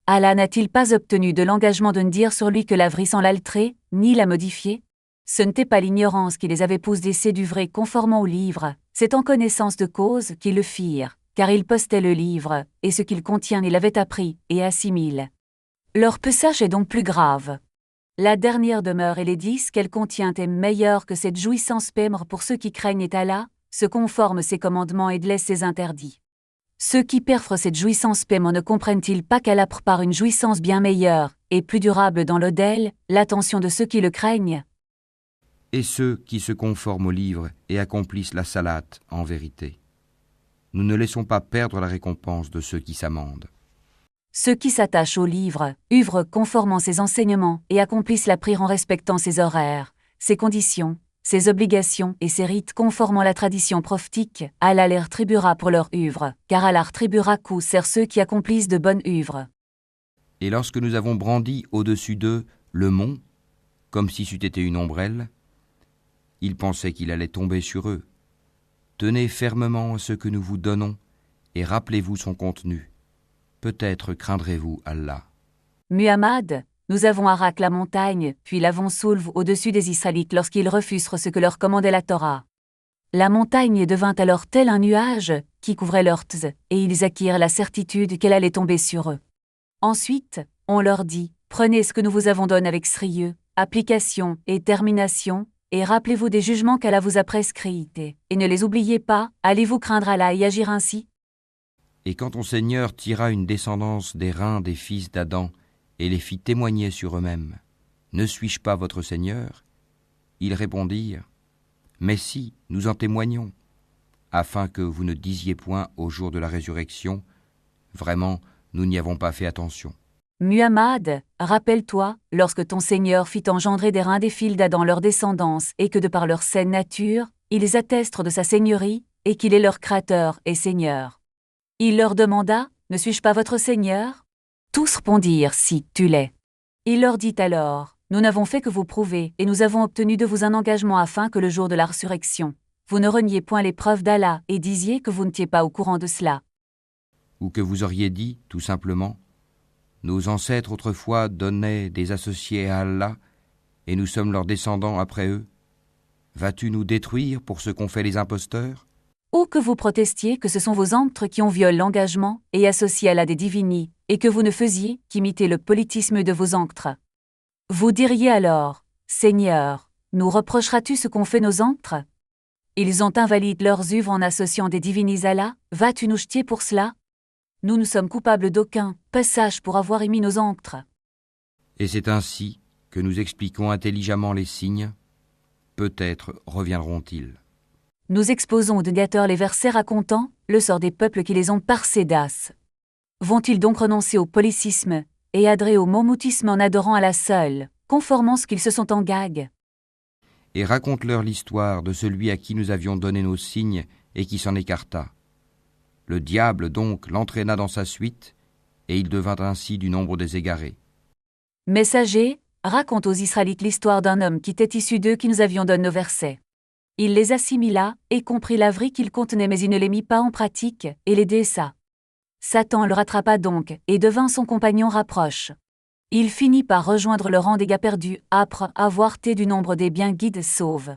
Allah n'a-t-il pas obtenu de l'engagement de ne dire sur lui que la vie sans l'altérer, ni la modifier ? Ce n'était pas l'ignorance qui les avait poussés du vrai conformant au livre, c'est en connaissance de cause qu'ils le firent, car ils possèdent le livre, et ce qu'il contient ils l'avaient appris et assimilent. Leur passage est donc plus grave. La dernière demeure et les 10 qu'elle contient est meilleure que cette jouissance pèmre pour ceux qui craignent Allah, se conforment ses commandements et laissent ses interdits. Ceux qui perfrent cette jouissance pèmre ne comprennent-ils pas qu'elle prépare une jouissance bien meilleure et plus durable dans l'odèle, l'attention de ceux qui le craignent? Et ceux qui se conforment au livre et accomplissent la salate en vérité. Nous ne laissons pas perdre la récompense de ceux qui s'amendent. Ceux qui s'attachent au livre, œuvrent conformant ses enseignements et accomplissent la prière en respectant ses horaires, ses conditions, ses obligations et ses rites conformant la tradition prophétique, Allah les rétribuera pour leur œuvre, car Allah rétribuera coup sert ceux qui accomplissent de bonnes œuvres. Et lorsque nous avons brandi au-dessus d'eux le mont, comme si c'eût été une ombrelle, ils pensaient qu'il allait tomber sur eux. Tenez fermement ce que nous vous donnons et rappelez-vous son contenu. Peut-être craindrez-vous Allah. Muhammad, nous avons arraqué la montagne, puis l'avons soulevé au-dessus des Israélites lorsqu'ils refusèrent ce que leur commandait la Torah. La montagne devint alors tel un nuage qui couvrait leurs tz, et ils acquirent la certitude qu'elle allait tomber sur eux. Ensuite, on leur dit, prenez ce que nous vous avons donné avec sérieux, application et termination, et rappelez-vous des jugements qu'Allah vous a prescrits, et ne les oubliez pas, allez-vous craindre Allah et agir ainsi? Et quand ton Seigneur tira une descendance des reins des fils d'Adam et les fit témoigner sur eux-mêmes, ne suis-je pas votre Seigneur? Ils répondirent, mais si, nous en témoignons, afin que vous ne disiez point au jour de la résurrection, vraiment, nous n'y avons pas fait attention. Muhammad, rappelle-toi, lorsque ton Seigneur fit engendrer des reins des fils d'Adam leur descendance et que de par leur saine nature, ils attestent de sa seigneurie et qu'il est leur créateur et Seigneur. Il leur demanda, ne suis-je pas votre Seigneur? Tous répondirent, si, tu l'es. Il leur dit alors, nous n'avons fait que vous prouver et nous avons obtenu de vous un engagement afin que le jour de la résurrection, vous ne reniez point les preuves d'Allah et disiez que vous n'étiez pas au courant de cela. Ou que vous auriez dit, tout simplement, nos ancêtres autrefois donnaient des associés à Allah, et nous sommes leurs descendants après eux. Vas-tu nous détruire pour ce qu'ont fait les imposteurs? Ou que vous protestiez que ce sont vos ancêtres qui ont violé l'engagement et associé Allah des divinités, et que vous ne faisiez qu'imiter le politisme de vos ancêtres. Vous diriez alors, Seigneur, nous reprocheras-tu ce qu'ont fait nos ancêtres? Ils ont invalidé leurs œuvres en associant des divinités à Allah, vas-tu nous châtier pour cela? Nous ne sommes coupables d'aucun passage pour avoir émis nos ancêtres. Et c'est ainsi que nous expliquons intelligemment les signes. Peut-être reviendront-ils. Nous exposons aux donateurs les versets racontant le sort des peuples qui les ont parcédas. Vont-ils donc renoncer au polycisme et adhérer au momoutisme en adorant Allah seul, conformant ce qu'ils se sont en gag? Et raconte-leur l'histoire de celui à qui nous avions donné nos signes et qui s'en écarta. Le diable donc l'entraîna dans sa suite, et il devint ainsi du nombre des égarés. Messager, raconte aux Israélites l'histoire d'un homme qui était issu d'eux qui nous avions donné nos versets. Il les assimila et comprit l'avis qu'ils contenaient mais il ne les mit pas en pratique, et les déessa. Satan le rattrapa donc, et devint son compagnon rapproche. Il finit par rejoindre le rang des gars perdus, après avoir été du nombre des bien guides sauves.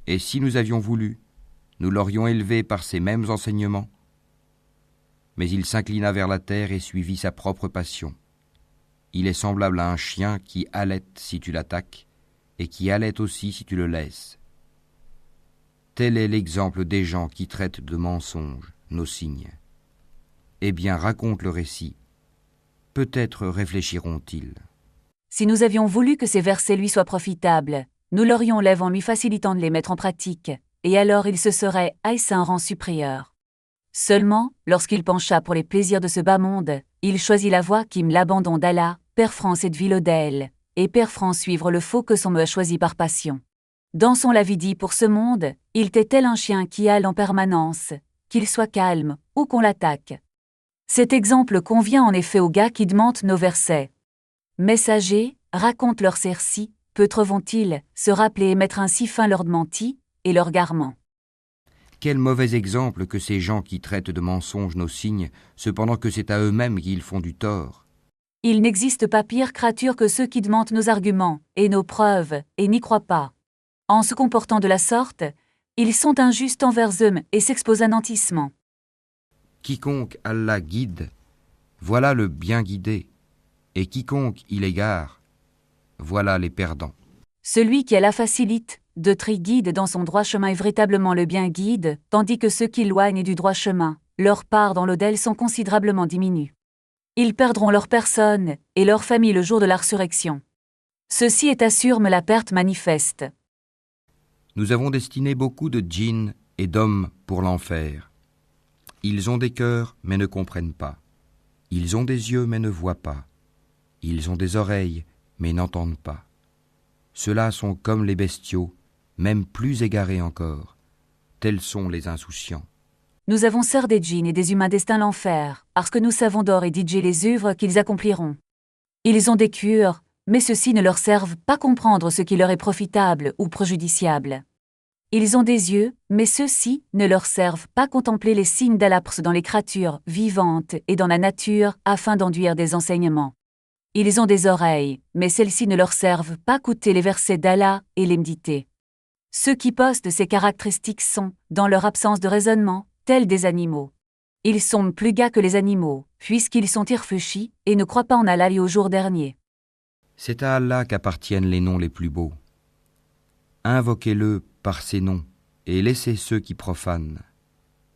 Et si nous avions voulu, nous l'aurions élevé par ces mêmes enseignements. Mais il s'inclina vers la terre et suivit sa propre passion. Il est semblable à un chien qui halète si tu l'attaques, et qui halète aussi si tu le laisses. Tel est l'exemple des gens qui traitent de mensonges nos signes. Eh bien, raconte le récit. Peut-être réfléchiront-ils. Si nous avions voulu que ces versets lui soient profitables, nous l'aurions lève en lui facilitant de les mettre en pratique, et alors il se serait haïssé un rang supérieur. Seulement, lorsqu'il pencha pour les plaisirs de ce bas monde, il choisit la voie qui me l'abandon d'Allah, perfrant cette vilodèle, et perfrant suivre le faux que son me a choisi par passion. Dans son la vie dit pour ce monde, il était tel un chien qui hale en permanence, qu'il soit calme, ou qu'on l'attaque. Cet exemple convient en effet aux gars qui demandent nos versets. Messagers, raconte leurs cercis, peut-être vont-ils se rappeler et mettre ainsi fin leurs mentis et leurs garements. Quel mauvais exemple que ces gens qui traitent de mensonges nos signes, cependant que c'est à eux-mêmes qu'ils font du tort. Il n'existe pas pire créature que ceux qui demandent nos arguments et nos preuves et n'y croient pas. En se comportant de la sorte, ils sont injustes envers eux et s'exposent à nantissement. Quiconque Allah guide, voilà le bien guidé, et quiconque il égare, voilà les perdants. Celui qui la facilite, de tri guide dans son droit chemin est véritablement le bien guide, tandis que ceux qui éloignent du droit chemin, leur part dans l'au-del sont considérablement diminues. Ils perdront leur personne et leur famille le jour de la résurrection. Ceci est assurme la perte manifeste. Nous avons destiné beaucoup de djinns et d'hommes pour l'enfer. Ils ont des cœurs, mais ne comprennent pas. Ils ont des yeux, mais ne voient pas. Ils ont des oreilles, mais n'entendent pas. Ceux-là sont comme les bestiaux, même plus égarés encore. Tels sont les insouciants. Nous avons servi des djinns et des humains destinés à l'enfer, parce que nous savons d'or et d'idjé les œuvres qu'ils accompliront. Ils ont des cures, mais ceux-ci ne leur servent pas comprendre ce qui leur est profitable ou préjudiciable. Ils ont des yeux, mais ceux-ci ne leur servent pas contempler les signes d'Allapre dans les créatures vivantes et dans la nature afin d'enduire des enseignements. Ils ont des oreilles, mais celles-ci ne leur servent pas écouter les versets d'Allah et les méditer. Ceux qui possèdent ces caractéristiques sont, dans leur absence de raisonnement, tels des animaux. Ils sont plus gars que les animaux, puisqu'ils sont irréfléchis et ne croient pas en Allah et au jour dernier. C'est à Allah qu'appartiennent les noms les plus beaux. Invoquez-le par ces noms et laissez ceux qui profanent.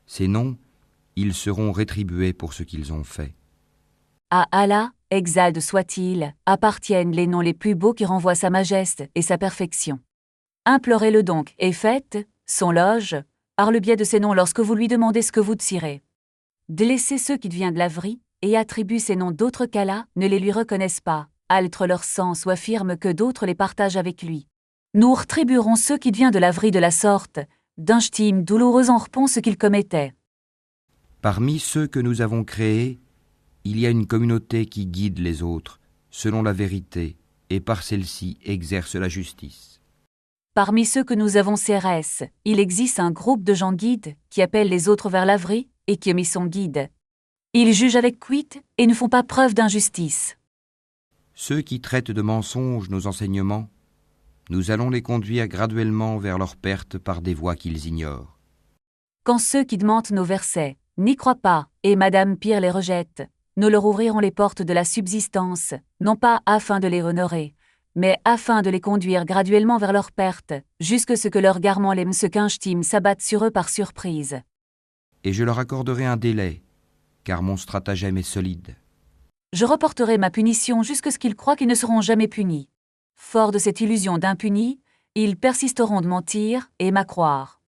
Ces noms, ils seront rétribués pour ce qu'ils ont fait. À Allah, exalte soit-il, appartiennent les noms les plus beaux qui renvoient sa majesté et sa perfection. Implorez-le donc et faites son loge par le biais de ces noms lorsque vous lui demandez ce que vous désirez. Délaissez ceux qui deviennent de laverie et attribuent ces noms d'autres qu'Allah ne les lui reconnaissent pas, altrent leur sens ou affirment que d'autres les partagent avec lui. Nous rétribuerons ceux qui deviennent de laverie de la sorte, d'un ch'tim douloureux en repos ce qu'ils commettaient. Parmi ceux que nous avons créés, il y a une communauté qui guide les autres, selon la vérité, et par celle-ci exerce la justice. Parmi ceux que nous avons CRS, il existe un groupe de gens guides qui appellent les autres vers laverie et qui omis son guide. Ils jugent avec quitte et ne font pas preuve d'injustice. Ceux qui traitent de mensonges nos enseignements, nous allons les conduire graduellement vers leur perte par des voies qu'ils ignorent. Quand ceux qui demandent nos versets n'y croient pas et Madame Pire les rejette, nous leur ouvrirons les portes de la subsistance, non pas afin de les honorer, mais afin de les conduire graduellement vers leur perte, jusque ce que leur garment les msequinchtim s'abattent sur eux par surprise. Et je leur accorderai un délai, car mon stratagème est solide. Je reporterai ma punition jusqu'à ce qu'ils croient qu'ils ne seront jamais punis. Forts de cette illusion d'impunis, ils persisteront de mentir et m'accroire.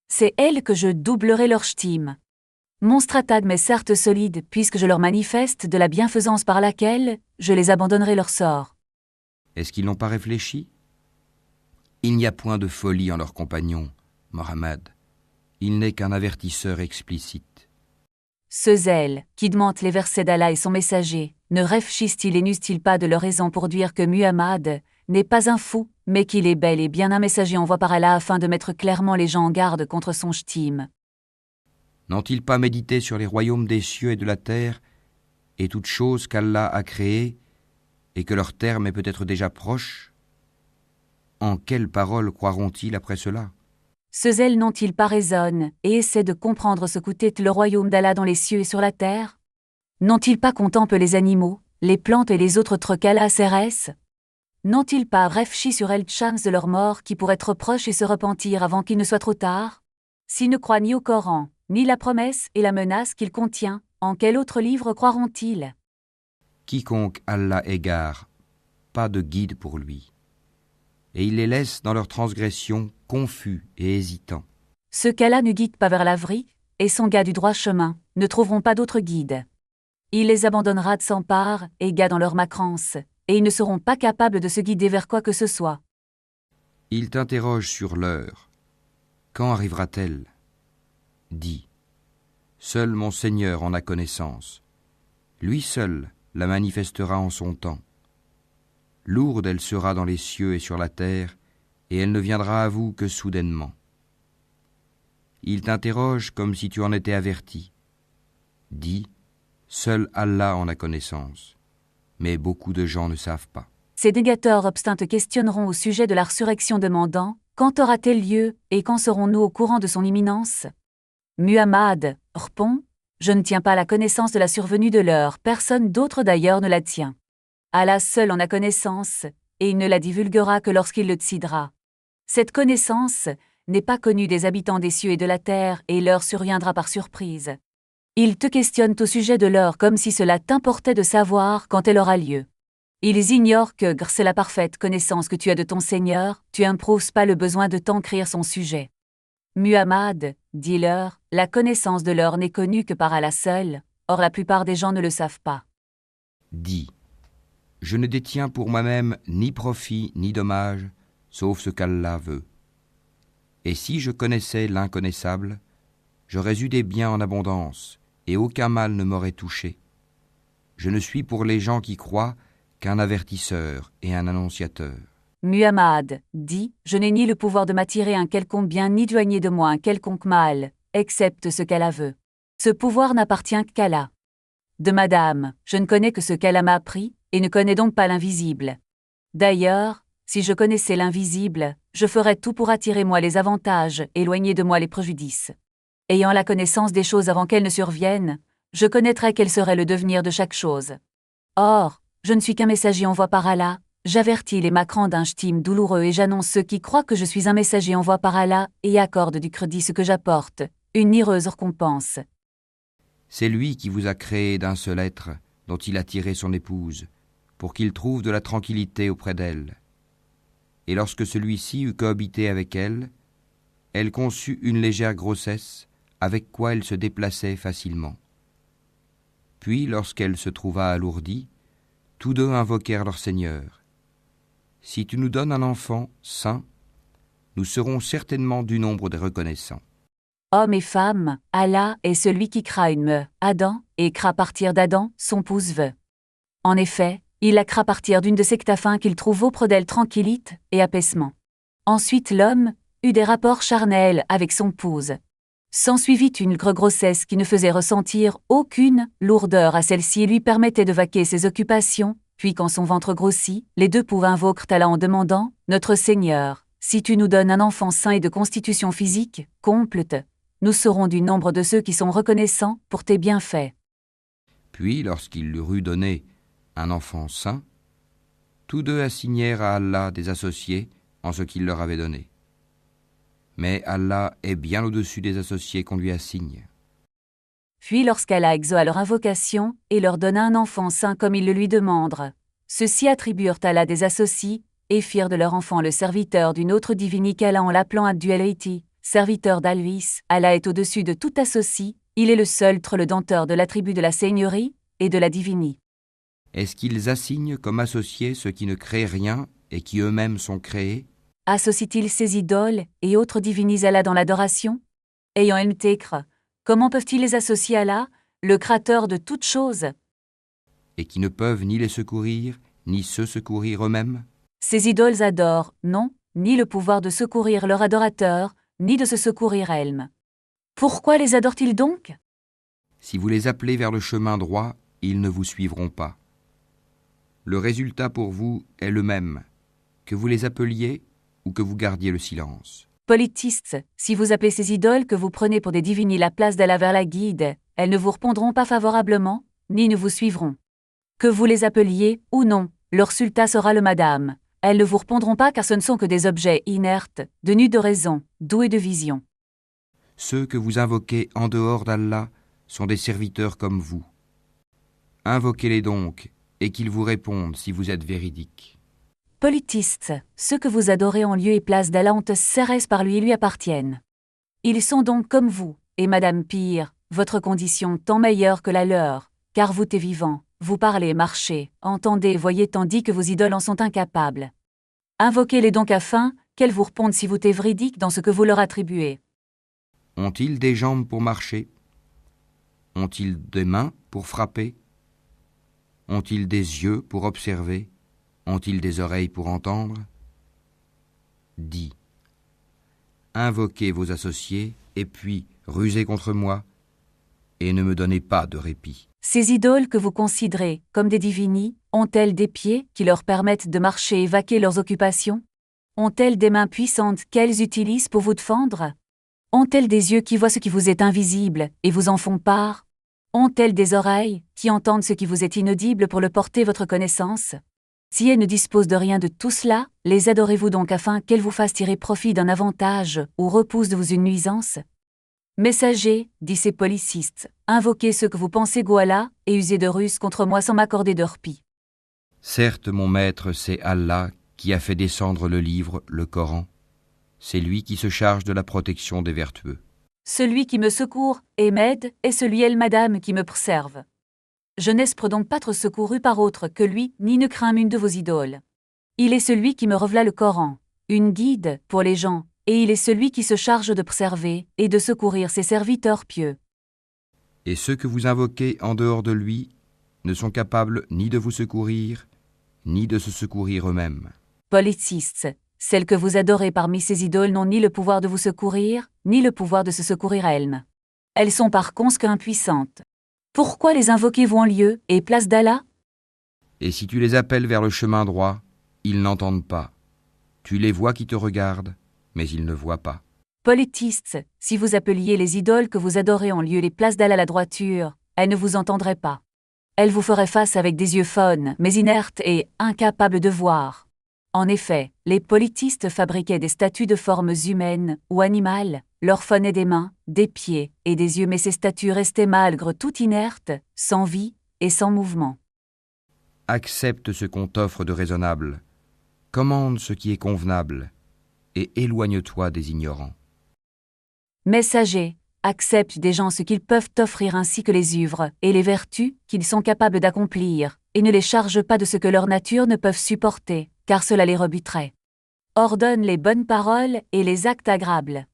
C'est elle que je doublerai leur stime. Mon stratagème est certes solide puisque je leur manifeste de la bienfaisance par laquelle je les abandonnerai leur sort. Est-ce qu'ils n'ont pas réfléchi? Il n'y a point de folie en leurs compagnons, Mohammed. Il n'est qu'un avertisseur explicite. Ce zèle, qui demande les versets d'Allah et son messager, ne réfléchissent-ils et n'usent-ils pas de leur raison pour dire que Muhammad n'est pas un fou, mais qu'il est bel et bien un messager envoyé par Allah afin de mettre clairement les gens en garde contre son ch'tim? N'ont-ils pas médité sur les royaumes des cieux et de la terre, et toutes choses qu'Allah a créées, et que leur terme est peut-être déjà proche? En quelles paroles croiront-ils après cela? Ce zèle n'ont-ils pas raisonne et essaient de comprendre ce qu'était le royaume d'Allah dans les cieux et sur la terre? N'ont-ils pas contemplé les animaux, les plantes et les autres trucs qu'Allah CRS? N'ont-ils pas réfléchi sur elle chance de leur mort qui pourrait être proche et se repentir avant qu'il ne soit trop tard? S'ils ne croient ni au Coran, ni la promesse et la menace qu'il contient, en quel autre livre croiront-ils? Quiconque Allah égare, pas de guide pour lui. Et il les laisse dans leur transgression confus et hésitants. Ceux qu'Allah ne guide pas vers l'averie, et son gars du droit chemin, ne trouveront pas d'autre guide. Il les abandonnera de sans part et gars dans leur macrance, et ils ne seront pas capables de se guider vers quoi que ce soit. Il t'interroge sur l'heure. Quand arrivera-t-elle? Dis, seul mon Seigneur en a connaissance. Lui seul la manifestera en son temps. Lourde elle sera dans les cieux et sur la terre, et elle ne viendra à vous que soudainement. Il t'interroge comme si tu en étais averti. Dis, seul Allah en a connaissance. mais beaucoup de gens ne savent pas. Ces négateurs obstins te questionneront au sujet de la résurrection demandant « Quand aura-t-elle lieu et quand serons-nous au courant de son imminence ?» Muhammad répond « Je ne tiens pas la connaissance de la survenue de l'heure, personne d'autre d'ailleurs ne la tient. Allah seul en a connaissance, et il ne la divulguera que lorsqu'il le décidera. Cette connaissance n'est pas connue des habitants des cieux et de la terre, et l'heure surviendra par surprise. Ils te questionnent au sujet de l'heure comme si cela t'importait de savoir quand elle aura lieu. Ils ignorent que, grâce à la parfaite connaissance que tu as de ton Seigneur, tu n'imposes pas le besoin de t'encrire son sujet. Muhammad, dis-leur, la connaissance de l'heure n'est connue que par Allah seul, or la plupart des gens ne le savent pas. Dis, je ne détiens pour moi-même ni profit ni dommage, sauf ce qu'Allah veut. Et si je connaissais l'inconnaissable, j'aurais eu des biens en abondance, et aucun mal ne m'aurait touché. Je ne suis pour les gens qui croient qu'un avertisseur et un annonciateur. Muhammad dit, je n'ai ni le pouvoir de m'attirer un quelconque bien ni d'éloigner de moi un quelconque mal, excepte ce qu'Allah veut. Ce pouvoir n'appartient qu'Allah. De madame, je ne connais que ce qu'Allah m'a appris, et ne connais donc pas l'invisible. D'ailleurs, si je connaissais l'invisible, je ferais tout pour attirer moi les avantages, éloigner de moi les préjudices. Ayant la connaissance des choses avant qu'elles ne surviennent, je connaîtrais quel serait le devenir de chaque chose. Or, je ne suis qu'un messager envoyé par Allah, j'avertis les macrants d'un ch'tim douloureux et j'annonce ceux qui croient que je suis un messager envoyé par Allah et accorde du crédit ce que j'apporte, une heureuse récompense. C'est lui qui vous a créé d'un seul être, dont il a tiré son épouse, pour qu'il trouve de la tranquillité auprès d'elle. Et lorsque celui-ci eut cohabité avec elle, elle conçut une légère grossesse, avec quoi elle se déplaçait facilement. Puis, lorsqu'elle se trouva alourdie, tous deux invoquèrent leur Seigneur. Si tu nous donnes un enfant saint, nous serons certainement du nombre des reconnaissants. Hommes et femmes, Allah est celui qui créa une meule, Adam, et créa partir d'Adam, son pouce veut. En effet, il la créa partir d'une de ses ktafins qu'il trouve auprès d'elle tranquillite et apaisement. Ensuite l'homme eut des rapports charnels avec son épouse. S'ensuivit une grossesse qui ne faisait ressentir aucune lourdeur à celle-ci et lui permettait de vaquer ses occupations, puis quand son ventre grossit, les deux pouvaient invoquer Allah en demandant « Notre Seigneur, si tu nous donnes un enfant sain et de constitution physique, complète, nous serons du nombre de ceux qui sont reconnaissants pour tes bienfaits. » Puis, lorsqu'il leur eut donné un enfant saint, tous deux assignèrent à Allah des associés en ce qu'il leur avait donné. Mais Allah est bien au-dessus des associés qu'on lui assigne. Puis lorsqu'Allah exauça leur invocation et leur donna un enfant saint comme ils le lui demandent, ceux-ci attribuèrent à Allah des associés et firent de leur enfant le serviteur d'une autre divinité qu'Allah en l'appelant Abdul-Aiti, serviteur d'Alvis. Allah est au-dessus de tout associé, il est le seul le denteur de l'attribut de la seigneurie et de la divinité. Est-ce qu'ils assignent comme associés ceux qui ne créent rien et qui eux-mêmes sont créés? Associent-ils ces idoles et autres divinités Allah dans l'adoration? Ayant Elmtekre, comment peuvent-ils les associer à Allah, le créateur de toutes choses? Et qui ne peuvent ni les secourir, ni se secourir eux-mêmes? Ces idoles adorent, non, ni le pouvoir de secourir leur adorateur, ni de se secourir elles-mêmes. Pourquoi les adorent-ils donc? Si vous les appelez vers le chemin droit, ils ne vous suivront pas. Le résultat pour vous est le même, que vous les appeliez ou que vous gardiez le silence. Politistes, si vous appelez ces idoles que vous prenez pour des divinités la place d'Allah vers la guide, elles ne vous répondront pas favorablement, ni ne vous suivront. Que vous les appeliez ou non, leur résultat sera le madame. Elles ne vous répondront pas car ce ne sont que des objets inertes, dénués de raison, doués de vision. Ceux que vous invoquez en dehors d'Allah sont des serviteurs comme vous. Invoquez-les donc, et qu'ils vous répondent si vous êtes véridiques. Politistes, ceux que vous adorez en lieu et place d'Allah ont cérès par lui et lui appartiennent. Ils sont donc comme vous, et madame pire, votre condition tant meilleure que la leur, car vous t'es vivant, vous parlez, marchez, entendez, voyez tandis que vos idoles en sont incapables. Invoquez-les donc afin qu'elles vous répondent si vous êtes véridiques dans ce que vous leur attribuez. Ont-ils des jambes pour marcher? Ont-ils des mains pour frapper? Ont-ils des yeux pour observer? Ont-ils des oreilles pour entendre? Dis, invoquez vos associés, et puis rusez contre moi, et ne me donnez pas de répit. Ces idoles que vous considérez comme des divinités Ont-elles des pieds qui leur permettent de marcher et vaquer leurs occupations? Ont-elles des mains puissantes qu'elles utilisent pour vous défendre? Ont-elles des yeux qui voient ce qui vous est invisible et vous en font part? Ont-elles des oreilles qui entendent ce qui vous est inaudible pour le porter votre connaissance? Si elles ne disposent de rien de tout cela, les adorez-vous donc afin qu'elles vous fassent tirer profit d'un avantage ou repoussent de vous une nuisance? Messager, dit ces policistes, invoquez ce que vous pensez Goala et usez de ruses contre moi sans m'accorder de repos. Certes, mon maître, c'est Allah qui a fait descendre le livre, le Coran. C'est lui qui se charge de la protection des vertueux. Celui qui me secourt et m'aide est celui El-Madame qui me préserve. Je n'espère donc pas être secouru par autre que lui, ni ne crains une de vos idoles. Il est celui qui me revela le Coran, une guide pour les gens, et il est celui qui se charge de préserver et de secourir ses serviteurs pieux. Et ceux que vous invoquez en dehors de lui ne sont capables ni de vous secourir, ni de se secourir eux-mêmes. Policistes, celles que vous adorez parmi ces idoles n'ont ni le pouvoir de vous secourir, ni le pouvoir de se secourir elles-mêmes. Elles sont par conséquent impuissantes. Pourquoi les invoquez-vous en lieu et place d'Allah? Et si tu les appelles vers le chemin droit, ils n'entendent pas. Tu les vois qui te regardent, mais ils ne voient pas. Politistes, si vous appeliez les idoles que vous adorez en lieu et place d'Allah la droiture, elles ne vous entendraient pas. Elles vous feraient face avec des yeux faunes, mais inertes et incapables de voir. En effet, les politistes fabriquaient des statues de formes humaines ou animales, leur faunaient des mains, des pieds et des yeux, mais ces statues restaient malgré tout inertes, sans vie et sans mouvement. Accepte ce qu'on t'offre de raisonnable, commande ce qui est convenable, et éloigne-toi des ignorants. Messager, accepte des gens ce qu'ils peuvent t'offrir ainsi que les œuvres et les vertus qu'ils sont capables d'accomplir, et ne les charge pas de ce que leur nature ne peuvent supporter, car cela les rebuterait. Ordonne les bonnes paroles et les actes agréables.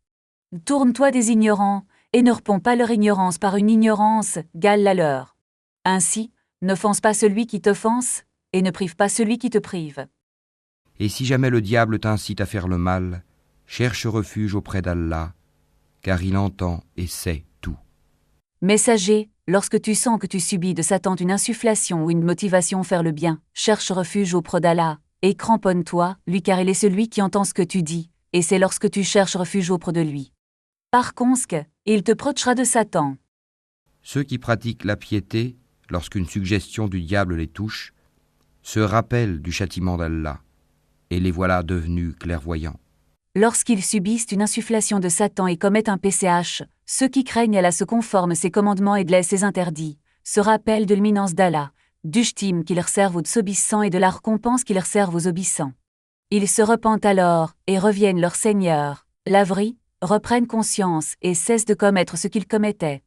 Tourne-toi des ignorants, et ne réponds pas leur ignorance par une ignorance gale la leur. Ainsi, n'offense pas celui qui t'offense, et ne prive pas celui qui te prive. Et si jamais le diable t'incite à faire le mal, cherche refuge auprès d'Allah, car il entend et sait tout. Messager, lorsque tu sens que tu subis de Satan une insufflation ou une motivation à faire le bien, cherche refuge auprès d'Allah, et cramponne-toi, lui car il est celui qui entend ce que tu dis, et c'est lorsque tu cherches refuge auprès de lui. Par conséquent, il te protégera de Satan. Ceux qui pratiquent la piété, lorsqu'une suggestion du diable les touche, se rappellent du châtiment d'Allah, et les voilà devenus clairvoyants. Lorsqu'ils subissent une insufflation de Satan et commettent un PCH, ceux qui craignent Allah se conforment ses commandements et laissent ses interdits, se rappellent de l'imminence d'Allah, du chtim qu'il réserve aux désobéissants et de la récompense qu'il réserve aux obéissants. Ils se repentent alors et reviennent leur Seigneur, laverie, reprennent conscience et cessent de commettre ce qu'ils commettaient.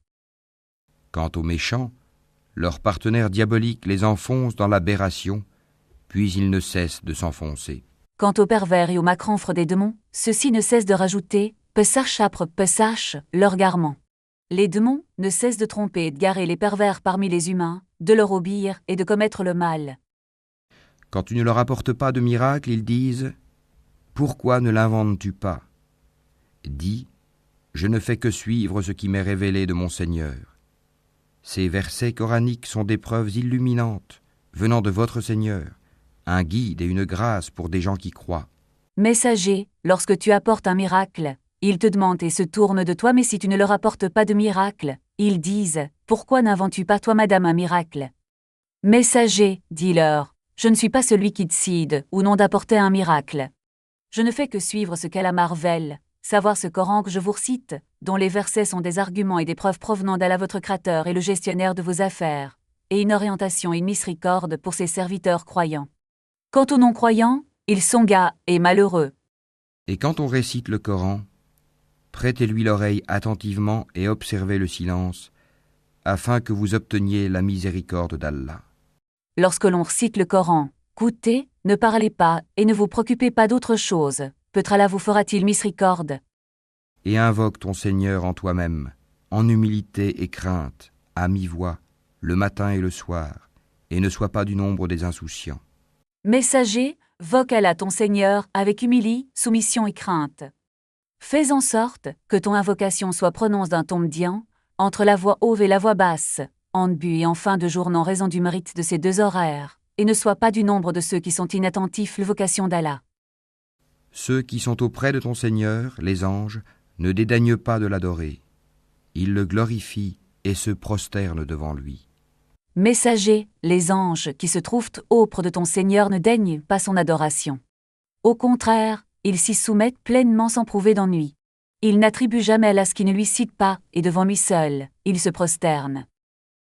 Quant aux méchants, leurs partenaires diaboliques les enfoncent dans l'aberration, puis ils ne cessent de s'enfoncer. Quant aux pervers et aux macronfres des démons, ceux-ci ne cessent de rajouter « pesach après pesach » leur garement. Les démons ne cessent de tromper et de garer les pervers parmi les humains, de leur obéir et de commettre le mal. Quand tu ne leur apportes pas de miracle, ils disent « Pourquoi ne l'inventes-tu pas ?» Dis « Je ne fais que suivre ce qui m'est révélé de mon Seigneur. » Ces versets coraniques sont des preuves illuminantes, venant de votre Seigneur, un guide et une grâce pour des gens qui croient. Messager, lorsque tu apportes un miracle, ils te demandent et se tournent de toi, mais si tu ne leur apportes pas de miracle, ils disent « Pourquoi n'inventes-tu pas toi, madame, un miracle ?» Messager, dis-leur, je ne suis pas celui qui décide ou non d'apporter un miracle. Je ne fais que suivre ce qu'Allah marvelle, savoir ce Coran que je vous recite, dont les versets sont des arguments et des preuves provenant d'Allah votre Créateur et le gestionnaire de vos affaires, et une orientation et une miséricorde pour ses serviteurs croyants. Quant aux non-croyants, ils sont gars et malheureux. Et quand on récite le Coran, prêtez-lui l'oreille attentivement et observez le silence, afin que vous obteniez la miséricorde d'Allah. Lorsque l'on récite le Coran, écoutez, ne parlez pas et ne vous préoccupez pas d'autre chose. Peut-être Allah vous fera-t-il miséricorde. Et invoque ton Seigneur en toi-même, en humilité et crainte, à mi-voix, le matin et le soir, et ne sois pas du nombre des insouciants. Messager, voque Allah ton Seigneur avec humilité, soumission et crainte. Fais en sorte que ton invocation soit prononcée d'un ton médian, entre la voix haute et la voix basse, en début et en fin de journée en raison du mérite de ces deux horaires, et ne sois pas du nombre de ceux qui sont inattentifs aux vocations d'Allah. Ceux qui sont auprès de ton Seigneur, les anges, ne dédaignent pas de l'adorer. Ils le glorifient et se prosternent devant lui. Messagers, les anges qui se trouvent auprès de ton Seigneur ne daignent pas son adoration. Au contraire, ils s'y soumettent pleinement sans prouver d'ennui. Ils n'attribuent jamais à ce qui ne lui cite pas, et devant lui seul, ils se prosternent.